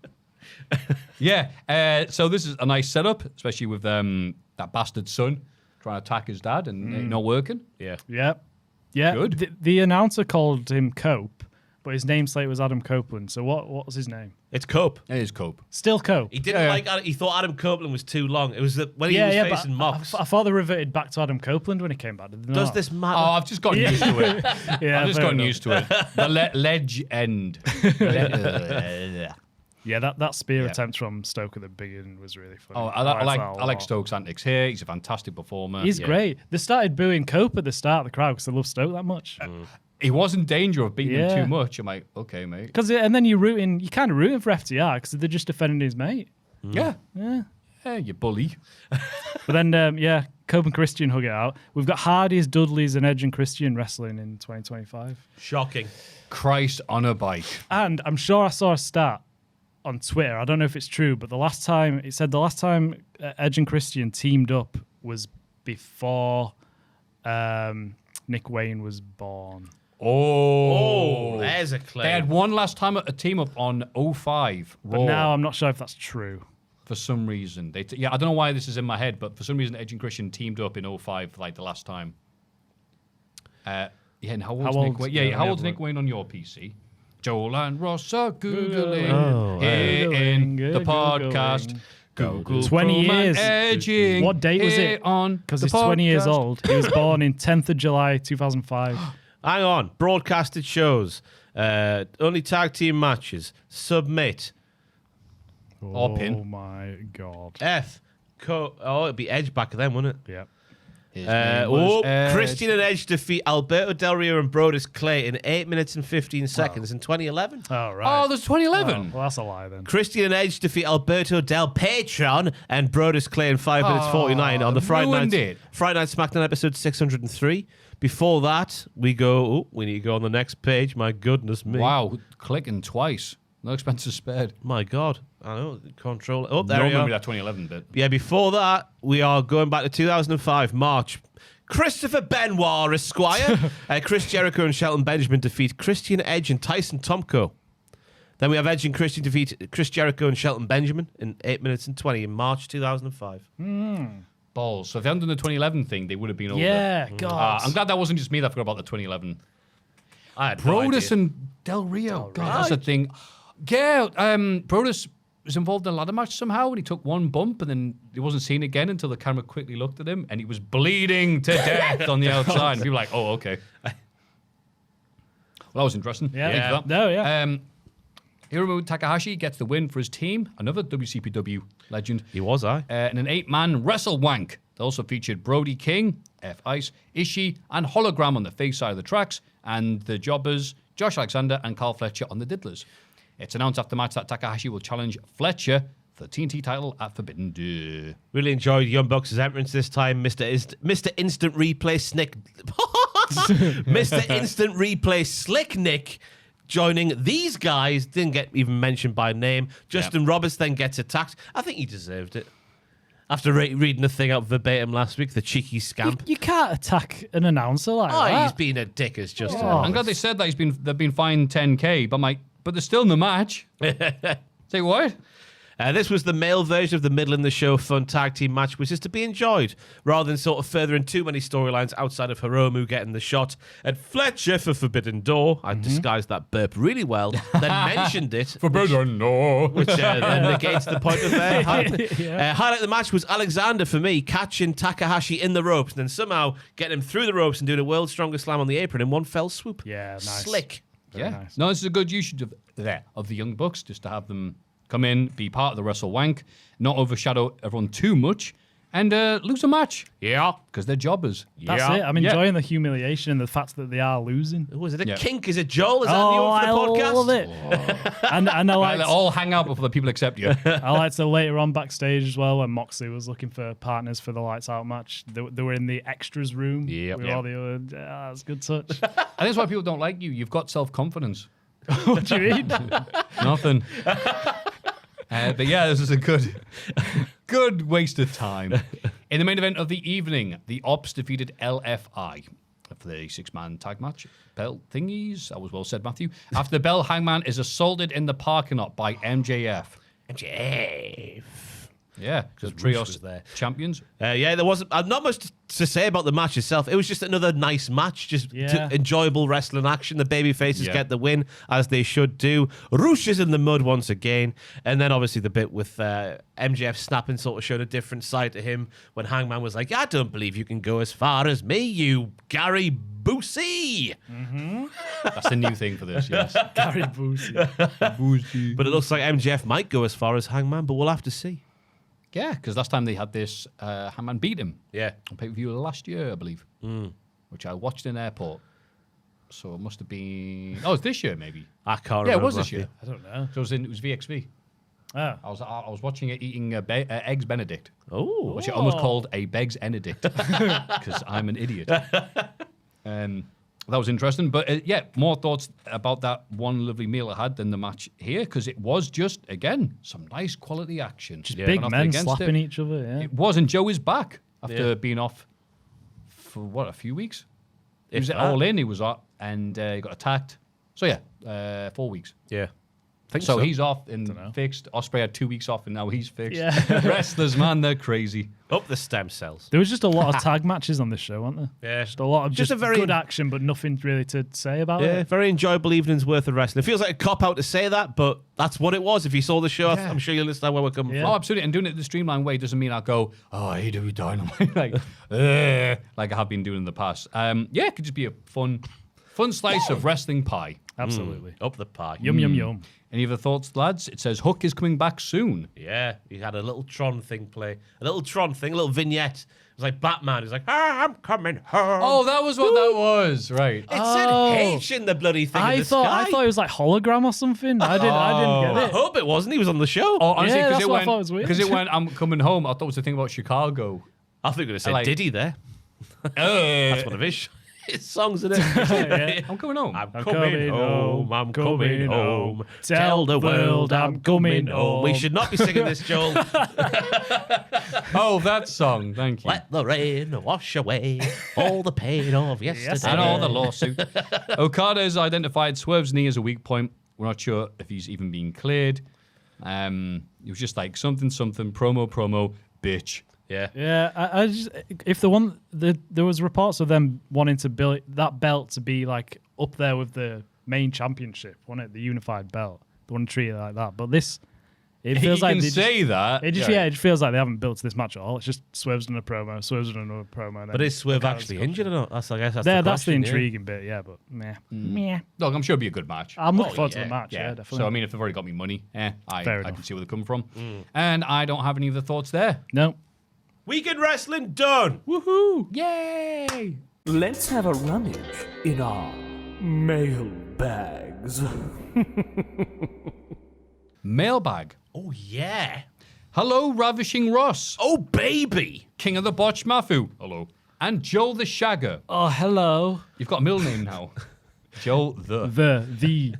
Yeah, so this is a nice setup, especially with that bastard son trying to attack his dad and it not working. Yeah. Yeah. Yeah. Good. The announcer called him Cope, but his nameslate was Adam Copeland. So what was his name? It's Cope. It is Cope. Still Cope. He didn't he thought Adam Copeland was too long. It was when he was facing Mox. I thought they reverted back to Adam Copeland when he came back. Did they Does not? this matter? Oh, I've just gotten used to it. Yeah, I've just fair gotten enough. used to it. The ledge end. Yeah, that spear attempt from Stoke at the beginning was really funny. Oh, I like Stokes' antics here. He's a fantastic performer. He's great. They started booing Cope at the start of the crowd because they love Stoke that much. He was in danger of beating him too much. I'm like, okay, mate. And then you're kind of rooting for FTR because they're just defending his mate. Yeah, you bully. But then, Cope and Christian hug it out. We've got Hardy's, Dudley's, and Edge and Christian wrestling in 2025. Shocking. Christ on a bike. And I'm sure I saw a stat on Twitter. I don't know if it's true, but the last time Edge and Christian teamed up was before Nick Wayne was born. Oh, there's a claim. They had one last time a team up on 05 But Raw. now I'm not sure if that's true. For some reason. I don't know why this is in my head, but for some reason Edge and Christian teamed up in 05 like the last time. And how old's Nick Wayne? Yeah, how old's Nick Wayne on your PC? Joel and Ross are Googling here in the podcast. Google 20 years. Edging. What date was it? Because he's 20 years old. He was born in 10th of July, 2005. Hang on. Broadcasted shows. Only tag team matches. Submit. Or pin. Oh my God. It'd be Edge back then, wouldn't it? Yep. Christian and Edge defeat Alberto Del Rio and Brodus Clay in 8 minutes and 15 seconds in 2011. Oh, right. Oh, there's 2011. Well, that's a lie then. Christian and Edge defeat Alberto Del Patron and Brodus Clay in 5 minutes 49 on the Friday night SmackDown episode 603. Before that, we need to go on the next page. My goodness me. Wow, clicking twice. No expenses spared. My God. I know. Control. Oh, there Don't we are. remember that 2011 bit. Yeah, before that, we are going back to 2005, March. Christopher Benoit, Esquire. Chris Jericho and Shelton Benjamin defeat Christian Edge and Tyson Tomko. Then we have Edge and Christian defeat Chris Jericho and Shelton Benjamin in 8 minutes and 20 in March 2005. Balls. So if they hadn't done the 2011 thing, they would have been over. Yeah, God. I'm glad that wasn't just me that forgot about the 2011. I had no Brodus idea. and Del Rio. God, that's a thing. Yeah, Brodus was involved in a ladder match somehow, and he took one bump, and then he wasn't seen again until the camera quickly looked at him, and he was bleeding to death on the outside. And people were like, oh, okay. Well, that was interesting. Yeah. Thank you for that. No, yeah. Hiromu Takahashi gets the win for his team, another WCPW legend. He was, in an 8-man wrestle wank. They also featured Brody King, F-Ice, Ishii, and Hologram on the face side of the tracks, and the jobbers, Josh Alexander and Carl Fletcher on the diddlers. It's announced after the match that Takahashi will challenge Fletcher for the TNT title at Forbidden Door. Really enjoyed Young Bucks' entrance this time. Mr. Instant Replay Slick. Mr. Instant Replay Slick Nick joining these guys. Didn't get even mentioned by name. Justin Roberts then gets attacked. I think he deserved it. After reading the thing out verbatim last week, the cheeky scamp. You can't attack an announcer like that. He's been a dick as Justin. I'm glad they said that they've been fined $10,000, but I'm like, but they're still in the match. Say what? This was the male version of the middle in the show fun tag team match, which is to be enjoyed, rather than sort of furthering too many storylines outside of Hiromu getting the shot at Fletcher for Forbidden Door. I disguised that burp really well, then mentioned it. Forbidden Door. Which then negates the point of highlight of the match was Alexander, for me, catching Takahashi in the ropes and then somehow getting him through the ropes and doing a world's strongest slam on the apron in one fell swoop. Yeah, nice. Slick. Very nice. No, this is a good usage of the Young Bucks, just to have them come in, be part of the Wrestle Wank, not overshadow everyone too much, and lose a match. Yeah. Because they're jobbers. That's it. I'm enjoying the humiliation and the fact that they are losing. Was it a kink? Is it Joel? Is that Oh, new for I the podcast? love it. And I like They all hang out before the people accept you. I liked it later on backstage as well when Moxley was looking for partners for the Lights Out match. They were in the extras room with all the other. That's a good touch. I think that's why people don't like you. You've got self-confidence. What do you mean? Nothing. But yeah, this is a good waste of time. In the main event of the evening, the Ops defeated LFI for the 6-man tag match. Bell thingies. That was well said, Maffew. After the bell, Hangman is assaulted in the parking lot by MJF. MJF. Yeah, because the trios was there. champions. Yeah, there wasn't not much to say about the match itself. It was just another nice match, just enjoyable wrestling action. The baby faces get the win, as they should do. Roosh is in the mud once again. And then obviously the bit with MJF snapping sort of showed a different side to him when Hangman was like, I don't believe you can go as far as me, you Gary Busey. That's the new thing for this, yes. Gary Busey. But it looks like MJF might go as far as Hangman, but we'll have to see. Yeah, because last time they had this, Hangman beat him. Yeah. On pay-per-view last year, I believe. Which I watched in airport. So it must have been... Oh, it's this year, maybe. I can't remember. Yeah, it was this year. I don't know. So it was VXV. Oh. I was watching it eating Eggs Benedict. Oh. Which I almost called a Begs Benedict. Because I'm an idiot. That was interesting. But yeah, more thoughts about that one lovely meal I had than the match here, because it was just, again, some nice quality action. Just big men slapping each other, yeah. It was, and Joe is back after being off for, a few weeks? He was all in, he was out, and he got attacked. So yeah, 4 weeks. Yeah. So he's off and fixed. Ospreay had 2 weeks off and now he's fixed. Yeah. Wrestlers, man, they're crazy. Up the stem cells. There was just a lot of tag matches on this show, weren't there? Yeah. Just a lot of Just just a very- good action, but nothing really to say about Yeah, it. very enjoyable evening's worth of wrestling. It feels like a cop-out to say that, but that's what it was. If you saw the show, I'm sure you'll understand where we're coming Yeah. Oh, absolutely. And doing it the streamlined way doesn't mean I go, AEW Dynamite, like I have been doing in the past. Yeah, it could just be a fun slice of wrestling pie. Absolutely. Up the pie. Yum, yum, yum. Any other thoughts, lads? It says Hook is coming back soon. Yeah, he had a little Tron thing play. A little Tron thing, a little vignette. It was like Batman. He was like, I'm coming home. Oh, that was what that was, right. It said H in the bloody thing in the sky. I thought it was like hologram or something. I didn't I get it. hope it wasn't. He was on the show. Oh, honestly, Yeah, because that's what I thought was weird. Because it went, I'm coming home. I thought it was the thing about Chicago. I think we were going to say like- Diddy there. That's That's one of his songs, isn't it? Yeah. I'm coming home. I'm coming home. I'm coming home. Tell the world I'm coming home. We should not be singing this, Joel. Oh, that song. Thank you. Let the rain wash away all the pain of yesterday. And all the lawsuit. Okada's identified Swerve's knee as a weak point. We're not sure if he's even been cleared. It was just like something, promo, bitch. Yeah. Yeah, I just if there was reports of them wanting to build that belt to be like up there with the main championship, wasn't it? The unified belt. They want to treat it like that. But this, it feels You like can they say that. It just it just feels like they haven't built to this match at all. It's just Swerve's done a promo, Swerve's done another promo. But is Swerve actually injured or not? That's I guess that's that's question, the intriguing bit, yeah. But meh. Look, I'm sure it'll be a good match. I'm looking forward to the match, yeah, definitely. So, I mean, if they've already got me money, I Fair can enough. see where they're coming from. And I don't have any other thoughts there. No. Weekend wrestling done. Woohoo! Yay! Let's have a rummage in our mailbags. Mailbag. Oh yeah. Hello, Ravishing Ross. Oh baby. King of the Botch Maffew. Hello. And Joel the Shagger. Oh, hello. You've got a middle name now. Joel the. The.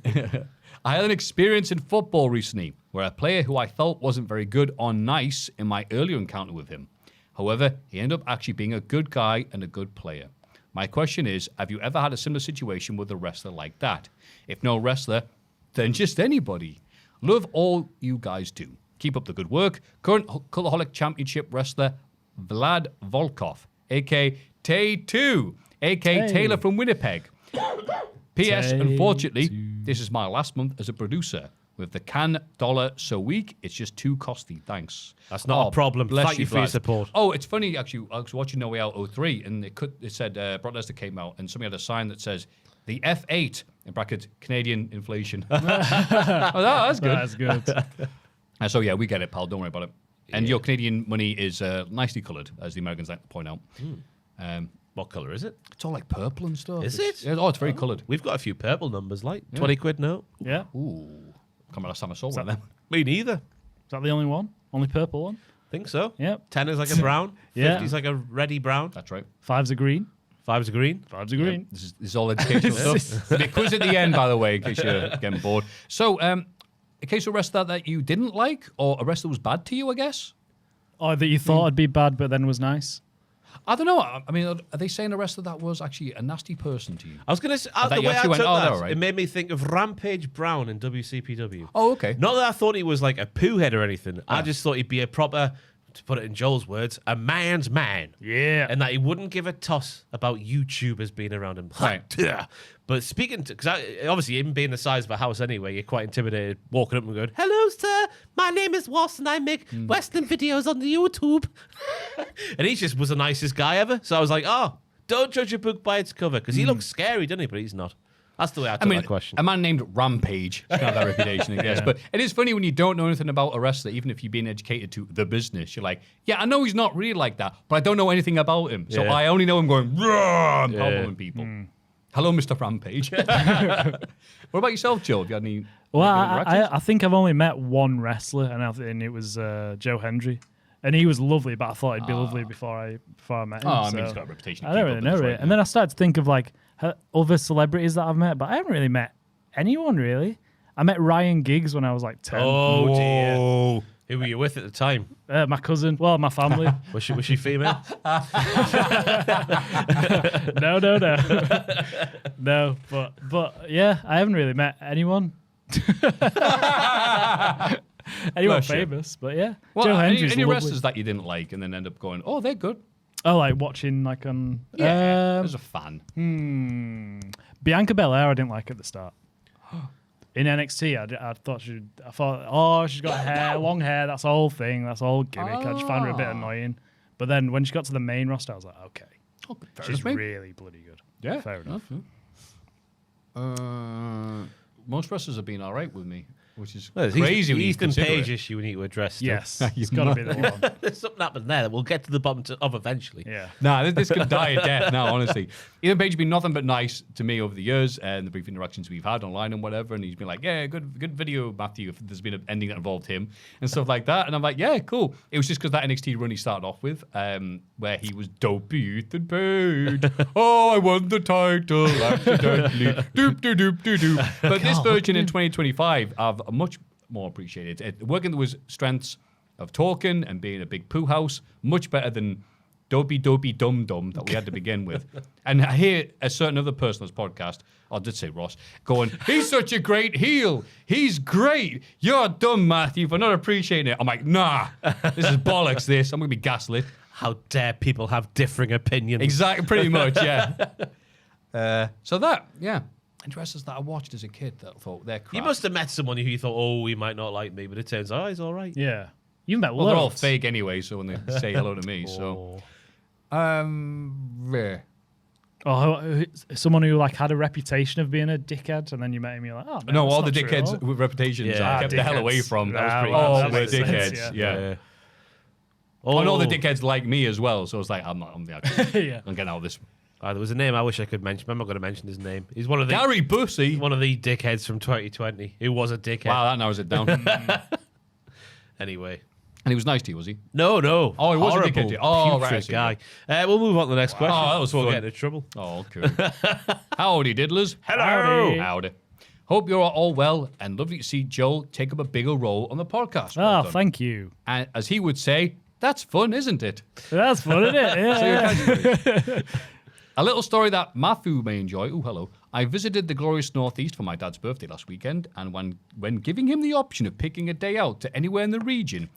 I had an experience in football recently where a player who I felt wasn't very good or nice in my earlier encounter with him. However, he ended up actually being a good guy and a good player. My question is, have you ever had a similar situation with a wrestler like that? If no wrestler, then just anybody. Love all you guys do. Keep up the good work. Current Cultaholic Championship wrestler Vlad Volkov, a.k.a. Tay2, a.k.a. Taylor from Winnipeg. P.S. Unfortunately, this is my last month as a producer. With the $10 so weak, it's just too costly. Thanks. That's not a problem. Bless Thank you for your Vlad. support. Oh, it's funny, actually. I was watching No Way Out 03, and it said Brock Lesnar came out, and somebody had a sign that says, the F8, in brackets, Canadian inflation. That's good. That's good. So, yeah, we get it, pal. Don't worry about it. And your Canadian money is nicely coloured, as the Americans like to point out. What colour is it? It's all like purple and stuff. Is It's- it? Yeah, oh, it's very coloured. We've got a few purple numbers, like 20 quid note. Yeah. Ooh. Can't remember last time I saw one of them. Me neither. Is that the only one? Only purple one? Think so. Yep. 10 is like a brown. Yeah. 50 is like a reddy brown. That's right. 5's a green. 5's a green. 5's a green. This is all educational stuff. There'll be a quiz at the end, by the way, in case you're getting bored. So, in case of a wrestler that you didn't like, or a wrestler was bad to you, I guess? Or that you thought would be bad, but then was nice. I don't know. I mean, are they saying the rest of that was actually a nasty person to you? I was going to say, that the you way I actually took went, "Oh, that, they're all right." it made me think of Rampage Brown in WCPW. Oh, okay. Not that I thought he was like a poo head or anything. I just thought he'd be a proper, to put it in Joel's words, a man's man. Yeah. And that he wouldn't give a toss about YouTubers being around him. Right. But speaking to, because obviously him being the size of a house anyway, you're quite intimidated walking up and going, "Hello, sir. My name is Ross and I make wrestling videos on the YouTube." And he just was the nicest guy ever. So I was like, oh, don't judge a book by its cover, because he looks scary, doesn't he? But he's not. That's the way I took that question. A man named Rampage has got that reputation, I guess. But it is funny when you don't know anything about a wrestler, even if you've been educated to the business. You're like, yeah, I know he's not really like that, but I don't know anything about him. So I only know him going, "Rah!" and elbowing people. Hello, Mr. Rampage. What about yourself, Joe? Have you had any? Well, I think I've only met one wrestler, and it was Joe Hendry. And he was lovely, but I thought he'd be lovely before I met him. I mean, he's got a reputation. I don't really know it. And then I started to think of like other celebrities that I've met, but I haven't really met anyone really. I met Ryan Giggs when I was like 10. Oh, dear. Who were you with at the time? My cousin. Well, my family. Was she female? No. No, but yeah, I haven't really met anyone. Anyone famous, but yeah. Well, Joe Hendry's any lovely. wrestlers that you didn't like and then end up going, "Oh, they're good." Oh, like watching like on. As a fan. Bianca Belair, I didn't like at the start. In NXT, I thought she's got hair, long hair. That's the whole thing. That's the whole gimmick. I just found her a bit annoying. But then when she got to the main roster, I was like, okay, she's really bloody good. Yeah, fair enough. Most wrestlers have been all right with me, which is Well, crazy. The Ethan Page it. issue we need to address. Still. Yes, it's got to be the one. There's something happened there that we'll get to the bottom of eventually. Yeah. Nah, this could die a death now, honestly. Ethan Page has been nothing but nice to me over the years and the brief interactions we've had online and whatever. And he's been like, yeah, good video, Maffew, if there's been an ending that involved him and stuff like that. And I'm like, yeah, cool. It was just because that NXT run he started off with, where he was dopey Ethan Page. Oh, I won the title accidentally. Doop, doop, doop, doop, doop. But this version in 2025, I've much more appreciated. Working with his strengths of talking and being a big poo house, much better than dopey dum dum that we had to begin with. And I hear a certain other person on this podcast, I did say Ross, going, "He's such a great heel. He's great. You're dumb, Maffew, for not appreciating it." I'm like, nah, this is bollocks, this. I'm going to be gaslit. How dare people have differing opinions? Exactly, pretty much, yeah. So that, yeah. And wrestlers that I watched as a kid that I thought they're crap. You must have met someone who you thought, oh, he might not like me, but it turns out he's all right. Yeah. You've met Well, they're all loads. fake anyway, so when they say hello to me, so. Yeah. Oh, someone who like had a reputation of being a dickhead, and then you met him, you're like, oh, No, that's all the not true at dickheads all. with reputations Yeah. I kept the hell dickheads. away from. That was pretty well, Oh, that we're makes sense, dickheads, yeah. Oh, And all the dickheads like me as well, so it's like, I'm Yeah. getting out of this. There was a name I wish I could mention, but I'm not going to mention his name. He's one of the Gary Bussey. one of the dickheads from 2020 who was a dickhead. Wow, that narrows it down. And Anyway. he was nice to you, was he? No. Oh, he was a Horrible, dickhead. Oh, right, I putrid see. guy. We'll move on to the next question. that was before we fun. get into trouble. Oh, cool. Howdy, diddlers. Howdy. Howdy. Hope you're all well and lovely to see Joel take up a bigger role on the podcast. Well Oh, done. thank you. And as he would say, that's fun, isn't it? That's fun, isn't it? Yeah. A little story that Maffew may enjoy. Oh, hello. I visited the glorious Northeast for my dad's birthday last weekend, and when giving him the option of picking a day out to anywhere in the region,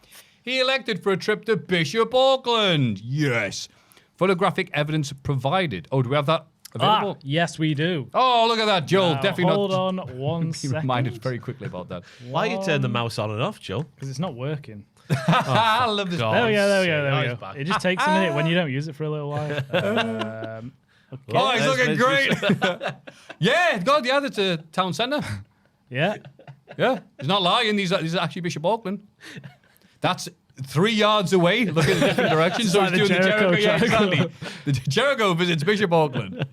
he elected for a trip to Bishop Auckland. Yes. Photographic evidence provided. Oh, do we have that available? Yes, we do. Oh, look at that, Joel. Now, Definitely hold not. on one Be second. reminded very quickly about that. Why you turn the mouse on and off, Joe? Because it's not working. I love this. There we Now he's go. back. It just takes a minute when you don't use it for a little while. Okay. Oh, he's looking Let's- great. Yeah, God, yeah, that's a town centre. Yeah. Yeah, he's not lying. These are actually Bishop Auckland. That's 3 yards away, looking in different directions. So like he's doing the the Jericho. Yeah, Jericho exactly. The Jericho visits Bishop Auckland.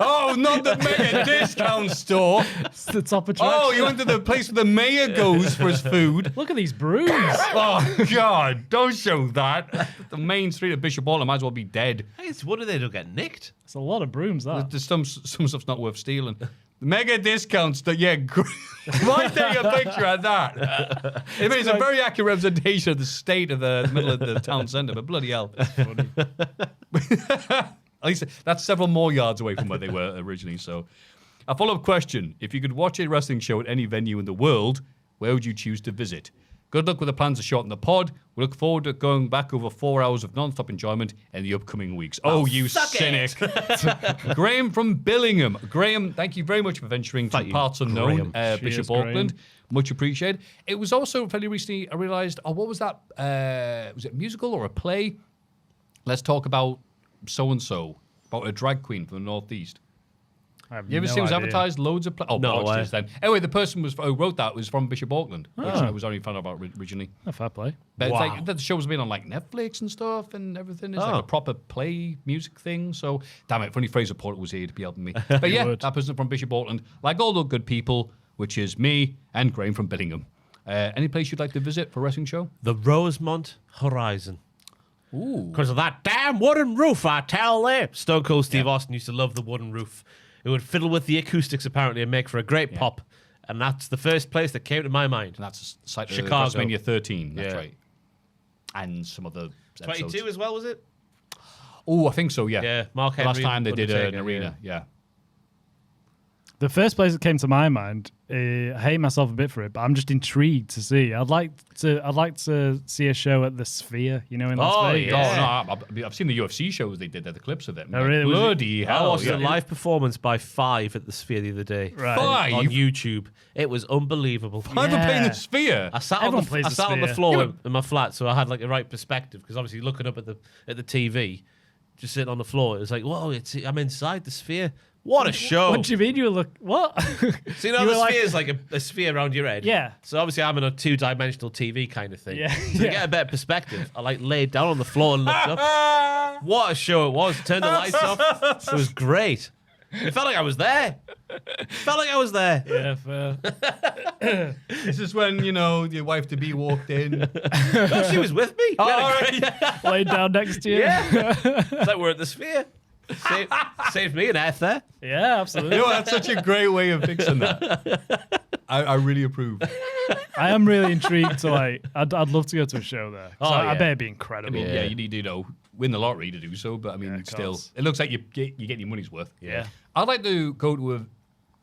Oh, not the mega discount store. It's the top attraction. Oh, you went to the place where the mayor goes for his food. Look at these brooms. Oh, God, don't show that. The main street of Bishop Auckland might as well be dead. Hey, it's what do they do? Get nicked? It's a lot of brooms, that. There's some stuff's not worth stealing. Mega discounts. Why take a picture of that? I mean, it's a very accurate representation of the state of the middle of the town centre, but bloody hell. At least that's several more yards away from where they were originally. So, a follow-up question. If you could watch a wrestling show at any venue in the world, where would you choose to visit? Good luck with the plans to shorten the pod. We look forward to going back over 4 hours of non-stop enjoyment in the upcoming weeks. Oh, you cynic. Graham from Billingham. Graham, thank you very much for venturing to parts unknown, Bishop Auckland. Much appreciated. It was also fairly recently, I realised, what was that? Was it a musical or a play? Let's talk about so-and-so, about a drag queen from the Northeast. You ever see it was advertised loads of... apologies then. Anyway, the person who wrote that was from Bishop Auckland, which I was only found out about originally. Fair play. But it's like, the show's been on like Netflix and stuff and everything. It's like a proper play music thing. So, damn it, funny Fraser Porter was here to be helping me. But yeah, that person from Bishop Auckland, like all the good people, which is me and Graham from Billingham. Any place you'd like to visit for a wrestling show? The Rosemont Horizon. Ooh. Because of that damn wooden roof, I tell you. Stone Cold Steve Austin used to love the wooden roof. It would fiddle with the acoustics, apparently, and make for a great pop. And that's the first place that came to my mind. And that's a site Chicago. WrestleMania 13. That's right. And some other 22 episodes. as well, was it? Oh, I think so, yeah. Yeah, Mark Henry. Last time they did an Undertaker, arena, yeah. The first place that came to my mind, I hate myself a bit for it, but I'm just intrigued to see. I'd like to see a show at the Sphere, in Las Vegas. Yeah. Oh, no, I've seen the UFC shows they did there, the clips of it. Really? Bloody hell. I watched a live performance by Five at the Sphere the other day. Right. Five? On YouTube. It was unbelievable. Five are playing the Sphere. I sat Everyone on plays the the sat on the Sphere. floor in my flat, so I had like the right perspective, because obviously looking up at the TV, just sitting on the floor, it was like, whoa, I'm inside the Sphere. What a show. What do you mean what? So you know the sphere is like a sphere around your head? Yeah. So obviously I'm in a two-dimensional TV kind of thing. Yeah. So to get a better perspective, I laid down on the floor and looked up. What a show it was. Turned the lights off. It was great. It felt like I was there. Yeah, fair. This is when, your wife-to-be walked in. No, she was with me. Laid down next to you. Yeah. It's like we're at the Sphere. Saved me an F there. Yeah, absolutely. That's such a great way of fixing that. I really approve. I am really intrigued to I'd love to go to a show there. I bet it'd be incredible. Yeah, you need to, win the lottery to do so, but I mean, still, it looks like you get your money's worth. Yeah. I'd like to go to a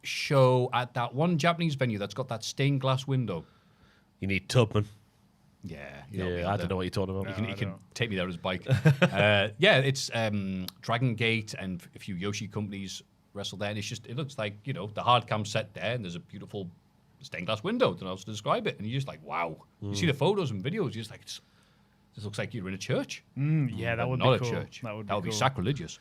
show at that one Japanese venue that's got that stained glass window. You need Tubman. Yeah, I don't know what you're talking about. You can take me there on his bike. It's Dragon Gate and a few Yoshi companies wrestle there, and it looks like the hard cam set there, and there's a beautiful stained glass window. I don't know how to describe it, and you're just like, wow. You see the photos and videos, you're just like, this looks like you're in a church. Yeah, that would be not cool. a church. That would be cool. sacrilegious.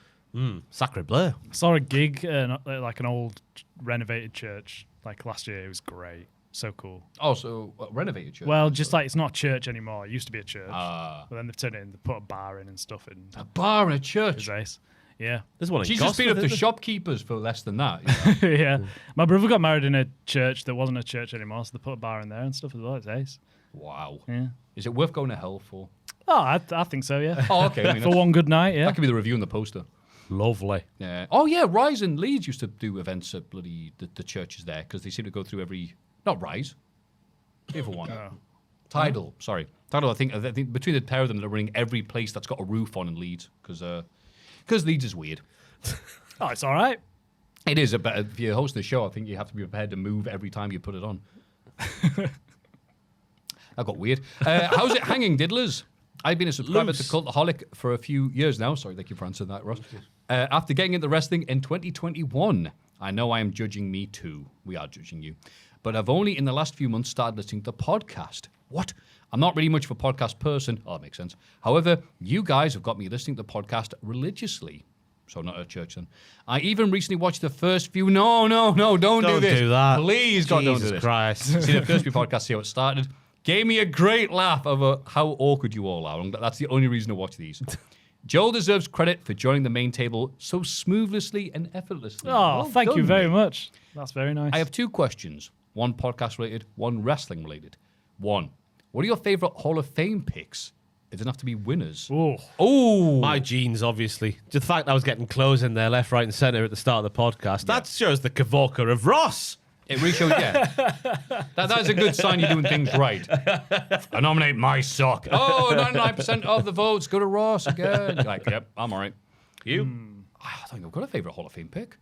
Sacre bleu. I saw a gig like an old renovated church last year. It was great. So cool. Oh, so renovated church? Well, just it's not a church anymore. It used to be a church. Ah. But then they've turned it in, they put a bar in and stuff. A bar in a It church? was nice. Yeah. There's one in She's just beat Gosford, up the isn't shopkeepers for less than that. Yeah. My brother got married in a church that wasn't a church anymore, so they put a bar in there and stuff as well. It's nice. Wow. Yeah. Is it worth going to hell for? Oh, I think so, yeah. Oh, okay. I mean, For one good night, yeah. that could be the review in the poster. Lovely. Yeah. Oh, yeah. Rise and Leeds used to do events at bloody the churches there because they seem to go through not Rise. The other one. Tidal. Sorry. Tidal, I think between the pair of them, they're running every place that's got a roof on in Leeds because Leeds is weird. Oh, it's all right. It is. But if you're hosting the show, I think you have to be prepared to move every time you put it on. That got weird. How's it hanging, diddlers? I've been a subscriber to Cultaholic for a few years now. Sorry, thank you for answering that, Ross. After getting into wrestling in 2021, I know I am judging me too. We are judging you. But I've only in the last few months started listening to the podcast. What? I'm not really much of a podcast person. Oh, that makes sense. However, you guys have got me listening to the podcast religiously. So not at church then. I even recently watched the first few... No, don't do this. Don't do that. Please, God, don't do Jesus this. Christ. See the first few podcasts, see how it started. Gave me a great laugh over how awkward you all are. And that's the only reason to watch these. Joel deserves credit for joining the main table so smoothly and effortlessly. Oh, Well thank you done, very mate. much. That's very nice. I have two questions. One podcast related, one wrestling related. One, what are your favorite Hall of Fame picks? It doesn't have to be winners. Oh, My genes, obviously. Just the fact I was getting clothes in there, left, right, and centre at the start of the podcast. That shows the Kavorka of Ross. It really shows, yeah. that is a good sign you're doing things right. I nominate my sock. Oh, 99% of the votes go to Ross again. Like, yep, I'm all right. You? I think I've got a favourite Hall of Fame pick.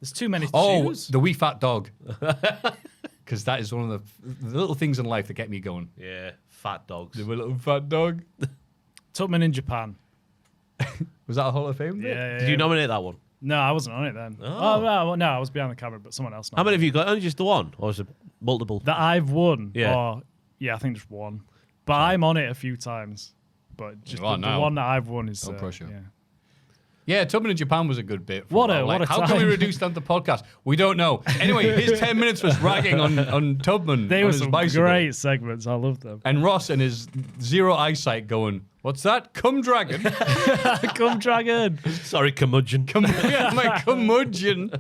there's too many to Oh, choose. the wee fat dog. Because that is one of the little things in life that get me going. Yeah, fat dogs. The little fat dog. Tubman in Japan. Was that a Hall of Fame? Yeah. Did you nominate that one? No, I wasn't on it then. Oh, no, I was behind the camera, but someone else. How many have you got? Only just the one? Or is it multiple? That I've won? Yeah. I think just one. But I'm on it a few times. But just the one that I've won is... No pressure. Yeah. Yeah, Tubman in Japan was a good bit. What a how can we time. reduce down the podcast? We don't know. Anyway, his 10 minutes was ragging on Tubman. They on were his some bicycle. great segments. I love them. And Ross and his zero eyesight going, what's that? Come dragon. Come Dragon. Sorry, curmudgeon. Yeah, my curmudgeon.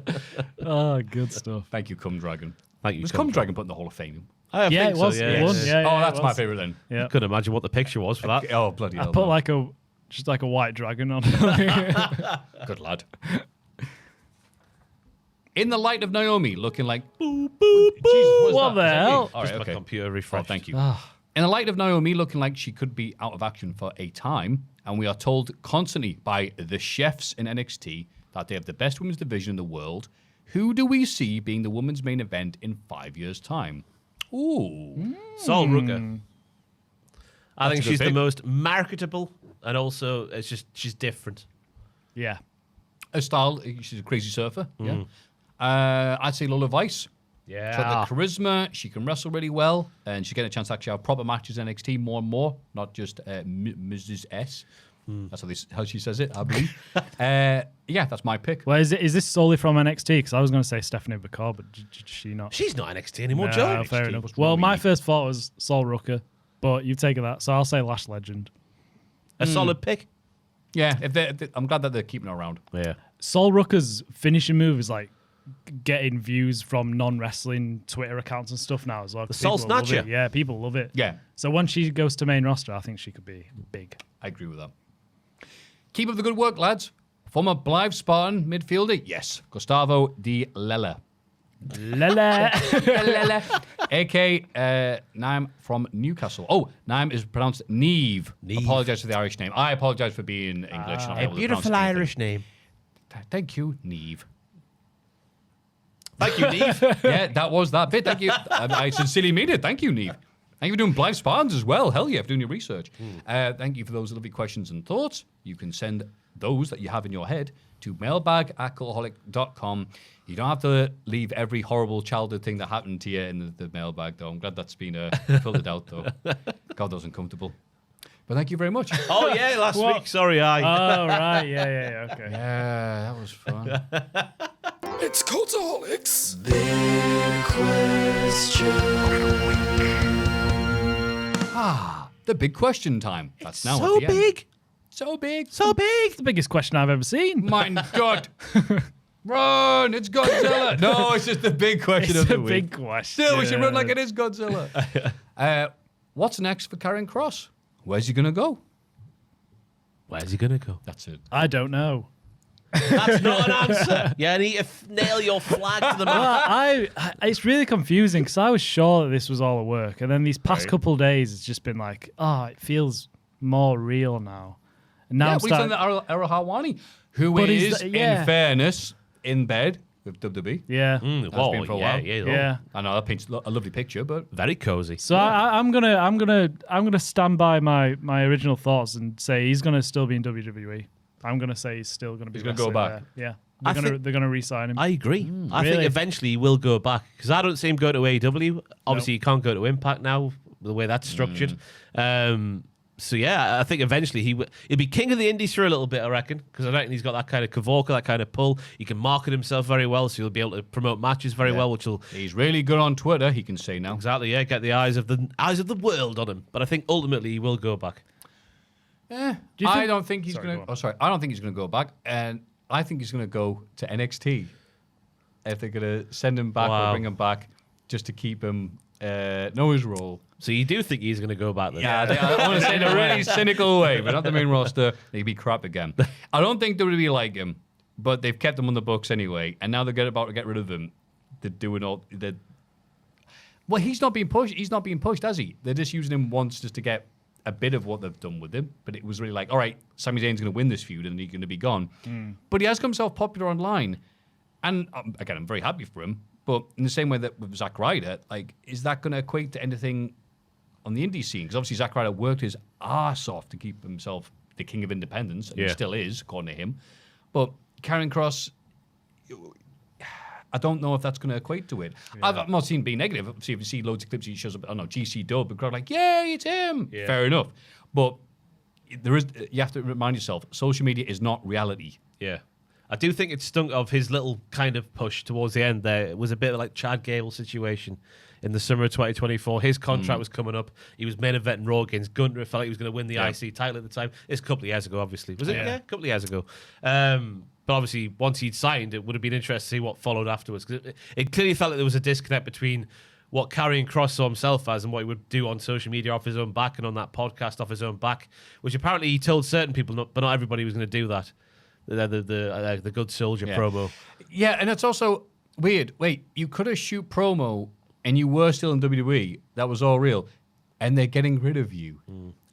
Oh, good stuff. Thank you, Come Dragon. Thank you, Was Cum Come Dragon put in the Hall of Fame? I Yeah, think it was. So, It was. Yeah, Oh, yeah, that's it my was. favourite then. Yeah. Couldn't imagine what the picture was for that. Oh, bloody hell. I put no. just like a white dragon on. Good lad. In the light of Naomi, looking like boop, boop, Jesus, What the hell? All Just right, my okay. computer Oh, refreshed. thank you. In the light of Naomi looking like she could be out of action for a time, and we are told constantly by the chefs in NXT that they have the best women's division in the world, who do we see being the women's main event in 5 years' time? Ooh. Sol Rucker. I think a good she's the pick. most marketable, and also it's just she's different. Yeah. Her style, she's a crazy surfer. Yeah. I'd say Lola Vice. Yeah. She's got the charisma. She can wrestle really well, and she's getting a chance to actually have proper matches in NXT more and more, not just Mrs. S. That's how she says it, I believe. Yeah, that's my pick. Well, is this solely from NXT? Because I was going to say Stephanie Bacall, but did she not? She's not NXT anymore, No, Joe. fair NXT. enough. What's Well, wrong my with you? first thought was Sol Rucker, but you've taken that, so I'll say Lash Legend. A solid pick. Yeah, I'm glad that they're keeping her around. Yeah. Sol Rucker's finishing move is like getting views from non-wrestling Twitter accounts and stuff now as well. The Sol People love Snatcher. it. Yeah, people love it. Yeah. So when she goes to main roster, I think she could be big. I agree with that. Keep up the good work, lads. Former Blythe Spartan midfielder, yes, Gustavo Di Lella. Lele. A.K. Naim from Newcastle. Oh, Naim is pronounced Neve. Neve. Apologise for the Irish name. I apologise for being English. Not able to pronounce anything. name. Thank you, Neve. Thank you, Neve. Yeah, that was that bit. Thank you. I sincerely mean it. Thank you, Neve. Thank you for doing Blythe Spartans as well. Hell yeah, for doing your research. Thank you for those lovely questions and thoughts. You can send those that you have in your head to mailbag@cultaholic.com. You don't have to leave every horrible childhood thing that happened to you in the mailbag, though. I'm glad that's been filtered out, though. God, that was uncomfortable. But thank you very much. Oh, yeah, last week. Sorry, I. Oh, right. Yeah. Okay. Yeah, that was fun. It's Cultaholics. The big question time. That's now so at the end. big. So big. So big. It's the biggest question I've ever seen. My God. Run! It's Godzilla. No, it's just the big question It's of the a week. big question. Still, we should run like it is Godzilla. What's next for Karrion Kross? Where's he going to go? Where's he going to go? That's it. I don't know. That's not an answer. You need to nail your flag to the map. It's really confusing because I was sure that this was all a work, and then these past couple of days, it's just been like, it feels more real now. And now Yeah, I'm we sent starting. the Errol Hawani, who But is, he's yeah. in fairness, in bed with WWE. Yeah, Has been for a while. yeah. I know that paints a lovely picture, but Very cozy. So I'm gonna stand by my original thoughts and say he's gonna still be in WWE. I'm gonna say he's still gonna be. He's gonna go wrestling back. there. Yeah, I they're gonna re-sign him. I agree. I think Really? eventually he will go back because I don't see him go to AEW. Obviously, he can't go to Impact now the way that's structured. So yeah, I think eventually he'll be king of the indies for a little bit. I reckon because I reckon he's got that kind of Kavorka, that kind of pull. He can market himself very well, so he'll be able to promote matches very well, which will he's really good on Twitter. He can say now. exactly get the eyes of the world on him. But I think ultimately he will go back. I don't think he's Sorry, going go to. on. Oh, sorry. I don't think he's going to go back, and I think he's going to go to NXT. If they're going to send him back or Wow. bring him back, just to keep him know his role. So you do think he's going to go back there? Yeah, I want to say in a really cynical way, but not the main roster. They'd be crap again. I don't think WWE like him, but they've kept him on the books anyway, and now they're about to get rid of him. They're doing all. Well, he's not being pushed. He's not being pushed, has he? They're just using him once just to get a bit of what they've done with him. But it was really like, all right, Sami Zayn's going to win this feud, and he's going to be gone. But he has got himself popular online, and again, I'm very happy for him. But in the same way that with Zack Ryder, like, is that going to equate to anything on the indie scene? Because obviously Zack Ryder worked his arse off to keep himself the king of independence, and he still is, according to him. But Karrion Kross, I don't know if that's going to equate to it. Yeah. I've not seen it being negative. Obviously, if you see loads of clips, he shows up, I don't know, GC Dub, and crowd like, yay, it's him. Yeah. Fair enough. But you have to remind yourself, social media is not reality. Yeah. I do think it stunk of his little kind of push towards the end there. It was a bit like Chad Gable situation in the summer of 2024. His contract was coming up. He was main eventing Raw against Gunter. Felt like he was going to win the IC title at the time. It's a couple of years ago, obviously. Was it? Yeah, a couple of years ago. But obviously, once he'd signed, it would have been interesting to see what followed afterwards. Because it clearly felt like there was a disconnect between what Karrion Kross saw himself as and what he would do on social media off his own back and on that podcast off his own back, which apparently he told certain people, but not everybody was going to do that. The Good Soldier promo. Yeah, and it's also weird. Wait, you could have shoot promo and you were still in WWE. That was all real. And they're getting rid of you.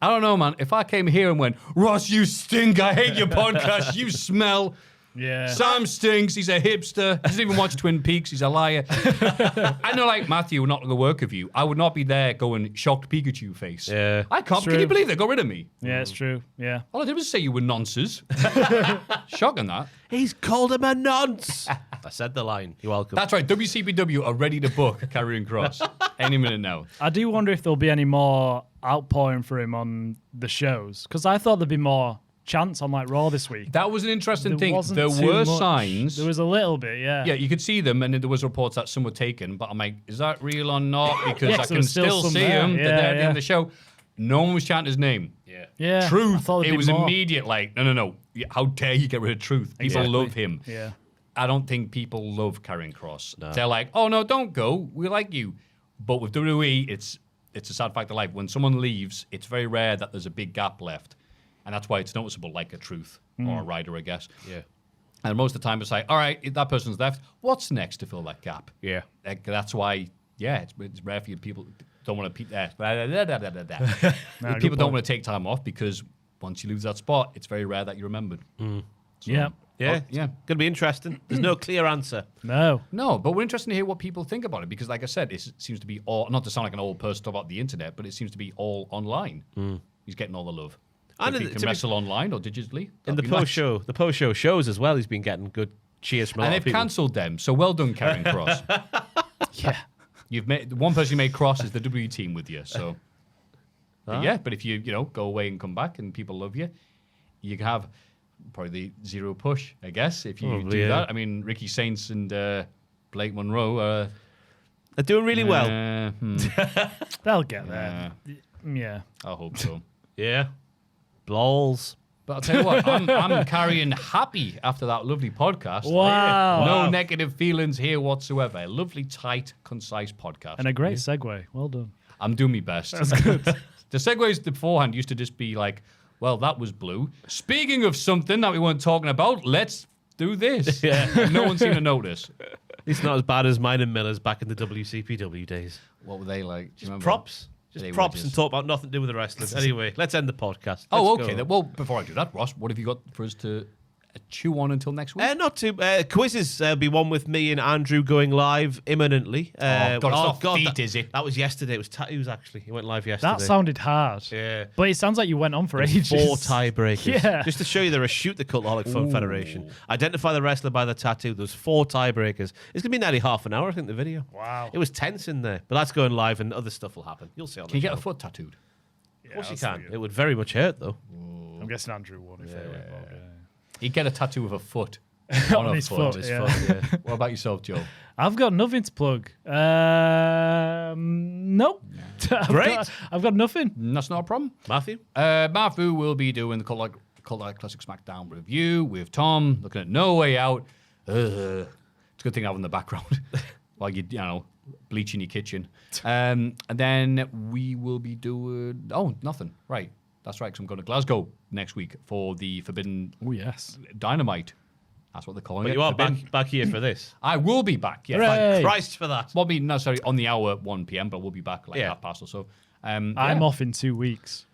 I don't know, man. If I came here and went, Ross, you stink. I hate your podcast. You smell. Yeah. Sam stinks. He's a hipster. Doesn't even watch Twin Peaks. He's a liar. I know, like, Maffew would not going to work with you. I would not be there going, shocked Pikachu face. Yeah. I can't. Can you believe they got rid of me? Yeah, it's true. Yeah. All I did was say you were nonces. Shocking that. He's called him a nonce. I said the line. You're welcome. That's right. WCPW are ready to book Karrion Kross any minute now. I do wonder if there'll be any more outpouring for him on the shows, because I thought there'd be more chance on like Raw this week. That was an interesting thing. There Wasn't too were much. signs. There was a little bit, yeah. Yeah, you could see them, and then there was reports that some were taken. But I'm like, is that real or not? Because I there can was still some see there. him. Yeah, They're there at the yeah. end of the show. No one was chanting his name. Yeah. I Truth. thought there'd It be was more. immediate. Like, no. How dare you get rid of Truth? People Exactly. love him. Yeah. I don't think people love Karrion Kross. No. They're like, oh no, don't go. We like you. But with WWE, it's a sad fact of life. When someone leaves, it's very rare that there's a big gap left. And that's why it's noticeable, like a Truth or a Ryder, I guess. Yeah. And most of the time, it's like, all right, that person's left. What's next to fill that gap? Yeah. Like, that's why, it's rare for you. People don't want to people don't want to take time off because once you lose that spot, it's very rare that you're remembered. So, Yeah. Yeah. yeah. Going to be interesting. There's no clear answer. No. No, but we're interested to hear what people think about it because, like I said, it seems to be all, not to sound like an old person talking about the internet, but it seems to be all online. He's getting all the love. And if he can wrestle online or digitally. In the that'd be nice. post-show, the post-show shows as well, he's been getting good cheers from a And lot they've of people. cancelled them, so well done, Karrion Kross. Yeah. You've made one person you made cross is the WWE team with you. So, but if you go away and come back and people love you, you can have probably the zero push, I guess. If you do that, I mean, Ricky Saints and Blake Monroe They're doing really well. They'll get there. Yeah. I hope so. Yeah, blows. But I'll tell you what, I'm Karrion happy after that lovely podcast. Wow. No negative feelings here whatsoever. A lovely, tight, concise podcast. And a great segue. Well done. I'm doing my best. That's good. The segues beforehand used to just be like, well, that was blue. Speaking of something that we weren't talking about, let's do this. Yeah. No one seemed to notice. It's not as bad as mine and Miller's back in the WCPW days. What were they like? Do you remember? Props. They Just were props just- and talk about nothing to do with the wrestling. Anyway, let's end the podcast. Oh, Let's okay. go. Then, well, before I do that, Ross, what have you got for us to chew on until next week? Not too. Quizzes be one with me and Andrew going live imminently. God, it's not feet, is it? That was yesterday. It was tattoos, actually. He went live yesterday. That sounded hard. Yeah. But it sounds like you went on for ages. 4 tiebreakers. Yeah. Just to show you, they're a shoot the Cultaholic Fun Federation. Identify the wrestler by the tattoo. There's 4 tiebreakers. It's going to be nearly half an hour, I think, the video. Wow. It was tense in there. But that's going live and other stuff will happen. You'll see on Can you the get a show. foot tattooed? Of course you can. It would very much hurt, though. I'm guessing Andrew won if they went involved, yeah. He'd get a tattoo of a foot. On a his foot, yeah. What about yourself, Joe? I've got nothing to plug. Nope. Great. I've got nothing. That's not a problem. Maffew? Maffew will be doing the Cultaholic Classic SmackDown review with Tom, looking at No Way Out. It's a good thing I have in the background while you bleach in your kitchen. And then we will be doing... Oh, nothing. Right. That's right, because I'm going to Glasgow next week for the Forbidden Dynamite. That's what they're calling it. But you are back here for this. I will be back, yeah. Thank Christ for that. Won't be necessarily on the hour 1 p.m., but we'll be back like half past or so. I'm off in 2 weeks.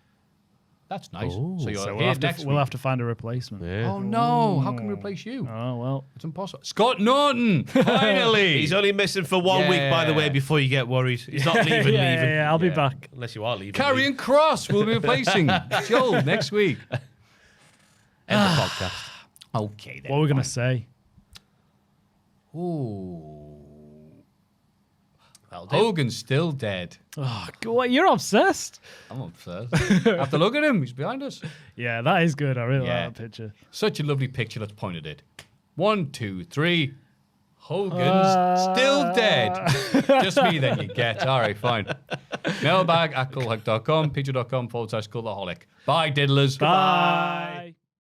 That's nice. So you're So here next week. we'll have to find a replacement. Yeah. Oh, no. How can we replace you? Oh, well. It's impossible. Scott Norton, finally. He's only missing for 1 week, by the way, before you get worried. He's not leaving. Yeah, I'll be back. Unless you are leaving. Karrion Kross will be replacing Joel next week. End the podcast. Okay, then. What are we going to say? Ooh. Hogan's still dead. Oh, God, you're obsessed. I'm obsessed. Have to look at him. He's behind us. Yeah, that is good. I really like that picture. Such a lovely picture. Let's point at it. 1, 2, 3. Hogan's still dead. Just me, then you get. All right, fine. Mailbag at cultaholic.com, patreon.com/cultaholic. Bye, diddlers. Bye.